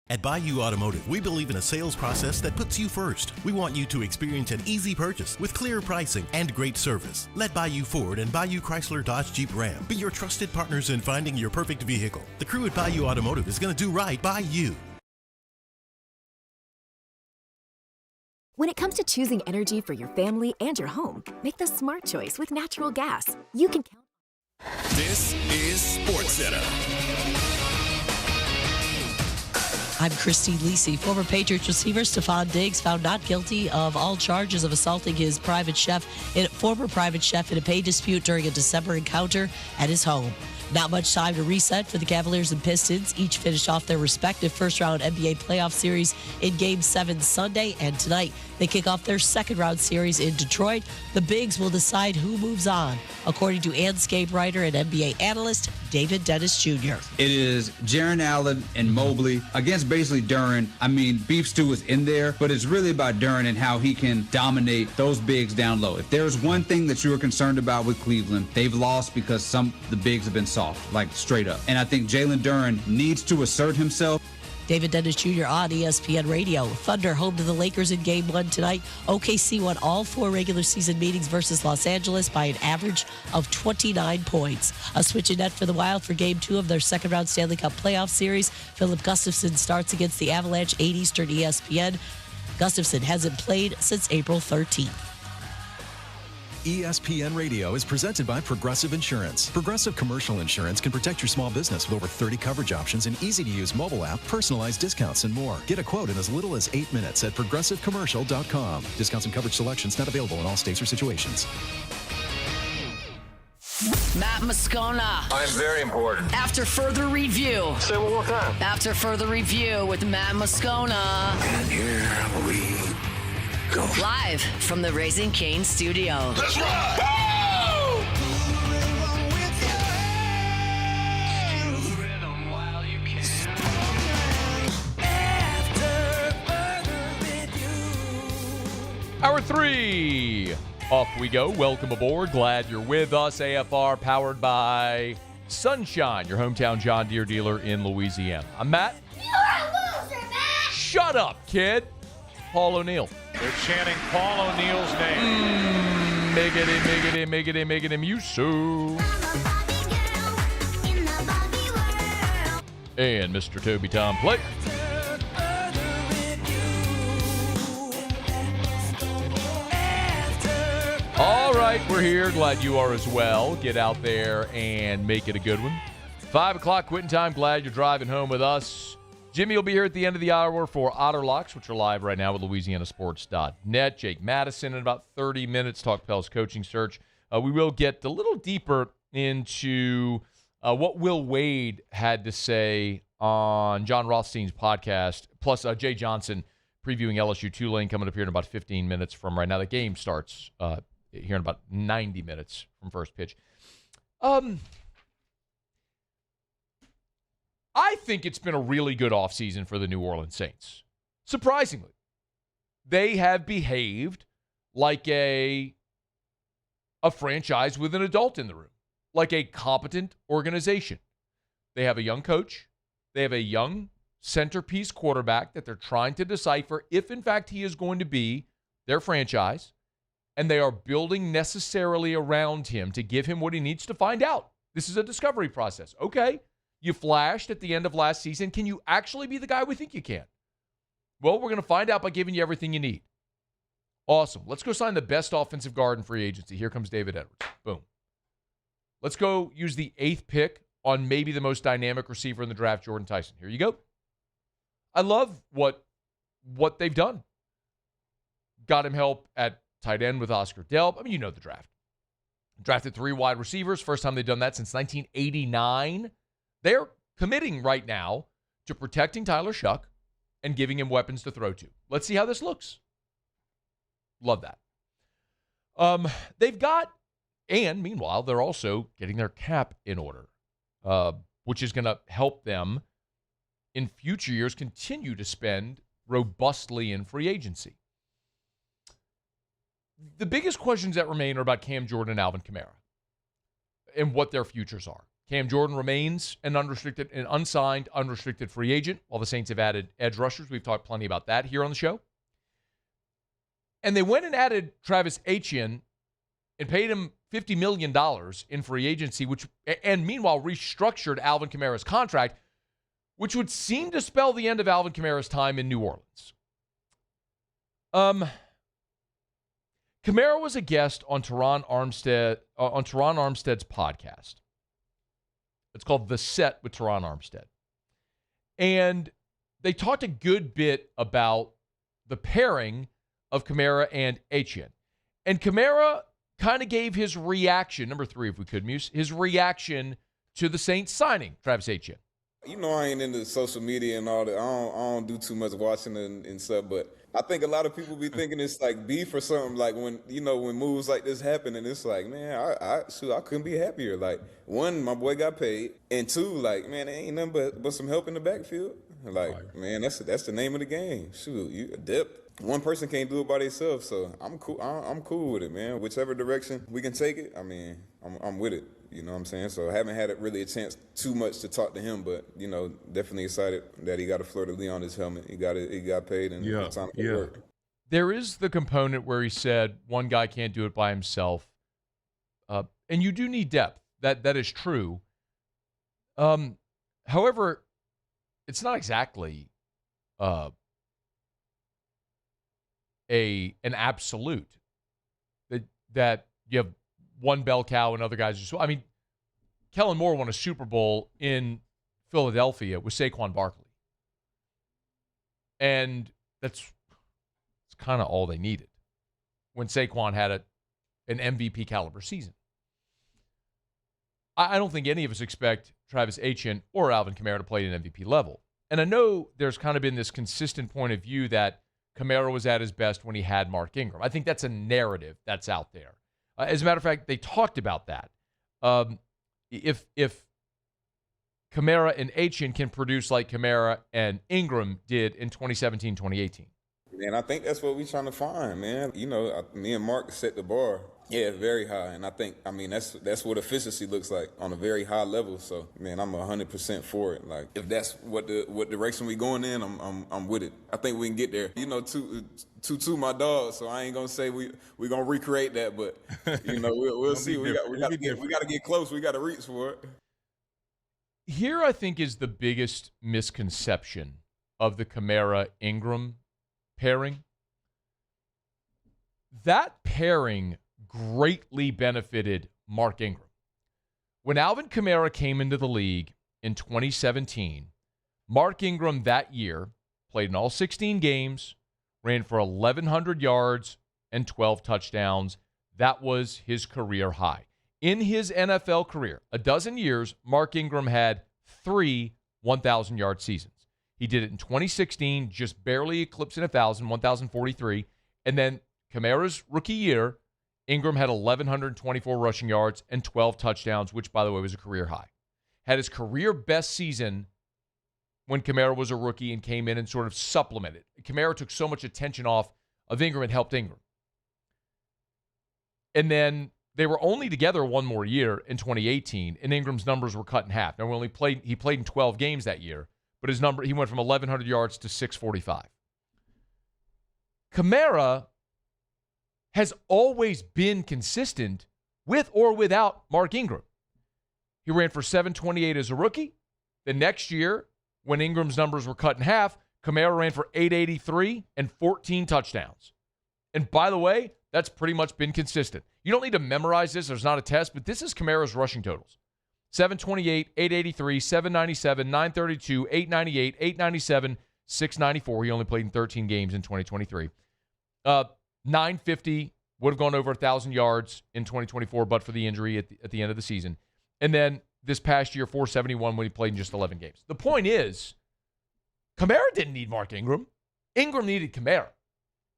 [SPEAKER 15] At Bayou Automotive, we believe in a sales process that puts you first. We want you to experience an easy purchase with clear pricing and great service. Let Bayou Ford and Bayou Chrysler Dodge Jeep Ram be your trusted partners in finding your perfect vehicle. The crew at Bayou Automotive is going to do right by you.
[SPEAKER 5] When it comes to choosing energy for your family and your home, make the smart choice with natural gas. You can count.
[SPEAKER 7] This is SportsCenter.
[SPEAKER 22] I'm Christine Lisi. Former Patriots receiver Stephon Diggs found not guilty of all charges of assaulting his former private chef in a pay dispute during a December encounter at his home. Not much time to reset for the Cavaliers and Pistons. Each finished off their respective first-round NBA playoff series in Game 7 Sunday, and tonight they kick off their second-round series in Detroit. The Bigs will decide who moves on, according to Anscape writer and NBA analyst David Dennis Jr.
[SPEAKER 23] It is Jaren Allen and Mobley against basically Doring. I mean, Beef Stew is in there, but it's really about Doring and how he can dominate those bigs down low. If there's one thing that you were concerned about with Cleveland, they've lost because the bigs have been soft, like straight up. And I think Jalen Doring needs to assert himself.
[SPEAKER 22] David Dennis Jr. on ESPN Radio. Thunder home to the Lakers in Game 1 tonight. OKC won all 4 regular season meetings versus Los Angeles by an average of 29 points. A switch in net for the Wild for Game 2 of their second-round Stanley Cup playoff series. Philip Gustafson starts against the Avalanche, 8 Eastern ESPN. Gustafson hasn't played since April 13th.
[SPEAKER 24] ESPN Radio is presented by Progressive Insurance. Progressive Commercial Insurance can protect your small business with over 30 coverage options, an easy-to-use mobile app, personalized discounts, and more. Get a quote in as little as 8 minutes at progressivecommercial.com. Discounts and coverage selections not available in all states or situations.
[SPEAKER 4] Matt Moscona.
[SPEAKER 1] I'm very important.
[SPEAKER 4] After further review.
[SPEAKER 1] Say it one more time.
[SPEAKER 4] After further review with Matt Moscona.
[SPEAKER 12] And here we go.
[SPEAKER 4] Live from the Raising Cane studio.
[SPEAKER 12] Let's rock!
[SPEAKER 6] Hour 3. Off we go. Welcome aboard. Glad you're with us. AFR powered by Sunshine, your hometown John Deere dealer in Louisiana. I'm Matt.
[SPEAKER 25] You're a loser, Matt!
[SPEAKER 6] Shut up, kid. Paul O'Neill.
[SPEAKER 27] They're chanting Paul O'Neill's name.
[SPEAKER 6] Make it him, you so. And Mr. Toby Tom Play. All right, we're here. Glad you are as well. Get out there and make it a good one. 5 o'clock quitting time. Glad you're driving home with us. Jimmy will be here at the end of the hour for Otterlocks, which are live right now with LouisianaSports.net. Jake Madison in about 30 minutes. Talk Pels coaching search. We will get a little deeper into what Will Wade had to say on John Rothstein's podcast, plus Jay Johnson previewing LSU Tulane coming up here in about 15 minutes from right now. The game starts here in about 90 minutes from first pitch. I think it's been a really good offseason for the New Orleans Saints. Surprisingly, they have behaved like a franchise with an adult in the room, like a competent organization. They have a young coach. They have a young centerpiece quarterback that they're trying to decipher if, in fact, he is going to be their franchise, and they are building necessarily around him to give him what he needs to find out. This is a discovery process. Okay. You flashed at the end of last season. Can you actually be the guy we think you can? Well, we're going to find out by giving you everything you need. Awesome. Let's go sign the best offensive guard in free agency. Here comes David Edwards. Boom. Let's go use the 8th pick on maybe the most dynamic receiver in the draft, Jordan Tyson. Here you go. I love what they've done. Got him help at tight end with Oscar Delp. I mean, you know the draft. Drafted 3 wide receivers. First time they've done that since 1989. They're committing right now to protecting Tyler Shuck and giving him weapons to throw to. Let's see how this looks. Love that. They've got, and meanwhile, they're also getting their cap in order, which is going to help them in future years continue to spend robustly in free agency. The biggest questions that remain are about Cam Jordan and Alvin Kamara and what their futures are. Cam Jordan remains an unsigned, unrestricted free agent, while the Saints have added edge rushers. We've talked plenty about that here on the show. And they went and added Travis Etienne and paid him $50 million in free agency, and meanwhile restructured Alvin Kamara's contract, which would seem to spell the end of Alvin Kamara's time in New Orleans. Kamara was a guest on Teron Armstead's podcast. It's called The Set with Teron Armstead. And they talked a good bit about the pairing of Kamara and Etienne. And Kamara kind of gave his reaction, number 3 if we could, Muse, his reaction to the Saints signing Travis Etienne.
[SPEAKER 8] You know, I ain't into social media and all that. I don't do too much watching and stuff, but I think a lot of people be thinking it's like beef or something, like when moves like this happen, and it's like, man, I couldn't be happier. Like, 1, my boy got paid, and 2, like, man, there ain't nothing but some help in the backfield. Like, man, that's the name of the game. Shoot, you a dip. One person can't do it by themselves, so I'm cool. I'm cool with it, man. Whichever direction we can take it, I mean, I'm with it. You know what I'm saying? So I haven't had really a chance too much to talk to him, but, you know, definitely excited that he got a fleur-de-lis on his helmet. He got paid, and it's time to work.
[SPEAKER 6] There is the component where he said one guy can't do it by himself, and you do need depth. That is true. However, it's not exactly an absolute that you have one bell cow and other guys just. I mean, Kellen Moore won a Super Bowl in Philadelphia with Saquon Barkley, and it's kind of all they needed when Saquon had an MVP caliber season. I don't think any of us expect Travis Etienne or Alvin Kamara to play at an MVP level, and I know there's kind of been this consistent point of view that Kamara was at his best when he had Mark Ingram. I think that's a narrative that's out there. As a matter of fact, they talked about that. If Kamara and Etienne can produce like Kamara and Ingram did in 2017, 2018.
[SPEAKER 8] And I think that's what we're trying to find, man. You know, me and Mark set the bar, very high. And I think, that's what efficiency looks like on a very high level. So, man, I'm 100% for it. Like, if that's what direction we going in, I'm with it. I think we can get there. You know, Tutu my dog, so I ain't gonna say we gonna recreate that, but you know, we'll see. We got to get close. We got to reach for it.
[SPEAKER 6] Here, I think, is the biggest misconception of the Kamara-Ingram pairing. That pairing greatly benefited Mark Ingram. When Alvin Kamara came into the league in 2017, Mark Ingram that year played in all 16 games, ran for 1,100 yards and 12 touchdowns. That was his career high. In his NFL career, a dozen years, Mark Ingram had 3 1,000-yard seasons. He did it in 2016, just barely eclipsing 1,000, 1,043. And then Kamara's rookie year, Ingram had 1,124 rushing yards and 12 touchdowns, which, by the way, was a career high. Had his career best season when Kamara was a rookie and came in and sort of supplemented. Kamara took so much attention off of Ingram and helped Ingram. And then they were only together one more year in 2018, and Ingram's numbers were cut in half. Now, he played in 12 games that year, but he went from 1,100 yards to 645. Kamara has always been consistent with or without Mark Ingram. He ran for 728 as a rookie, The next year, when Ingram's numbers were cut in half, Kamara ran for 883 and 14 touchdowns. And by the way, that's pretty much been consistent. You don't need to memorize this. There's not a test, but this is Kamara's rushing totals. 728, 883, 797, 932, 898, 897, 694. He only played in 13 games in 2023. 950, would have gone over 1,000 yards in 2024, but for the injury at the end of the season. And then this past year, 471 when he played in just 11 games. The point is, Kamara didn't need Mark Ingram. Ingram needed Kamara.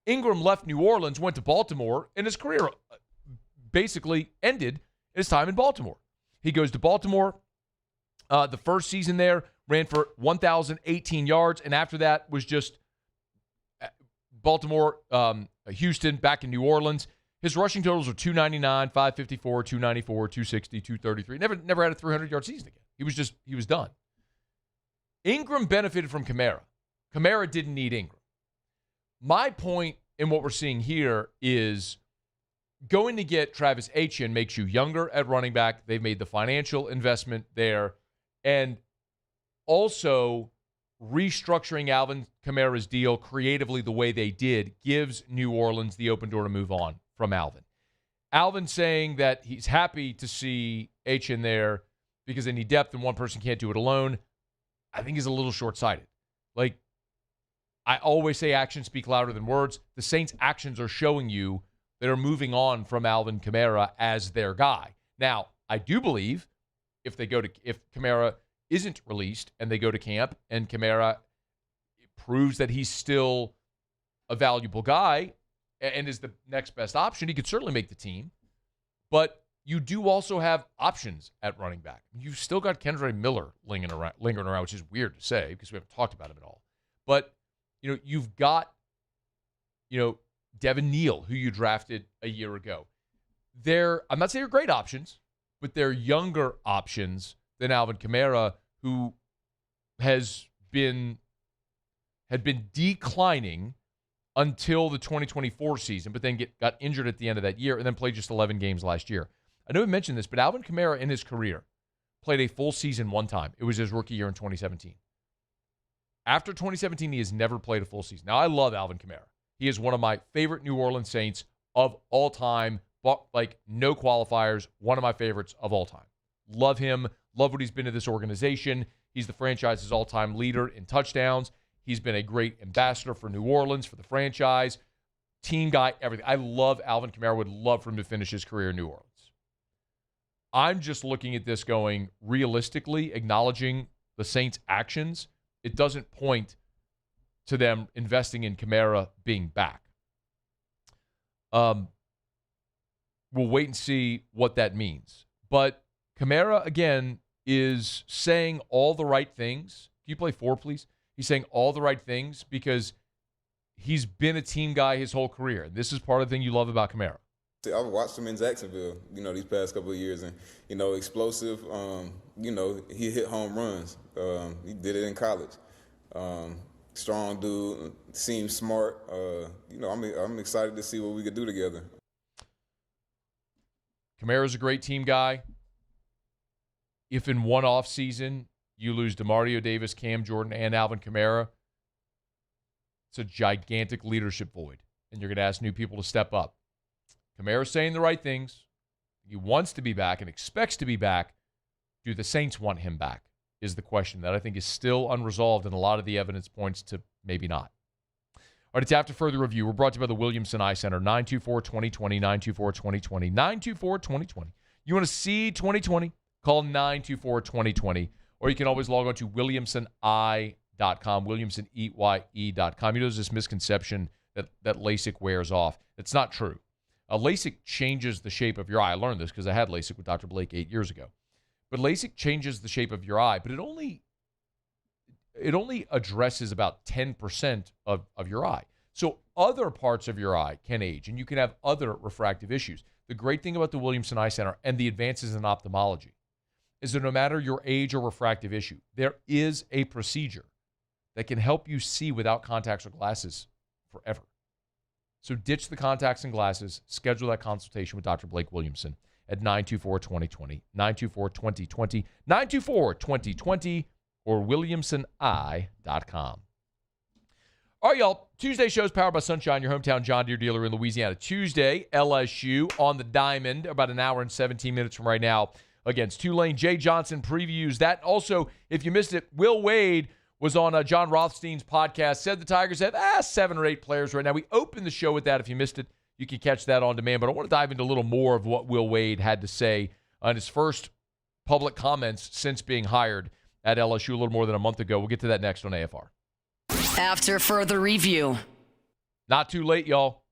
[SPEAKER 6] Ingram left New Orleans, went to Baltimore, and his career basically ended his time in Baltimore. He goes to Baltimore. The first season there, ran for 1,018 yards, and after that was just Baltimore, Houston, back in New Orleans. His rushing totals were 299, 554, 294, 260, 233. Never had a 300-yard season again. He was done. Ingram benefited from Kamara. Kamara didn't need Ingram. My point in what we're seeing here is going to get Travis Etienne makes you younger at running back. They've made the financial investment there. And also restructuring Alvin Kamara's deal creatively the way they did gives New Orleans the open door to move on from Alvin. Alvin saying that he's happy to see Etienne there because they need depth and one person can't do it alone, I think is a little short-sighted. Like, I always say actions speak louder than words. The Saints' actions are showing you that are moving on from Alvin Kamara as their guy. Now, I do believe if Kamara isn't released and they go to camp and Kamara proves that he's still a valuable guy and is the next best option, he could certainly make the team. But you do also have options at running back. You've still got Kendre Miller lingering around, which is weird to say because we haven't talked about him at all. But you've got, Devin Neal, who you drafted a year ago. I'm not saying they're great options, but they're younger options than Alvin Kamara, who had been declining until the 2024 season, but then got injured at the end of that year and then played just 11 games last year. I know we mentioned this, but Alvin Kamara in his career played a full season one time. It was his rookie year in 2017. After 2017, he has never played a full season. Now, I love Alvin Kamara. He is one of my favorite New Orleans Saints of all time. Like, no qualifiers, one of my favorites of all time. Love him. Love what he's been to this organization. He's the franchise's all-time leader in touchdowns. He's been a great ambassador for New Orleans, for the franchise, team guy, everything. I love Alvin Kamara. Would love for him to finish his career in New Orleans. I'm just looking at this going realistically, acknowledging the Saints' actions. It doesn't point to them investing in Kamara being back. We'll wait and see what that means. But Kamara, again, is saying all the right things. Can you play 4, please? He's saying all the right things because he's been a team guy his whole career. And this is part of the thing you love about Kamara.
[SPEAKER 8] I've watched him in Jacksonville, these past couple of years. And, explosive. He hit home runs. He did it in college. Strong dude, seems smart. I'm excited to see what we could do together.
[SPEAKER 6] Kamara's a great team guy. If in one off season you lose DeMario Davis, Cam Jordan, and Alvin Kamara, it's a gigantic leadership void, and you're going to ask new people to step up. Kamara's saying the right things. He wants to be back and expects to be back. Do the Saints want him back is the question that I think is still unresolved, and a lot of the evidence points to maybe not. All right, it's After Further Review. We're brought to you by the Williamson Eye Center, 924-2020, 924-2020, 924-2020. You want to see 2020? Call 924-2020, or you can always log on to williamsoneye.com, williamsoneye.com. There's this misconception that LASIK wears off. It's not true. LASIK changes the shape of your eye. I learned this because I had LASIK with Dr. Blake 8 years ago. But LASIK changes the shape of your eye, but it only addresses about 10% of your eye. So other parts of your eye can age, and you can have other refractive issues. The great thing about the Williamson Eye Center and the advances in ophthalmology is that no matter your age or refractive issue, there is a procedure that can help you see without contacts or glasses forever. So ditch the contacts and glasses. Schedule that consultation with Dr. Blake Williamson at 924-2020, 924-2020, 924-2020, or williamsoni.com. All right, y'all. Tuesday show's powered by Sunshine, your hometown John Deere dealer in Louisiana. Tuesday, LSU on the diamond, about an hour and 17 minutes from right now against Tulane. Jay Johnson previews that. Also, if you missed it, Will Wade was on John Rothstein's podcast, said the Tigers have 7 or 8 players right now. We opened the show with that. If you missed it, you can catch that on demand. But I want to dive into a little more of what Will Wade had to say on his first public comments since being hired at LSU a little more than a month ago. We'll get to that next on AFR.
[SPEAKER 4] After further review.
[SPEAKER 6] Not too late, y'all.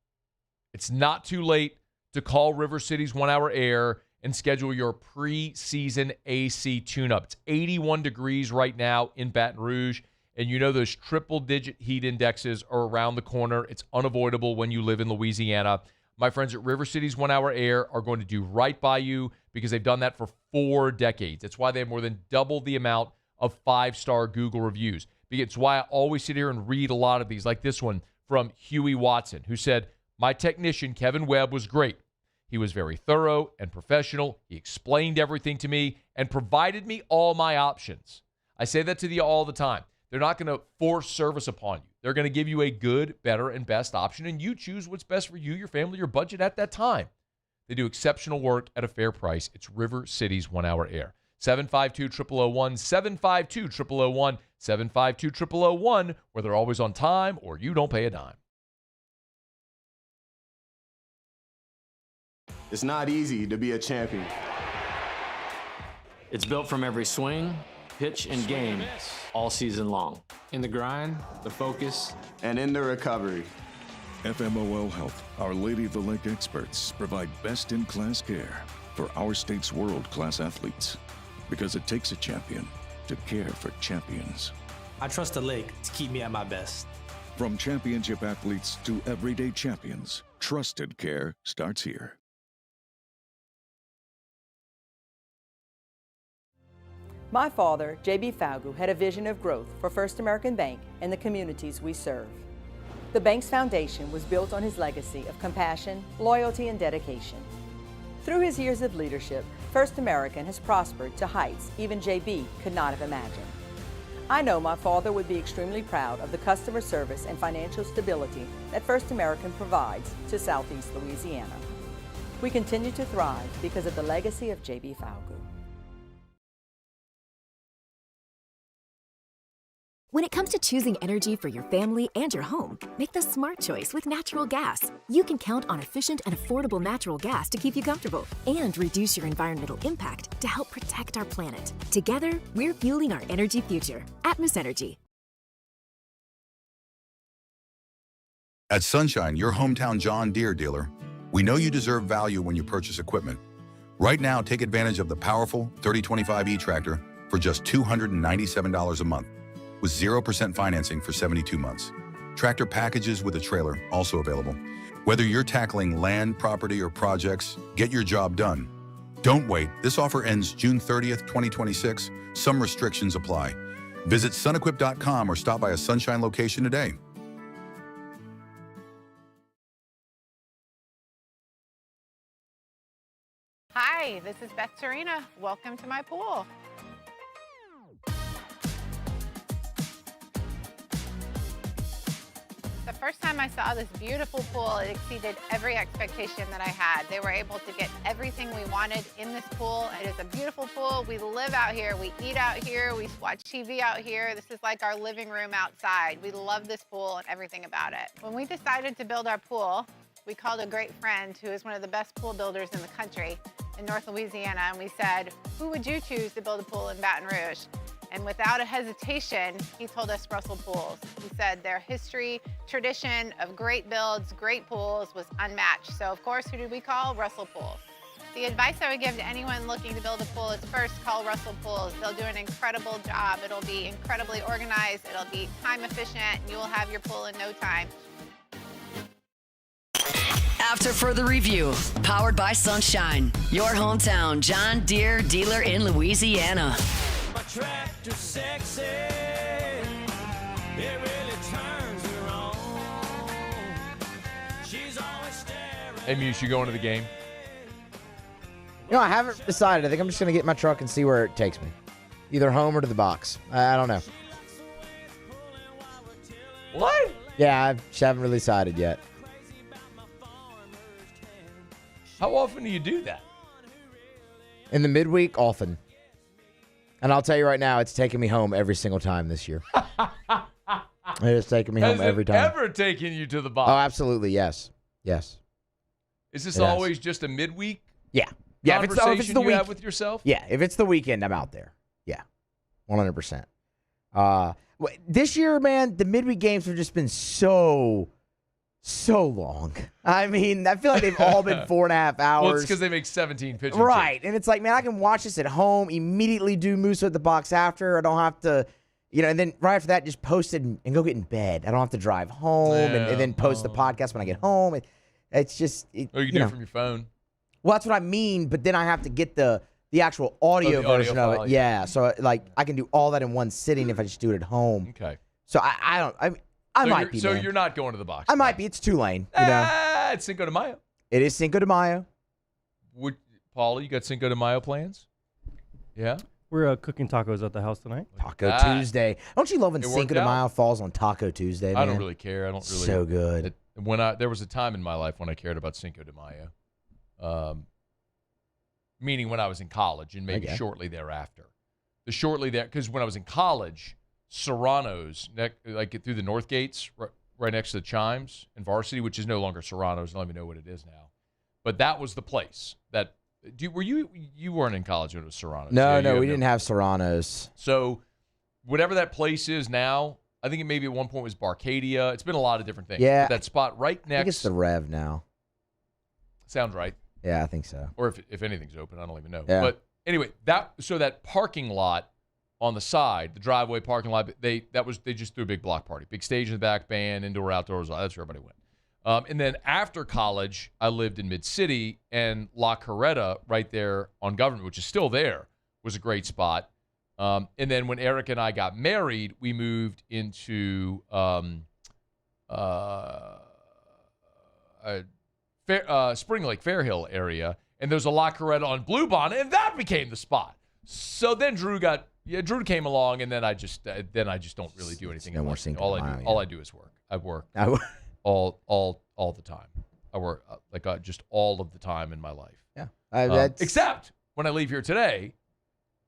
[SPEAKER 6] It's not too late to call River City's 1 Hour Air and schedule your preseason AC tune-up. It's 81 degrees right now in Baton Rouge, and you know those triple-digit heat indexes are around the corner. It's unavoidable when you live in Louisiana. My friends at River City's 1 Hour Air are going to do right by you because they've done that for 4 decades. That's why they have more than double the amount of 5-star Google reviews. It's why I always sit here and read a lot of these, like this one from Huey Watson, who said, "My technician, Kevin Webb, was great. He was very thorough and professional. He explained everything to me and provided me all my options." I say that to you all the time. They're not going to force service upon you. They're going to give you a good, better, and best option, and you choose what's best for you, your family, your budget at that time. They do exceptional work at a fair price. It's River City's 1 Hour Air. 752-0001, 752-0001, 752-0001, where they're always on time or you don't pay a dime.
[SPEAKER 9] It's not easy to be a champion.
[SPEAKER 27] It's built from every swing, pitch, and game all season long. In the grind, the focus,
[SPEAKER 9] and in the recovery.
[SPEAKER 12] FMOL Health, Our Lady of the Lake experts, provide best-in-class care for our state's world-class athletes. Because it takes a champion to care for champions.
[SPEAKER 10] I trust the lake to keep me at my best.
[SPEAKER 12] From championship athletes to everyday champions, trusted care starts here.
[SPEAKER 11] My father, J.B. Falgu, had a vision of growth for First American Bank and the communities we serve. The bank's foundation was built on his legacy of compassion, loyalty, and dedication. Through his years of leadership, First American has prospered to heights even J.B. could not have imagined. I know my father would be extremely proud of the customer service and financial stability that First American provides to Southeast Louisiana. We continue to thrive because of the legacy of J.B. Falgu.
[SPEAKER 5] When it comes to choosing energy for your family and your home, make the smart choice with natural gas. You can count on efficient and affordable natural gas to keep you comfortable and reduce your environmental impact to help protect our planet. Together, we're fueling our energy future. Atmos Energy.
[SPEAKER 13] At Sunshine, your hometown John Deere dealer, we know you deserve value when you purchase equipment. Right now, take advantage of the powerful 3025E tractor for just $297 a month. With 0% financing for 72 months. Tractor packages with a trailer also available. Whether you're tackling land, property, or projects, get your job done. Don't wait. This offer ends June 30th, 2026. Some restrictions apply. Visit sunequip.com or stop by a Sunshine location today.
[SPEAKER 21] Hi, this is Beth Serena. Welcome to my pool. The first time I saw this beautiful pool, it exceeded every expectation that I had. They were able to get everything we wanted in this pool. It is a beautiful pool. We live out here. We eat out here. We watch TV out here. This is like our living room outside. We love this pool and everything about it. When we decided to build our pool, we called a great friend who is one of the best pool builders in the country in North Louisiana, and we said, who would you choose to build a pool in Baton Rouge? And without a hesitation, he told us Russell Pools. He said their history, tradition of great builds, great pools was unmatched. So of course, who did we call? Russell Pools. The advice I would give to anyone looking to build a pool is first call Russell Pools. They'll do an incredible job. It'll be incredibly organized. It'll be time efficient, and you will have your pool in no time.
[SPEAKER 4] After further review, powered by Sunshine, your hometown John Deere dealer in Louisiana.
[SPEAKER 3] My tractor's sexy. It really turns her on. She's always staring.
[SPEAKER 6] Hey, Muse, you going to the game?
[SPEAKER 17] You know, I haven't decided. I think I'm just going to get in my truck and see where it takes me. Either home or to the box. I don't know.
[SPEAKER 6] What?
[SPEAKER 17] Yeah, I just haven't really decided yet.
[SPEAKER 6] How often do you do that?
[SPEAKER 17] In the midweek, often. And I'll tell you right now, it's taken me home every single time this year. It has taken me home every time.
[SPEAKER 6] Has it ever taken you to the box?
[SPEAKER 17] Oh, absolutely, yes. Yes.
[SPEAKER 6] Is this always just a midweek?
[SPEAKER 17] Yeah. Yeah,
[SPEAKER 6] conversation
[SPEAKER 17] if it's the
[SPEAKER 6] you
[SPEAKER 17] week,
[SPEAKER 6] have with yourself?
[SPEAKER 17] Yeah, if it's the weekend, I'm out there. Yeah, 100%. This year, man, the midweek games have just been so long. I mean, I feel like they've all been 4.5 hours.
[SPEAKER 6] Well, it's because they make 17 pitches.
[SPEAKER 17] Right, and it's like, man, I can watch this at home, immediately do Moose at the box after. I don't have to, and then right after that, just post it and go get in bed. I don't have to drive home and then post the podcast when I get home. It's just,
[SPEAKER 6] or you can do it from your phone.
[SPEAKER 17] Well, that's what I mean, but then I have to get the actual audio version of it. Yeah, so like I can do all that in one sitting if I just do it at home.
[SPEAKER 6] Okay.
[SPEAKER 17] So I might be.
[SPEAKER 6] So
[SPEAKER 17] man.
[SPEAKER 6] you're not going to the box.
[SPEAKER 17] I might be. It's Tulane.
[SPEAKER 6] It's Cinco de Mayo.
[SPEAKER 17] It is Cinco de Mayo.
[SPEAKER 6] Paula, you got Cinco de Mayo plans? Yeah.
[SPEAKER 2] We're cooking tacos at the house tonight.
[SPEAKER 17] Taco Tuesday. Don't you love when Cinco de Mayo falls on Taco Tuesday, man?
[SPEAKER 6] I don't really care. I don't really.
[SPEAKER 17] So good.
[SPEAKER 6] There was a time in my life when I cared about Cinco de Mayo. Meaning when I was in college and maybe shortly thereafter. Because when I was in college, Serrano's, like through the North Gates, right next to the Chimes in Varsity, which is no longer Serrano's. I don't even know what it is now. But that was the place that. You weren't in college when it was Serrano's?
[SPEAKER 17] No, we didn't have Serrano's.
[SPEAKER 6] So whatever that place is now, I think it maybe at one point was Barcadia. It's been a lot of different things.
[SPEAKER 17] Yeah.
[SPEAKER 6] But that spot right next.
[SPEAKER 17] I think it's the Rev now.
[SPEAKER 6] Sounds right.
[SPEAKER 17] Yeah, I think so.
[SPEAKER 6] Or if anything's open, I don't even know.
[SPEAKER 17] Yeah.
[SPEAKER 6] But anyway, that parking lot on the side, the driveway parking lot, they just threw a big block party, big stage in the back, band, indoor, outdoors. That's where everybody went. And then after college, I lived in Mid-City, and La Carreta right there on Government, which is still there, was a great spot. And then when Eric and I got married, we moved into Spring Lake, Fairhill area, and there's a La Carreta on Bluebonnet, and that became the spot. So then Drew came along, and then I just don't really do anything anymore. All I do is work. I work all the time. I work just all of the time in my life.
[SPEAKER 17] Yeah,
[SPEAKER 6] except when I leave here today,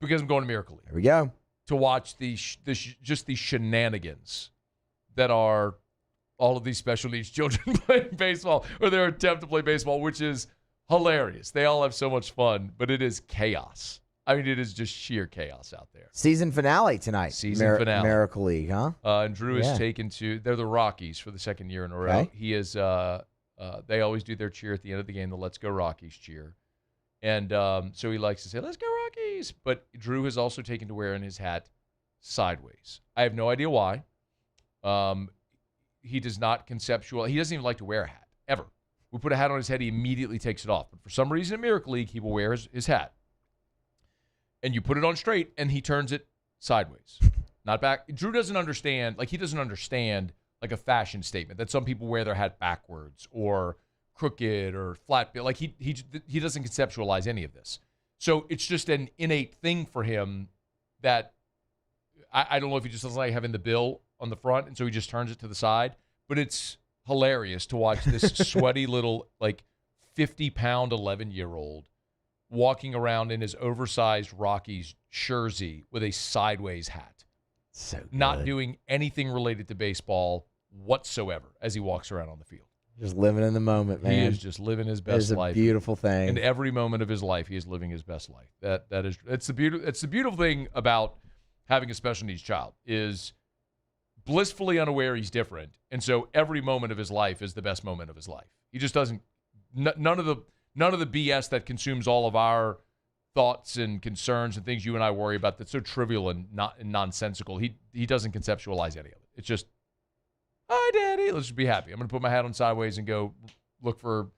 [SPEAKER 6] because I'm going to Miracle League.
[SPEAKER 17] There we go.
[SPEAKER 6] To watch the shenanigans that are all of these special needs children playing baseball, or their attempt to play baseball, which is hilarious. They all have so much fun, but it is chaos. I mean, it is just sheer chaos out there.
[SPEAKER 17] Season finale tonight.
[SPEAKER 6] Finale.
[SPEAKER 17] Miracle League, huh?
[SPEAKER 6] And Drew is taken to, they're the Rockies for the second year in a row.
[SPEAKER 17] Okay.
[SPEAKER 6] He is, they always do their cheer at the end of the game, the Let's Go Rockies cheer. And so he likes to say, let's go Rockies. But Drew has also taken to wearing his hat sideways. I have no idea why. He does not he doesn't even like to wear a hat, ever. We put a hat on his head, he immediately takes it off. But for some reason at Miracle League, he will wear his hat. And you put it on straight, and he turns it sideways, not back. Drew doesn't understand, he doesn't understand, a fashion statement that some people wear their hat backwards or crooked or flat. He doesn't conceptualize any of this. So it's just an innate thing for him that I don't know if he just doesn't like having the bill on the front, and so he just turns it to the side. But it's hilarious to watch this sweaty little, 50-pound 11-year-old walking around in his oversized Rockies jersey with a sideways hat.
[SPEAKER 17] So good.
[SPEAKER 6] Not doing anything related to baseball whatsoever as he walks around on the field.
[SPEAKER 17] Just living in the moment, man.
[SPEAKER 6] He is just living his best life.
[SPEAKER 17] It's a beautiful thing.
[SPEAKER 6] In every moment of his life, he is living his best life. It's the beautiful thing about having a special needs child is blissfully unaware he's different, and so every moment of his life is the best moment of his life. He just doesn't none of the BS that consumes all of our thoughts and concerns and things you and I worry about that's so trivial and nonsensical. He doesn't conceptualize any of it. It's just, hi, Daddy. Let's just be happy. I'm going to put my hat on sideways and go look for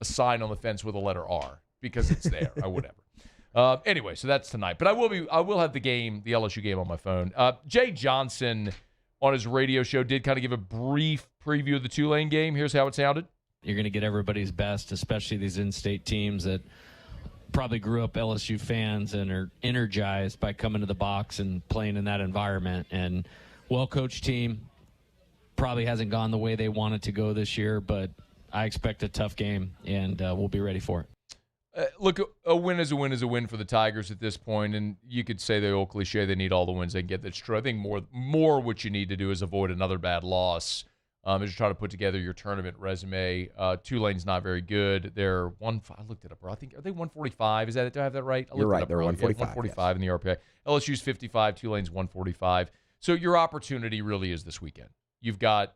[SPEAKER 6] a sign on the fence with a letter R because it's there or whatever. Anyway, so that's tonight. But I will have the LSU game on my phone. Jay Johnson on his radio show did kind of give a brief preview of the Tulane game. Here's how it sounded.
[SPEAKER 14] You're going to get everybody's best, especially these in-state teams that probably grew up LSU fans and are energized by coming to the box and playing in that environment. And well-coached team, probably hasn't gone the way they wanted to go this year, but I expect a tough game, and we'll be ready for it.
[SPEAKER 6] Look, a win is a win is a win for the Tigers at this point, and you could say the old cliche, they need all the wins they can get. That's true. I think more what you need to do is avoid another bad loss as you try to put together your tournament resume. Tulane's not very good. They're I looked it up, bro. I think, are they 145? Is that it? Do I have that right?
[SPEAKER 17] You're right. They're 145.
[SPEAKER 6] 145 in the RPI. LSU's 55. Tulane's 145. So your opportunity really is this weekend. You've got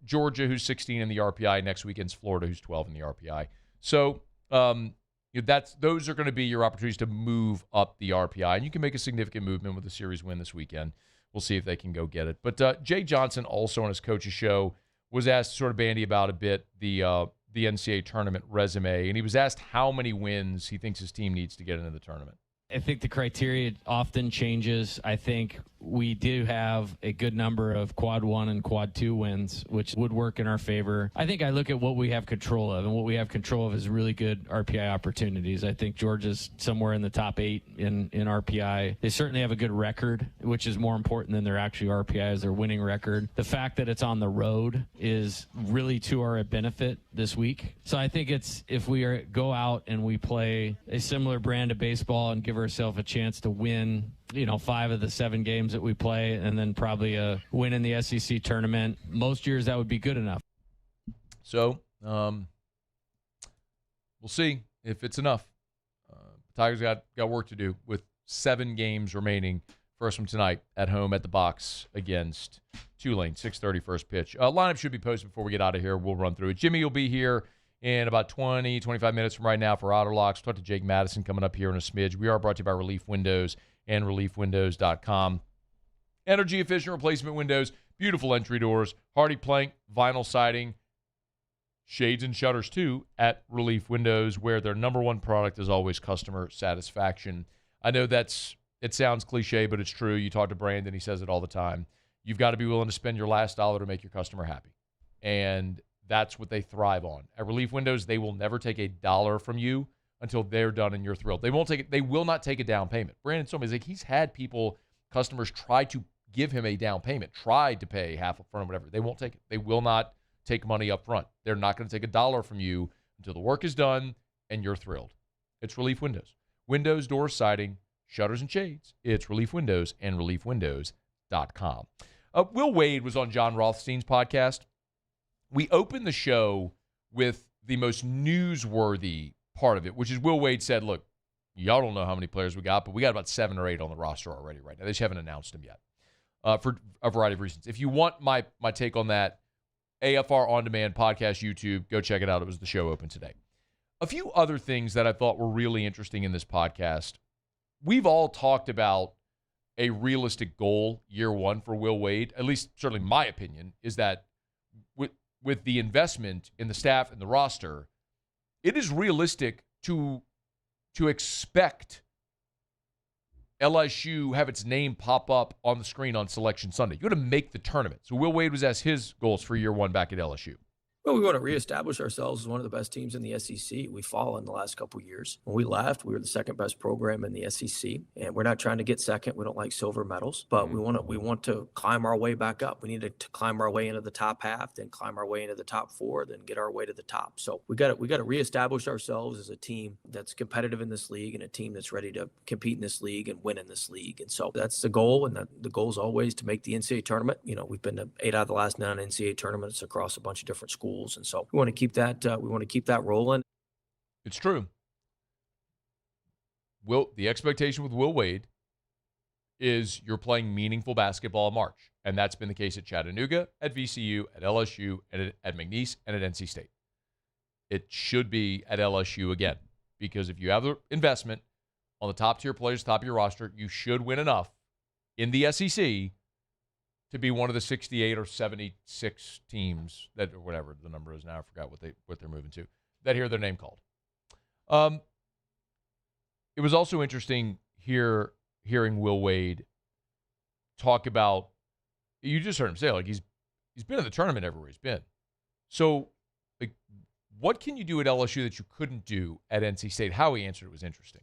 [SPEAKER 6] Georgia, who's 16 in the RPI. Next weekend's Florida, who's 12 in the RPI. So those are going to be your opportunities to move up the RPI, and you can make a significant movement with a series win this weekend. We'll see if they can go get it. But Jay Johnson, also on his coach's show, was asked to sort of bandy about a bit the NCAA tournament resume, and he was asked how many wins he thinks his team needs to get into the tournament.
[SPEAKER 14] I think the criteria often changes. I think we do have a good number of quad 1 and quad 2 wins, which would work in our favor. I think I look at what we have control of, and what we have control of is really good RPI opportunities. I think Georgia's somewhere in the top 8 in RPI. They certainly have a good record, which is more important than their actual RPI, is their winning record. The fact that it's on the road is really to our benefit this week. So I think it's, if we go out and we play a similar brand of baseball and give ourselves a chance to win 5 of the 7 games that we play, and then probably a win in the SEC tournament. Most years that would be good enough.
[SPEAKER 6] So we'll see if it's enough. Tigers got work to do with 7 games remaining. First one tonight at home at the box against Tulane, 6:30 first pitch. Lineup should be posted before we get out of here. We'll run through it. Jimmy will be here in about 20, 25 minutes from right now for Otterlocks. We'll talk to Jake Madison coming up here in a smidge. We are brought to you by Relief Windows and ReliefWindows.com. Energy-efficient replacement windows, beautiful entry doors, hardy plank, vinyl siding, shades and shutters, too, at Relief Windows, where their number one product is always customer satisfaction. I know it sounds cliche, but it's true. You talk to Brandon, he says it all the time. You've got to be willing to spend your last dollar to make your customer happy. And that's what they thrive on. At Relief Windows, they will never take $1 from you until they're done and you're thrilled. They will not take a down payment. Brandon told me, he's had customers try to give him a down payment, tried to pay half up front or whatever. They won't take it. They will not take money up front. They're not going to take $1 from you until the work is done and you're thrilled. It's Relief Windows. Windows, doors, siding, shutters, and shades. It's Relief Windows and ReliefWindows.com. Will Wade was on John Rothstein's podcast. We opened the show with the most newsworthy part of it, which is Will Wade said, look, y'all don't know how many players we got, but we got about 7 or 8 on the roster already right now. They just haven't announced them yet for a variety of reasons. If you want my take on that, AFR On Demand podcast, YouTube, go check it out. It was the show open today. A few other things that I thought were really interesting in this podcast. We've all talked about a realistic goal year one for Will Wade, at least certainly my opinion, is that with the investment in the staff and the roster, it is realistic to expect LSU have its name pop up on the screen on Selection Sunday. You got to make the tournament. So Will Wade was asked his goals for year one back at LSU.
[SPEAKER 15] Well, we want to reestablish ourselves as one of the best teams in the SEC. We've fallen the last couple of years. When we left, we were the second best program in the SEC, and we're not trying to get second. We don't like silver medals, but we want to climb our way back up. We need to climb our way into the top half, then climb our way into the top 4, then get our way to the top. So we got to reestablish ourselves as a team that's competitive in this league and a team that's ready to compete in this league and win in this league. And so that's the goal, and the goal is always to make the NCAA tournament. We've been to 8 out of the last 9 NCAA tournaments across a bunch of different schools. And so we want to keep that. We want to keep that rolling.
[SPEAKER 6] It's true. The expectation with Will Wade is you're playing meaningful basketball in March, and that's been the case at Chattanooga, at VCU, at LSU, and at McNeese, and at NC State. It should be at LSU again, because if you have the investment on the top tier players, top of your roster, you should win enough in the SEC to be one of the 68 or 76 teams that, or whatever the number is now, I forgot what they're moving to, that hear their name called. It was also interesting hearing Will Wade talk about, you just heard him say, he's been in the tournament everywhere he's been. So, What can you do at LSU that you couldn't do at NC State? How he answered it was interesting.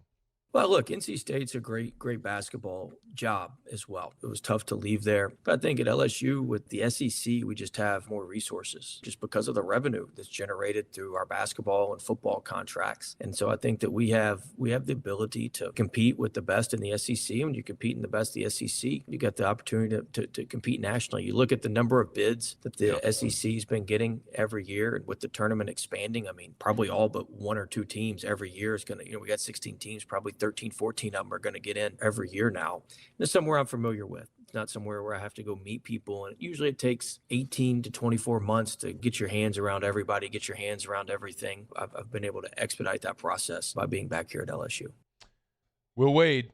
[SPEAKER 15] Well, look, NC State's a great basketball job as well. It was tough to leave there. But I think at LSU with the SEC, we just have more resources just because of the revenue that's generated through our basketball and football contracts. And so I think that we have the ability to compete with the best in the SEC. When you compete in the best of the SEC, you got the opportunity to compete nationally. You look at the number of bids that the SEC's been getting every year, and with the tournament expanding, I mean, probably all but one or two teams every year is going to, we got 16 teams, probably 13, 14 of them are going to get in every year now. It's somewhere I'm familiar with. It's not somewhere where I have to go meet people. And usually it takes 18 to 24 months to get your hands around everybody, get your hands around everything. I've been able to expedite that process by being back here at LSU.
[SPEAKER 6] Will Wade,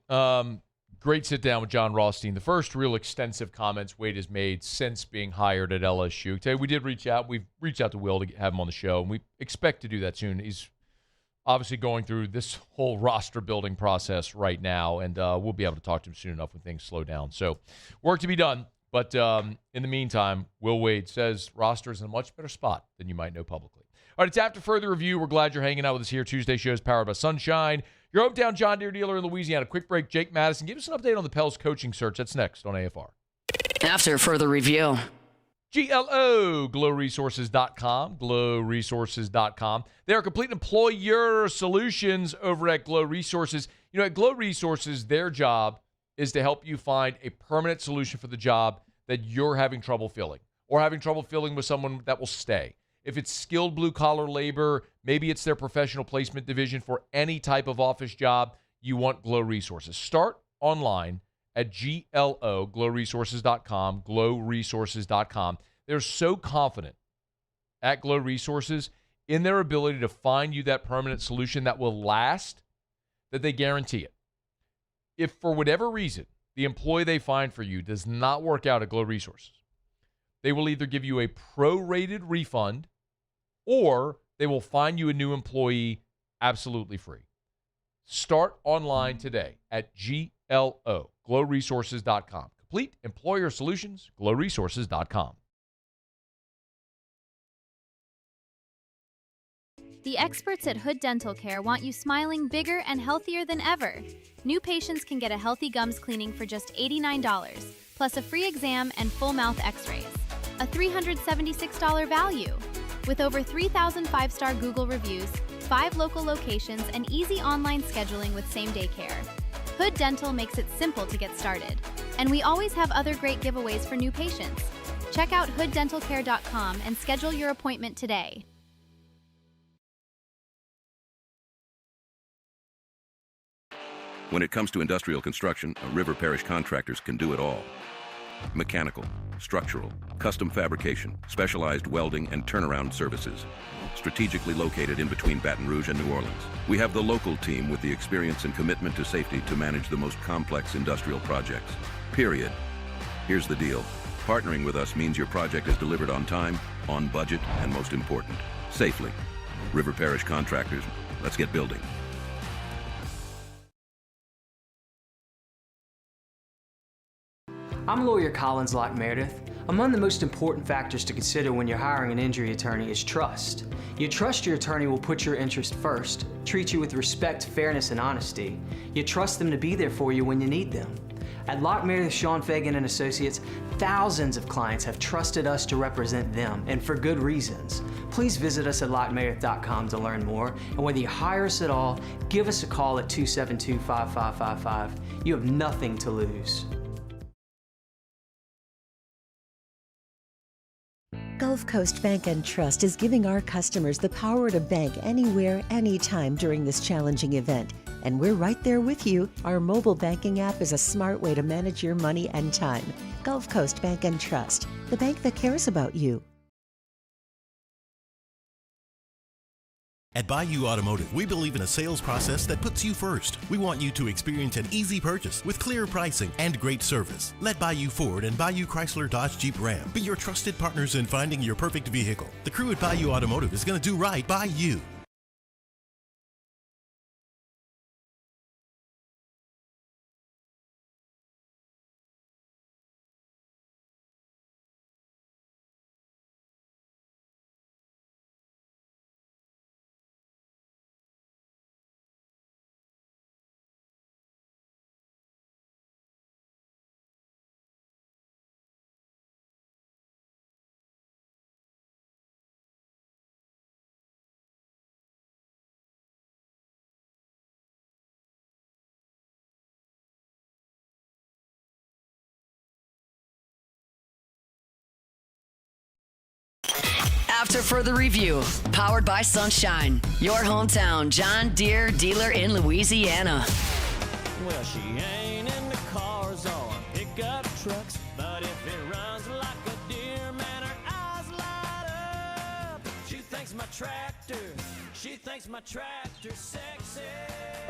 [SPEAKER 6] great sit down with John Rothstein. The first real extensive comments Wade has made since being hired at LSU. Today we did reach out. We've reached out to Will to have him on the show, and we expect to do that soon. He's obviously going through this whole roster building process right now, and we'll be able to talk to him soon enough when things slow down. So work to be done. But in the meantime, Will Wade says roster is in a much better spot than you might know publicly. All right, it's After Further Review. We're glad you're hanging out with us here. Tuesday show is powered by Sunshine, your hometown John Deere dealer in Louisiana. Quick break, Jake Madison. Give us an update on the Pels coaching search. That's next on AFR.
[SPEAKER 4] After Further Review.
[SPEAKER 6] GLO, glowresources.com, glowresources.com. They are complete employer solutions over at Glow Resources. At Glow Resources, their job is to help you find a permanent solution for the job that you're having trouble filling, or having trouble filling with someone that will stay. If it's skilled blue-collar labor, maybe it's their professional placement division for any type of office job, you want Glow Resources. Start online at GLO, glowresources.com, glowresources.com. They're so confident at Glow Resources in their ability to find you that permanent solution that will last, that they guarantee it. If for whatever reason the employee they find for you does not work out at Glow Resources, they will either give you a prorated refund or they will find you a new employee absolutely free. Start online today at GLO, glowresources.com. Complete employer solutions, glowresources.com.
[SPEAKER 7] The experts at Hood Dental Care want you smiling bigger and healthier than ever. New patients can get a healthy gums cleaning for just $89, plus a free exam and full mouth x-rays. A $376 value. With over 3,000 five-star Google reviews, 5 local locations, and easy online scheduling with same-day care. Hood Dental makes it simple to get started. And we always have other great giveaways for new patients. Check out hooddentalcare.com and schedule your appointment today.
[SPEAKER 16] When it comes to industrial construction, River Parish Contractors can do it all. Mechanical, structural, custom fabrication, specialized welding, and turnaround services. Strategically located in between Baton Rouge and New Orleans, we have the local team with the experience and commitment to safety to manage the most complex industrial projects. Period. Here's the deal. Partnering with us means your project is delivered on time, on budget, and most important, safely. River Parish Contractors, let's get building.
[SPEAKER 18] I'm lawyer Collins Locke Meredith. Among the most important factors to consider when you're hiring an injury attorney is trust. You trust your attorney will put your interest first, treat you with respect, fairness, and honesty. You trust them to be there for you when you need them. At Locke Meredith, Sean Fagan and Associates, thousands of clients have trusted us to represent them, and for good reasons. Please visit us at LockeMeredith.com to learn more, and whether you hire us at all, give us a call at 272-5555. You have nothing to lose.
[SPEAKER 19] Gulf Coast Bank and Trust is giving our customers the power to bank anywhere, anytime during this challenging event. And we're right there with you. Our mobile banking app is a smart way to manage your money and time. Gulf Coast Bank and Trust, the bank that cares about you.
[SPEAKER 20] At Bayou Automotive, we believe in a sales process that puts you first. We want you to experience an easy purchase with clear pricing and great service. Let Bayou Ford and Bayou Chrysler Dodge Jeep Ram be your trusted partners in finding your perfect vehicle. The crew at Bayou Automotive is going to do right by you.
[SPEAKER 4] After further review, powered by Sunshine, your hometown John Deere dealer in Louisiana.
[SPEAKER 1] Well, she ain't into cars or pickup trucks, but if it runs like a deer, man, her eyes light up. She thinks my tractor's sexy.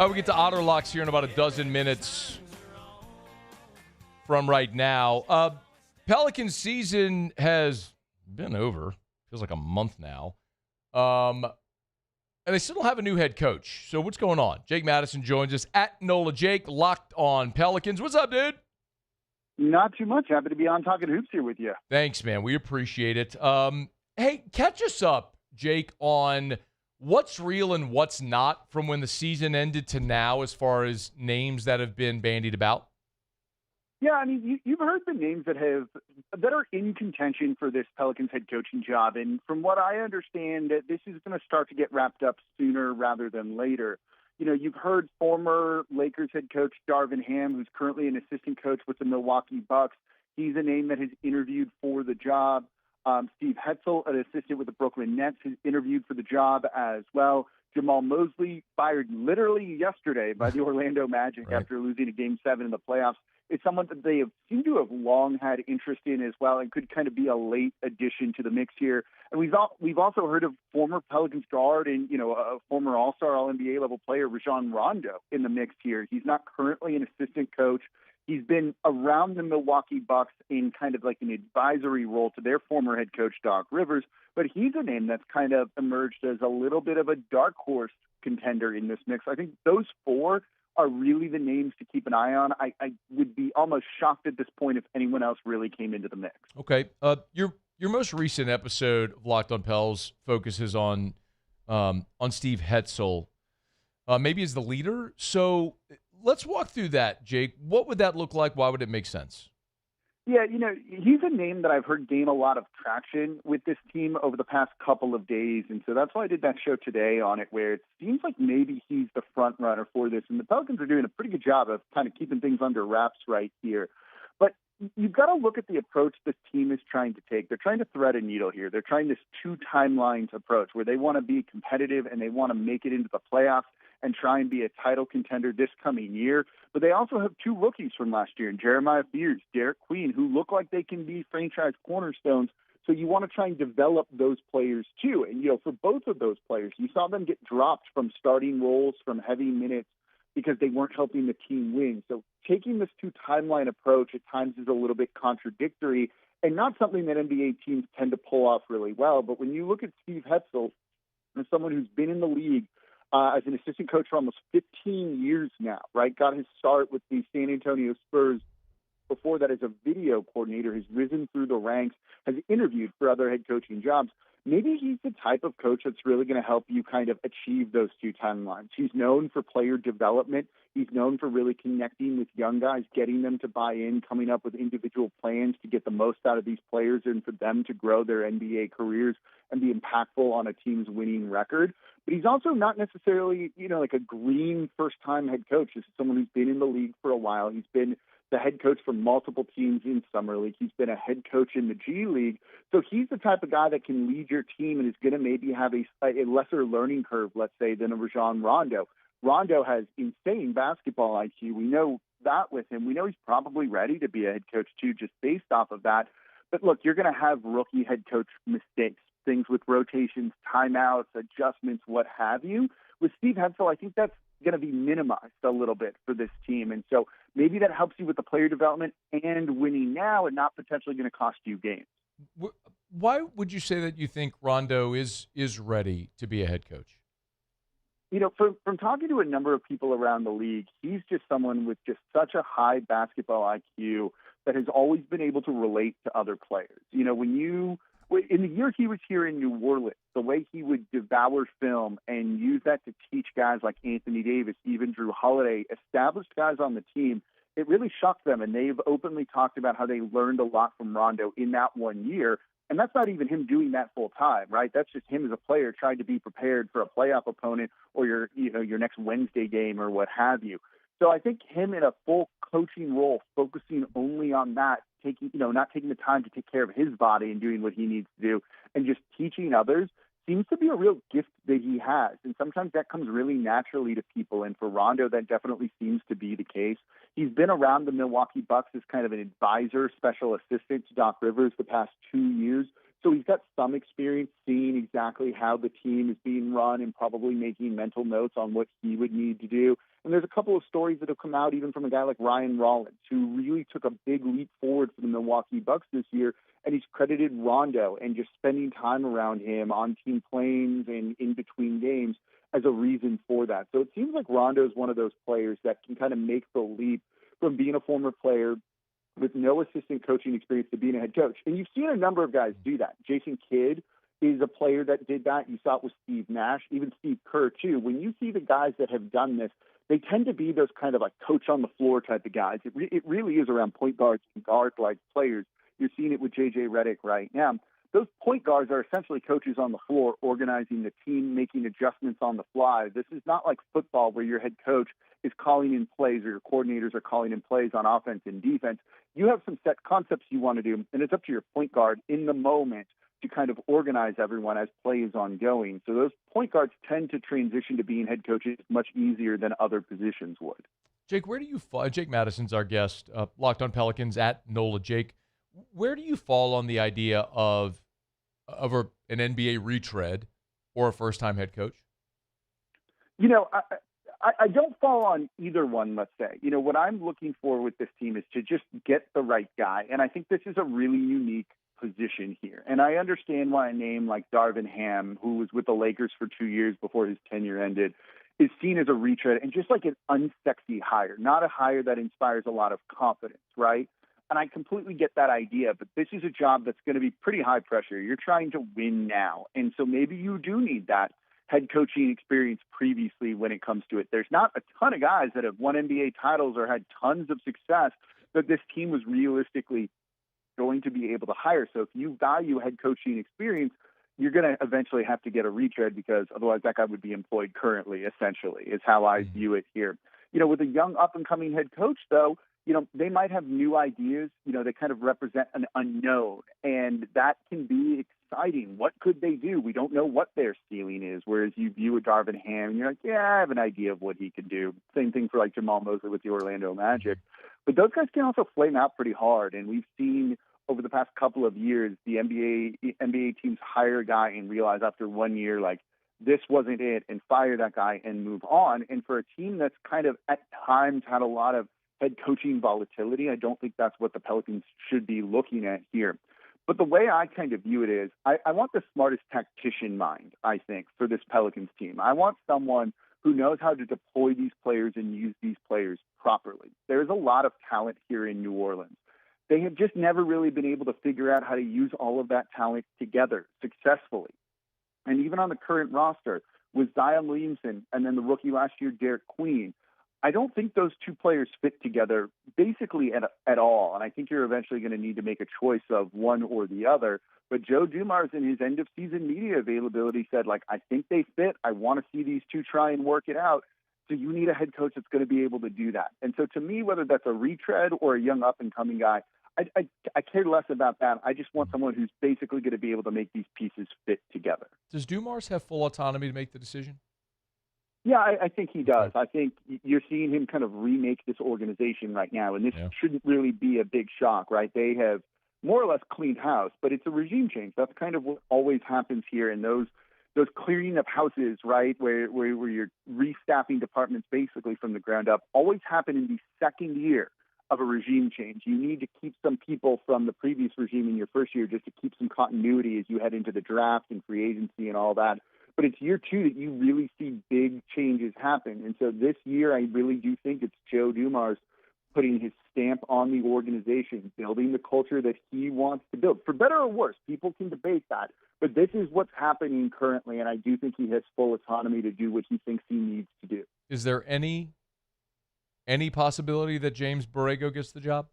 [SPEAKER 6] We get to Otterlocks here in about a dozen minutes from right now. Pelican season has been over. Feels like a month now. And they still don't have a new head coach. So what's going on? Jake Madison joins us at NOLA Jake, locked on Pelicans. What's up, dude?
[SPEAKER 8] Not too much. Happy to be on Talking Hoops here with you.
[SPEAKER 6] Thanks, man. We appreciate it. Hey, catch us up, Jake, on what's real and what's not from when the season ended to now as far as names that have been bandied about.
[SPEAKER 8] Yeah, I mean, you've heard the names that are in contention for this Pelicans head coaching job. And from what I understand, this is going to start to get wrapped up sooner rather than later. You know, you've heard former Lakers head coach Darvin Ham, who's currently an assistant coach with the Milwaukee Bucks. He's a name that has interviewed for the job. Steve Hetzel, an assistant with the Brooklyn Nets, has interviewed for the job as well. Jamal Mosley, fired literally yesterday by the Orlando Magic after losing a Game 7 in the playoffs. It's someone that they seem to have long had interest in as well and could kind of be a late addition to the mix here. And we've also heard of former Pelicans guard and, a former All-Star, All-NBA level player, Rajon Rondo, in the mix here. He's not currently an assistant coach. He's been around the Milwaukee Bucks in kind of like an advisory role to their former head coach, Doc Rivers. But he's a name that's kind of emerged as a little bit of a dark horse contender in this mix. I think those four are really the names to keep an eye on. I would be almost shocked at this point if anyone else really came into the mix.
[SPEAKER 6] Okay. Your most recent episode of Locked on Pels focuses on Steve Hetzel, maybe as the leader. So let's walk through that, Jake. What would that look like? Why would it make sense?
[SPEAKER 8] Yeah, he's a name that I've heard gain a lot of traction with this team over the past couple of days. And so that's why I did that show today on it, where it seems like maybe he's the front runner for this. And the Pelicans are doing a pretty good job of kind of keeping things under wraps right here. But you've got to look at the approach this team is trying to take. They're trying to thread a needle here. They're trying this two timelines approach where they want to be competitive and they want to make it into the playoffs and try and be a title contender this coming year. But they also have two rookies from last year, Jeremiah Fears, Derek Queen, who look like they can be franchise cornerstones. So you want to try and develop those players too. And, for both of those players, you saw them get dropped from starting roles, from heavy minutes, because they weren't helping the team win. So taking this two timeline approach at times is a little bit contradictory and not something that NBA teams tend to pull off really well. But when you look at Steve Hetzel, as someone who's been in the league as an assistant coach for almost 15 years now, right? Got his start with the San Antonio Spurs. Before that, as a video coordinator, has risen through the ranks, has interviewed for other head coaching jobs. Maybe he's the type of coach that's really going to help you kind of achieve those two timelines. He's known for player development. He's known for really connecting with young guys, getting them to buy in, coming up with individual plans to get the most out of these players and for them to grow their NBA careers and be impactful on a team's winning record. But he's also not necessarily, like a green first-time head coach. This is someone who's been in the league for a while. He's been the head coach for multiple teams in Summer League. He's been a head coach in the G League. So he's the type of guy that can lead your team and is going to maybe have a lesser learning curve, let's say, than a Rajon Rondo. Rondo has insane basketball IQ. We know that with him. We know he's probably ready to be a head coach too, just based off of that. But look, you're going to have rookie head coach mistakes, things with rotations, timeouts, adjustments, what have you. With Steve Hetzel, I think that's going to be minimized a little bit for this team. And so maybe that helps you with the player development and winning now and not potentially going to cost you games.
[SPEAKER 6] Why would you say that you think Rondo is ready to be a head coach?
[SPEAKER 8] From talking to a number of people around the league, he's just someone with just such a high basketball IQ that has always been able to relate to other players. In the year he was here in New Orleans, the way he would devour film and use that to teach guys like Anthony Davis, even Drew Holiday, established guys on the team, it really shocked them. And they've openly talked about how they learned a lot from Rondo in that 1 year. And that's not even him doing that full time, right? That's just him as a player trying to be prepared for a playoff opponent or your next Wednesday game or what have you. So I think him in a full coaching role, focusing only on that, not taking the time to take care of his body and doing what he needs to do, and just teaching others, seems to be a real gift that he has. And sometimes that comes really naturally to people. And for Rondo, that definitely seems to be the case. He's been around the Milwaukee Bucks as kind of an advisor, special assistant to Doc Rivers the past 2 years. So he's got some experience seeing exactly how the team is being run and probably making mental notes on what he would need to do. And there's a couple of stories that have come out even from a guy like Ryan Rollins, who really took a big leap forward for the Milwaukee Bucks this year. And he's credited Rondo and just spending time around him on team planes and in between games as a reason for that. So it seems like Rondo is one of those players that can kind of make the leap from being a former player with no assistant coaching experience to being a head coach. And you've seen a number of guys do that. Jason Kidd is a player that did that. You saw it with Steve Nash, even Steve Kerr too. When you see the guys that have done this, they tend to be those kind of like coach on the floor type of guys. It really is around point guards and guard-like players. You're seeing it with J.J. Redick right now. Those point guards are essentially coaches on the floor, organizing the team, making adjustments on the fly. This is not like football where your head coach is calling in plays or your coordinators are calling in plays on offense and defense. You have some set concepts you want to do, and it's up to your point guard in the moment to kind of organize everyone as play is ongoing. So those point guards tend to transition to being head coaches much easier than other positions would.
[SPEAKER 6] Jake, where do you fall? Jake Madison's our guest, Locked on Pelicans at NOLA. Jake, where do you fall on the idea of an NBA retread or a first-time head coach?
[SPEAKER 8] You know, I don't fall on either one, let's say. You know, what I'm looking for with this team is to just get the right guy. And I think this is a really unique position here. And I understand why a name like Darvin Ham, who was with the Lakers for 2 years before his tenure ended, is seen as a retread and just like an unsexy hire, not a hire that inspires a lot of confidence, right? And I completely get that idea, but this is a job that's going to be pretty high pressure. You're trying to win now. And so maybe you do need that head coaching experience previously when it comes to it. There's not a ton of guys that have won NBA titles or had tons of success that this team was realistically going to be able to hire. So if you value head coaching experience, you're going to eventually have to get a retread because otherwise that guy would be employed currently, essentially, is how I view it here. You know, with a young up-and-coming head coach, though, you know, they might have new ideas. You know, they kind of represent an unknown, and that can be exciting. What could they do? We don't know what their ceiling is, whereas you view a Darvin Ham, and you're like, yeah, I have an idea of what he could do. Same thing for, like, Jamal Mosley with the Orlando Magic. But those guys can also flame out pretty hard, and we've seen over the past couple of years the NBA teams hire a guy and realize after 1 year, like, this wasn't it, and fire that guy and move on. And for a team that's kind of at times had a lot of head coaching volatility, I don't think that's what the Pelicans should be looking at here. But the way I kind of view it is I want the smartest tactician mind, I think, for this Pelicans team. I want someone who knows how to deploy these players and use these players properly. There's a lot of talent here in New Orleans. They have just never really been able to figure out how to use all of that talent together successfully. And even on the current roster with Zion Williamson and then the rookie last year, Derek Queen, I don't think those two players fit together basically at all. And I think you're eventually going to need to make a choice of one or the other. But Joe Dumars in his end-of-season media availability said, like, I think they fit. I want to see these two try and work it out. So you need a head coach that's going to be able to do that. And so to me, whether that's a retread or a young up-and-coming guy, I care less about that. I just want someone who's basically going to be able to make these pieces fit together.
[SPEAKER 6] Does Dumars have full autonomy to make the decision?
[SPEAKER 8] Yeah, I think he does. I think you're seeing him kind of remake this organization right now, and this shouldn't really be a big shock, right? They have more or less cleaned house, but it's a regime change. That's kind of what always happens here, and those clearing of houses, right, where you're restaffing departments basically from the ground up, always happen in the second year of a regime change. You need to keep some people from the previous regime in your first year just to keep some continuity as you head into the draft and free agency and all that. But it's year two that you really see big changes happen. And so this year, I really do think it's Joe Dumars putting his stamp on the organization, building the culture that he wants to build. For better or worse, people can debate that. But this is what's happening currently, and I do think he has full autonomy to do what he thinks he needs to do.
[SPEAKER 6] Is there any possibility that James Borrego gets the job?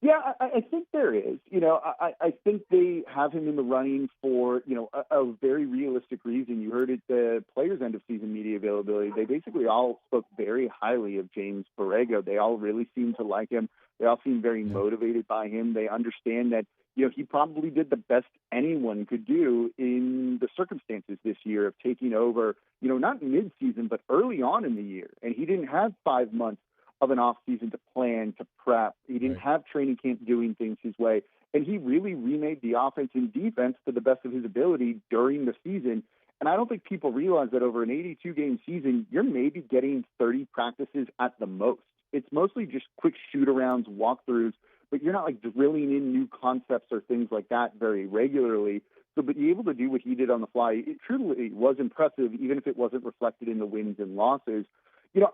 [SPEAKER 8] Yeah, I think there is. I think they have him in the running for, a very realistic reason. You heard it, the players' end of season media availability. They basically all spoke very highly of James Borrego. They all really seem to like him. They all seem very motivated by him. They understand that, he probably did the best anyone could do in the circumstances this year of taking over, not mid-season, but early on in the year. And he didn't have 5 months of an off-season to plan, to prep. He didn't have training camp doing things his way. And he really remade the offense and defense to the best of his ability during the season. And I don't think people realize that over an 82-game season, you're maybe getting 30 practices at the most. It's mostly just quick shoot-arounds, walkthroughs, but you're not like drilling in new concepts or things like that very regularly. So, but you're able to do what he did on the fly, it truly was impressive, even if it wasn't reflected in the wins and losses.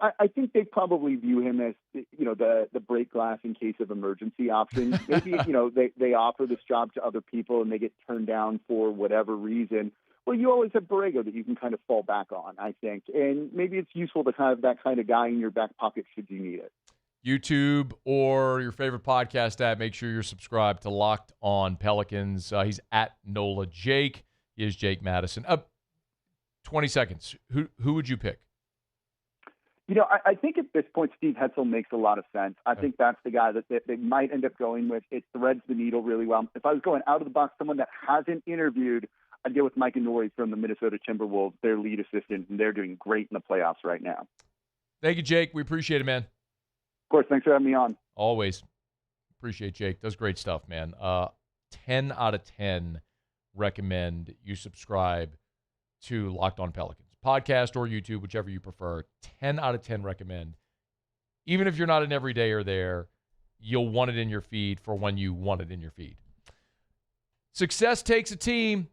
[SPEAKER 8] I think they probably view him as, the break glass in case of emergency option. Maybe, they offer this job to other people and they get turned down for whatever reason. Well, you always have Borrego that you can kind of fall back on, I think. And maybe it's useful to have that kind of guy in your back pocket should you need it.
[SPEAKER 6] YouTube or your favorite podcast app, make sure you're subscribed to Locked On Pelicans. He's at NOLA Jake. He is Jake Madison. 20 seconds. Who would you pick?
[SPEAKER 8] I think at this point, Steve Hetzel makes a lot of sense. I think that's the guy that they might end up going with. It threads the needle really well. If I was going out of the box, someone that hasn't interviewed, I'd go with Mike Inouye from the Minnesota Timberwolves, their lead assistant, and they're doing great in the playoffs right now.
[SPEAKER 6] Thank you, Jake. We appreciate it, man.
[SPEAKER 8] Of course. Thanks for having me on.
[SPEAKER 6] Always. Appreciate Jake. Does great stuff, man. 10 out of 10 recommend you subscribe to Locked On Pelicans. Podcast or YouTube, whichever you prefer. 10 out of 10 recommend. Even if you're not an everydayer there, you'll want it in your feed for when you want it in your feed. Success takes a team,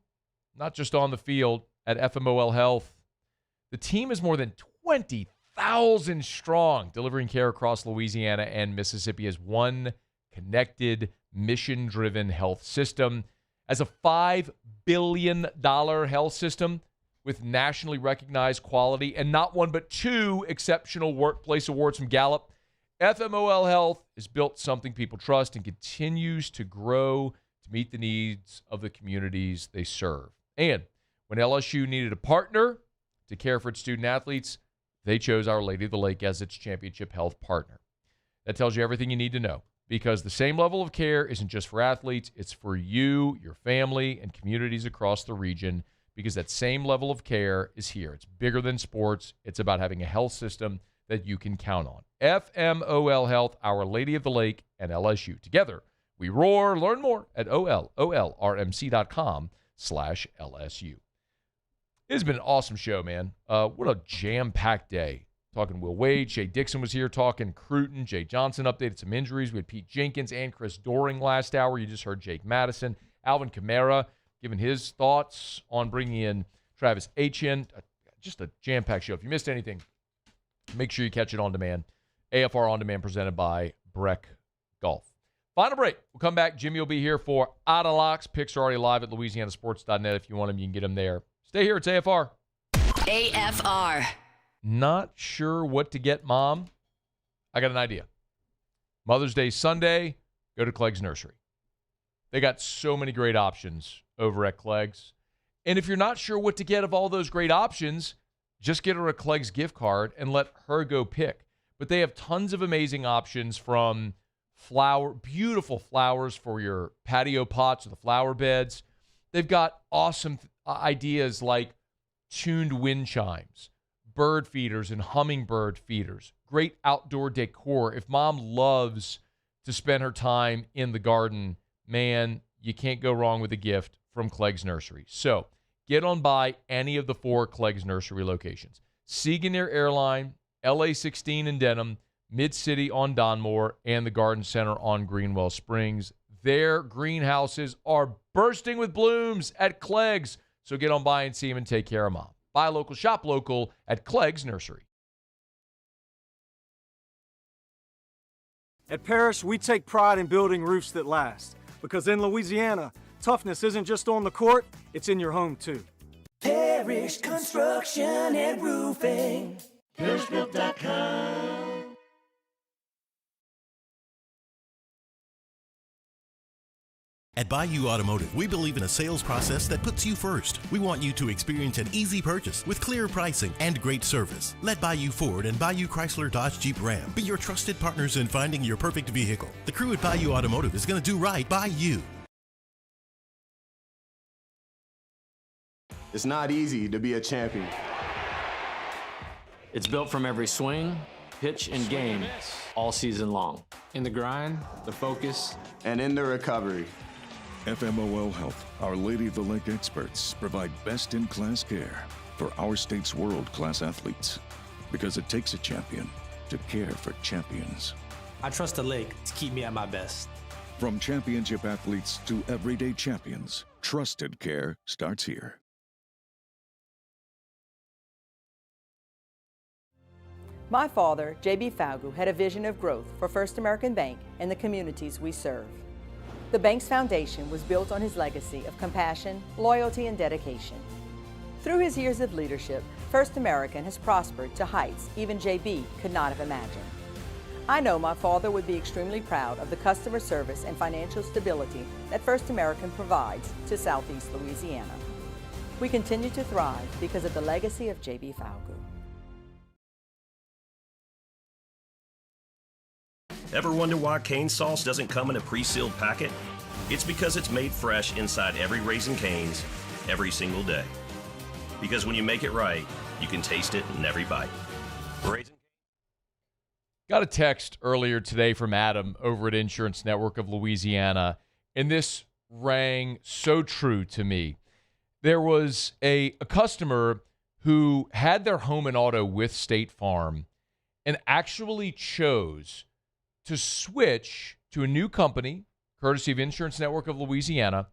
[SPEAKER 6] not just on the field. At FMOL Health, the team is more than 20,000 strong, delivering care across Louisiana and Mississippi as one connected, mission-driven health system. As a $5 billion health system, with nationally recognized quality and not one but 2 exceptional workplace awards from Gallup, FMOL Health has built something people trust and continues to grow to meet the needs of the communities they serve. And when LSU needed a partner to care for its student athletes, they chose Our Lady of the Lake as its championship health partner. That tells you everything you need to know, because the same level of care isn't just for athletes, it's for you, your family, and communities across the region. Because that same level of care is here. It's bigger than sports. It's about having a health system that you can count on. FMOL Health, Our Lady of the Lake, and LSU. Together, we roar. Learn more at olrmc.com/LSU. It's been an awesome show, man. What a jam-packed day. Talking Will Wade. Shea Dixon was here talking Cruton. Jay Johnson updated some injuries. We had Pete Jenkins and Chris Doring last hour. You just heard Jake Madison. Alvin Kamara giving his thoughts on bringing in Travis Etienne. Just a jam-packed show. If you missed anything, make sure you catch it on demand. AFR On Demand presented by Breck Golf. Final break. We'll come back. Jimmy will be here for Otterlocks. Picks are already live at louisianasports.net. If you want them, you can get them there. Stay here. It's AFR.
[SPEAKER 4] AFR.
[SPEAKER 6] Not sure what to get, Mom? I got an idea. Mother's Day Sunday, go to Clegg's Nursery. They got so many great options over at Clegg's. And if you're not sure what to get of all those great options, just get her a Clegg's gift card and let her go pick. But they have tons of amazing options, from beautiful flowers for your patio pots or the flower beds. They've got awesome ideas like tuned wind chimes, bird feeders and hummingbird feeders, great outdoor decor. If Mom loves to spend her time in the garden, man, you can't go wrong with a gift from Clegg's Nursery. So get on by any of the 4 Clegg's Nursery locations. Seagonair Airline, LA 16 in Denham, Mid-City on Donmore, and the Garden Center on Greenwell Springs. Their greenhouses are bursting with blooms at Clegg's. So get on by and see them and take care of Mom. Buy local, shop local at Clegg's Nursery.
[SPEAKER 9] At Parrish, we take pride in building roofs that last. Because in Louisiana, toughness isn't just on the court, it's in your home too.
[SPEAKER 3] Parrish Construction and Roofing. ParrishBuilt.com.
[SPEAKER 20] At Bayou Automotive, we believe in a sales process that puts you first. We want you to experience an easy purchase with clear pricing and great service. Let Bayou Ford and Bayou Chrysler Dodge Jeep Ram be your trusted partners in finding your perfect vehicle. The crew at Bayou Automotive is going to do right by you.
[SPEAKER 10] It's not easy to be a champion.
[SPEAKER 22] It's built from every swing, pitch, and game all season long. In the grind, the focus,
[SPEAKER 10] and in the recovery.
[SPEAKER 12] FMOL Health, Our Lady of the Lake experts provide best-in-class care for our state's world-class athletes. Because it takes a champion to care for champions.
[SPEAKER 23] I trust the lake to keep me at my best.
[SPEAKER 12] From championship athletes to everyday champions, trusted care starts here.
[SPEAKER 11] My father, J.B. Falgu, had a vision of growth for First American Bank and the communities we serve. The bank's foundation was built on his legacy of compassion, loyalty, and dedication. Through his years of leadership, First American has prospered to heights even J.B. could not have imagined. I know my father would be extremely proud of the customer service and financial stability that First American provides to Southeast Louisiana. We continue to thrive because of the legacy of J.B. Falgu.
[SPEAKER 24] Ever wonder why cane sauce doesn't come in a pre-sealed packet? It's because it's made fresh inside every Raising Cane's every single day. Because when you make it right, you can taste it in every bite.
[SPEAKER 6] Got a text earlier today from Adam over at Insurance Network of Louisiana, and this rang so true to me. There was a customer who had their home and auto with State Farm and actually chose to switch to a new company, courtesy of Insurance Network of Louisiana,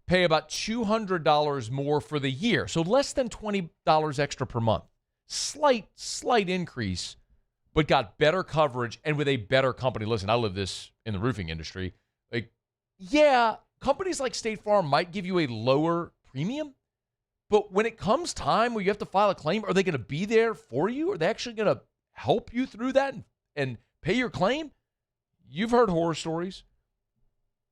[SPEAKER 6] pay about $200 more for the year, so less than $20 extra per month. Slight increase, but got better coverage and with a better company. Listen, I live this in the roofing industry. Like, yeah, companies like State Farm might give you a lower premium, but when it comes time where you have to file a claim, are they going to be there for you? Are they actually going to help you through that and pay your claim? You've heard horror stories.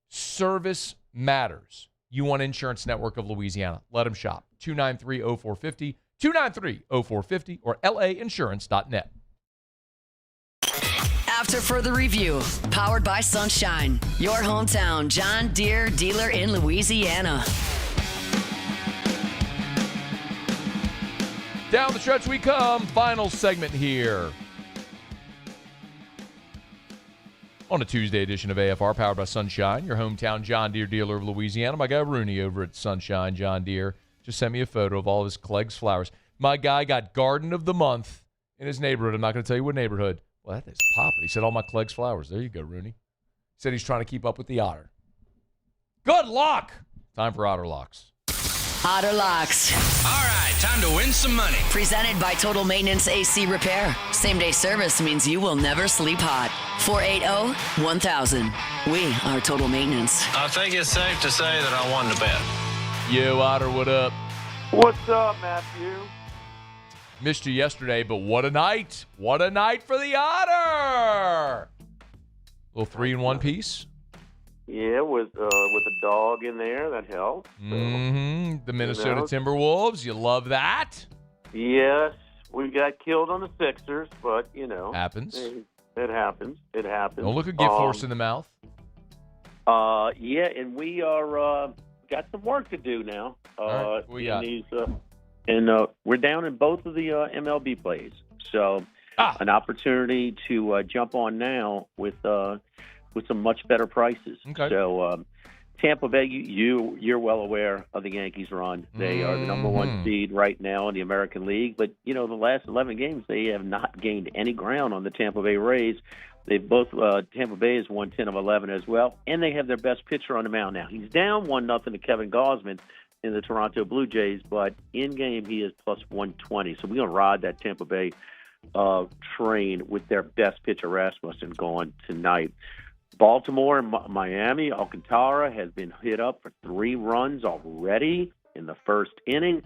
[SPEAKER 6] Service matters. You want Insurance Network of Louisiana. Let them shop. 293-0450, 293-0450, or lainsurance.net.
[SPEAKER 4] After further review, powered by Sunshine, your hometown John Deere dealer in Louisiana.
[SPEAKER 6] Down the stretch we come. Final segment here on a Tuesday edition of AFR, powered by Sunshine, your hometown John Deere dealer of Louisiana. My guy Rooney over at Sunshine John Deere just sent me a photo of all of his Clegg's flowers. My guy got Garden of the Month in his neighborhood. I'm not going to tell you what neighborhood. Well, that is popping. He said all my Clegg's flowers. There you go, Rooney. He said he's trying to keep up with the otter. Good luck. Time for Otterlocks.
[SPEAKER 4] Otterlocks.
[SPEAKER 25] All right, time to win some money.
[SPEAKER 4] Presented by Total Maintenance AC Repair. Same-day service means you will never sleep hot. 480-1000. We are Total Maintenance.
[SPEAKER 25] I think it's safe to say that I won the bet.
[SPEAKER 6] Yo, Otter, what up?
[SPEAKER 26] What's up, Matthew?
[SPEAKER 6] Missed you yesterday, but what a night. What a night for the Otter. Little 3-in-1 piece.
[SPEAKER 26] Yeah, with a dog in there, that helps. So,
[SPEAKER 6] the Minnesota Timberwolves, you love that?
[SPEAKER 26] Yes, we got killed on the Sixers, but,
[SPEAKER 6] Happens.
[SPEAKER 26] It happens. It happens.
[SPEAKER 6] Don't look a gift horse in the mouth.
[SPEAKER 26] Yeah, and we are got some work to do now.
[SPEAKER 6] Right, we got
[SPEAKER 26] we're down in both of the MLB plays. So an opportunity to jump on now with some much better prices.
[SPEAKER 6] Okay.
[SPEAKER 26] So Tampa Bay, you're well aware of the Yankees' run. They are the number one seed right now in the American League. But, the last 11 games, they have not gained any ground on the Tampa Bay Rays. They've both Tampa Bay has won 10 of 11 as well, and they have their best pitcher on the mound now. He's down 1-0 to Kevin Gausman in the Toronto Blue Jays, but in game he is plus 120. So we're gonna ride that Tampa Bay train with their best pitcher Rasmussen going tonight. Baltimore and Miami, Alcantara has been hit up for 3 runs already in the first inning.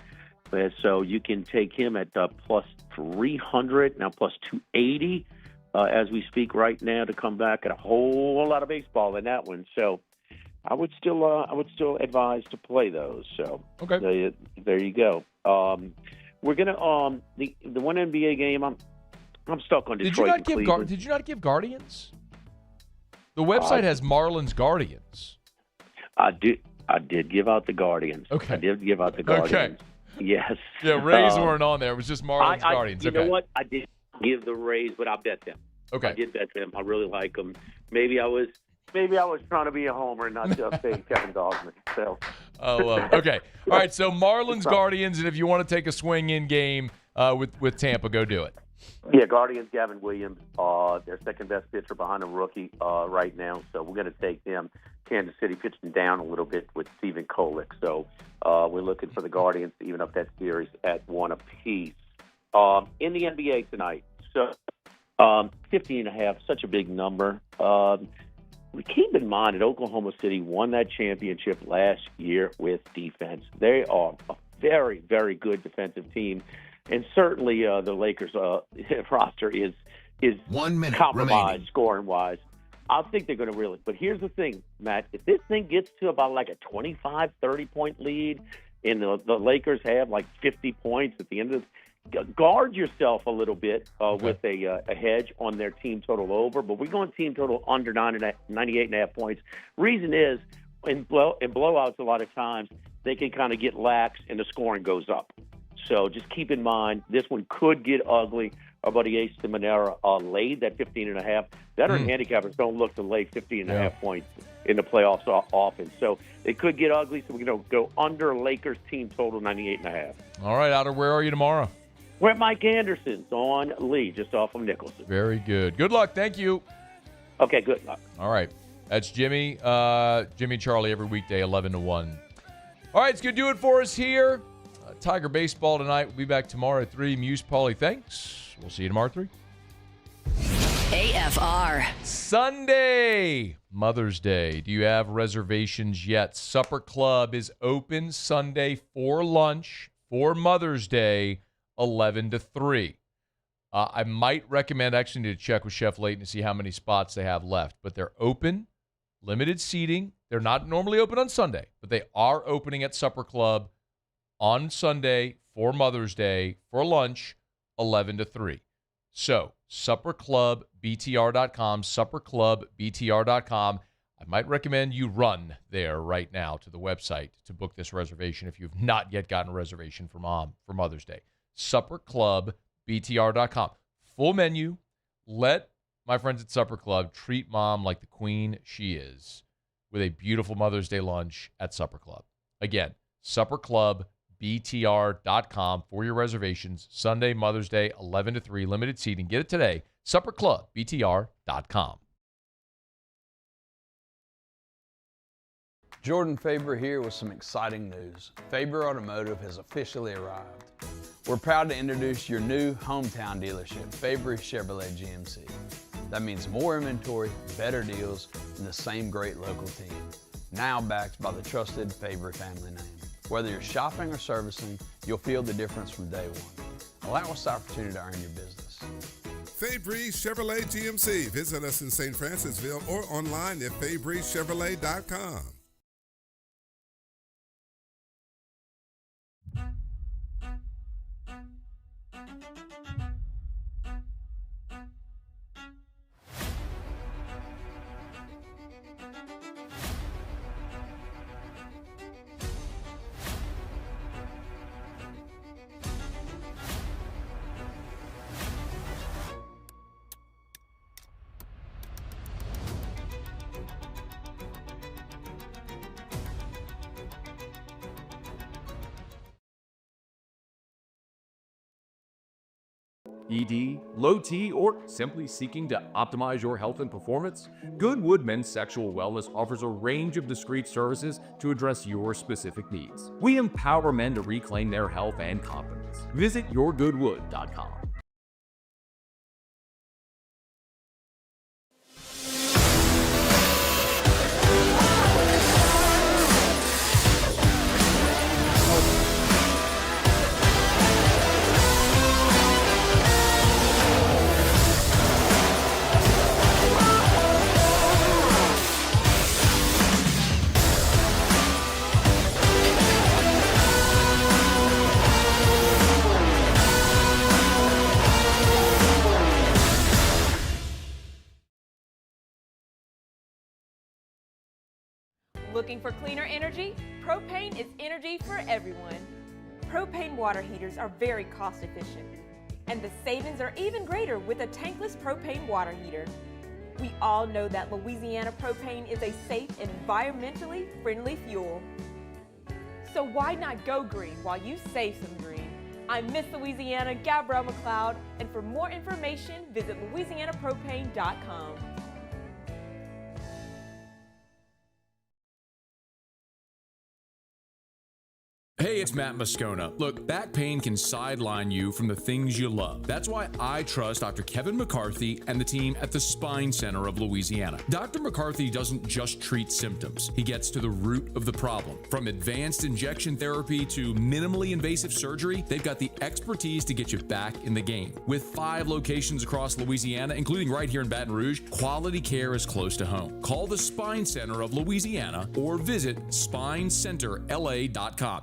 [SPEAKER 26] So you can take him at plus 300, now plus 280 as we speak right now to come back at a whole lot of baseball in that one. So I would still advise to play those. So
[SPEAKER 6] okay,
[SPEAKER 26] there you go. We're gonna the one NBA game. I'm stuck on Detroit.
[SPEAKER 6] Did you not give Guardians? The website has Marlins Guardians.
[SPEAKER 26] I did give out the Guardians.
[SPEAKER 6] Okay,
[SPEAKER 26] I did give out the Guardians.
[SPEAKER 6] Okay.
[SPEAKER 26] Yes.
[SPEAKER 6] Yeah, Rays weren't on there. It was just Marlins Guardians.
[SPEAKER 26] You know what? I did give the Rays, but I bet them.
[SPEAKER 6] Okay.
[SPEAKER 26] I did bet them. I really like them. Maybe I was trying to be a homer and not just say Kevin Dawson. So.
[SPEAKER 6] I love it. Okay. All right. So Marlins Guardians, and if you want to take a swing in game with Tampa, go do it.
[SPEAKER 26] Yeah, Guardians, Gavin Williams, their second best pitcher behind a rookie right now. So we're going to take them. Kansas City pitching down a little bit with Steven Kolick. So we're looking for the Guardians to even up that series at 1 apiece. In the NBA tonight, so 50.5, such a big number. Keep in mind that Oklahoma City won that championship last year with defense. They are a very, very good defensive team. And certainly the Lakers' roster is
[SPEAKER 2] 1 minute
[SPEAKER 26] compromised
[SPEAKER 2] remaining.
[SPEAKER 26] scoring-wise. I think they're going to really. But here's the thing, Matt. If this thing gets to about like a 25, 30-point lead and the Lakers have like 50 points at the end of guard yourself a little bit with a hedge on their team total over. But we're going team total under 98.5 points. Reason is, in blowouts a lot of times, they can kind of get lax and the scoring goes up. So just keep in mind, this one could get ugly. Our buddy Ace Simonera laid that 15.5. Veteran handicappers don't look to lay 15.5 points in the playoffs often. So it could get ugly. So we're going to go under Lakers team total 98.5.
[SPEAKER 6] All right, Otter, where are you tomorrow?
[SPEAKER 26] We're at Mike Anderson's on Lee, just off of Nicholson.
[SPEAKER 6] Very good. Good luck. Thank you.
[SPEAKER 26] Okay, good luck.
[SPEAKER 6] All right. That's Jimmy. Jimmy and Charlie every weekday, 11 to 1. All right, it's going to do it for us here. Tiger baseball tonight. We'll be back tomorrow at 3. Muse, Paulie, thanks. We'll see you tomorrow at 3.
[SPEAKER 4] AFR.
[SPEAKER 6] Sunday, Mother's Day. Do you have reservations yet? Supper Club is open Sunday for lunch for Mother's Day, 11 to 3. I might recommend, actually need to check with Chef Layton to see how many spots they have left, but they're open, limited seating. They're not normally open on Sunday, but they are opening at Supper Club on Sunday for Mother's Day for lunch, 11 to 3. So, supperclubbtr.com, supperclubbtr.com. I might recommend you run there right now to the website to book this reservation if you've not yet gotten a reservation for Mom for Mother's Day. Supperclubbtr.com. Full menu. Let my friends at Supper Club treat Mom like the queen she is with a beautiful Mother's Day lunch at Supper Club. Again, supperclubbtr.com for your reservations. Sunday, Mother's Day, 11 to 3, limited seating. Get it today. supperclubbtr.com.
[SPEAKER 5] Jordan Faber here with some exciting news. Faber Automotive has officially arrived. We're proud to introduce your new hometown dealership, Faber Chevrolet GMC. That means more inventory, better deals, and the same great local team. Now backed by the trusted Faber family name. Whether you're shopping or servicing, you'll feel the difference from day one. Allow us the opportunity to earn your business.
[SPEAKER 13] Fabry Chevrolet GMC. Visit us in St. Francisville or online at FabryChevrolet.com.
[SPEAKER 14] ED, low T, or simply seeking to optimize your health and performance? Goodwood Men's Sexual Wellness offers a range of discreet services to address your specific needs. We empower men to reclaim their health and confidence. Visit yourgoodwood.com.
[SPEAKER 2] Looking for cleaner energy? Propane is energy for everyone. Propane water heaters are very cost efficient, and the savings are even greater with a tankless propane water heater. We all know that Louisiana propane is a safe and environmentally friendly fuel. So why not go green while you save some green? I'm Miss Louisiana, Gabrielle McLeod, and for more information, visit louisianapropane.com.
[SPEAKER 7] Hey, it's Matt Moscona. Look, back pain can sideline you from the things you love. That's why I trust Dr. Kevin McCarthy and the team at the Spine Center of Louisiana. Dr. McCarthy doesn't just treat symptoms. He gets to the root of the problem. From advanced injection therapy to minimally invasive surgery, they've got the expertise to get you back in the game. With 5 locations across Louisiana, including right here in Baton Rouge, quality care is close to home. Call the Spine Center of Louisiana or visit spinecenterla.com.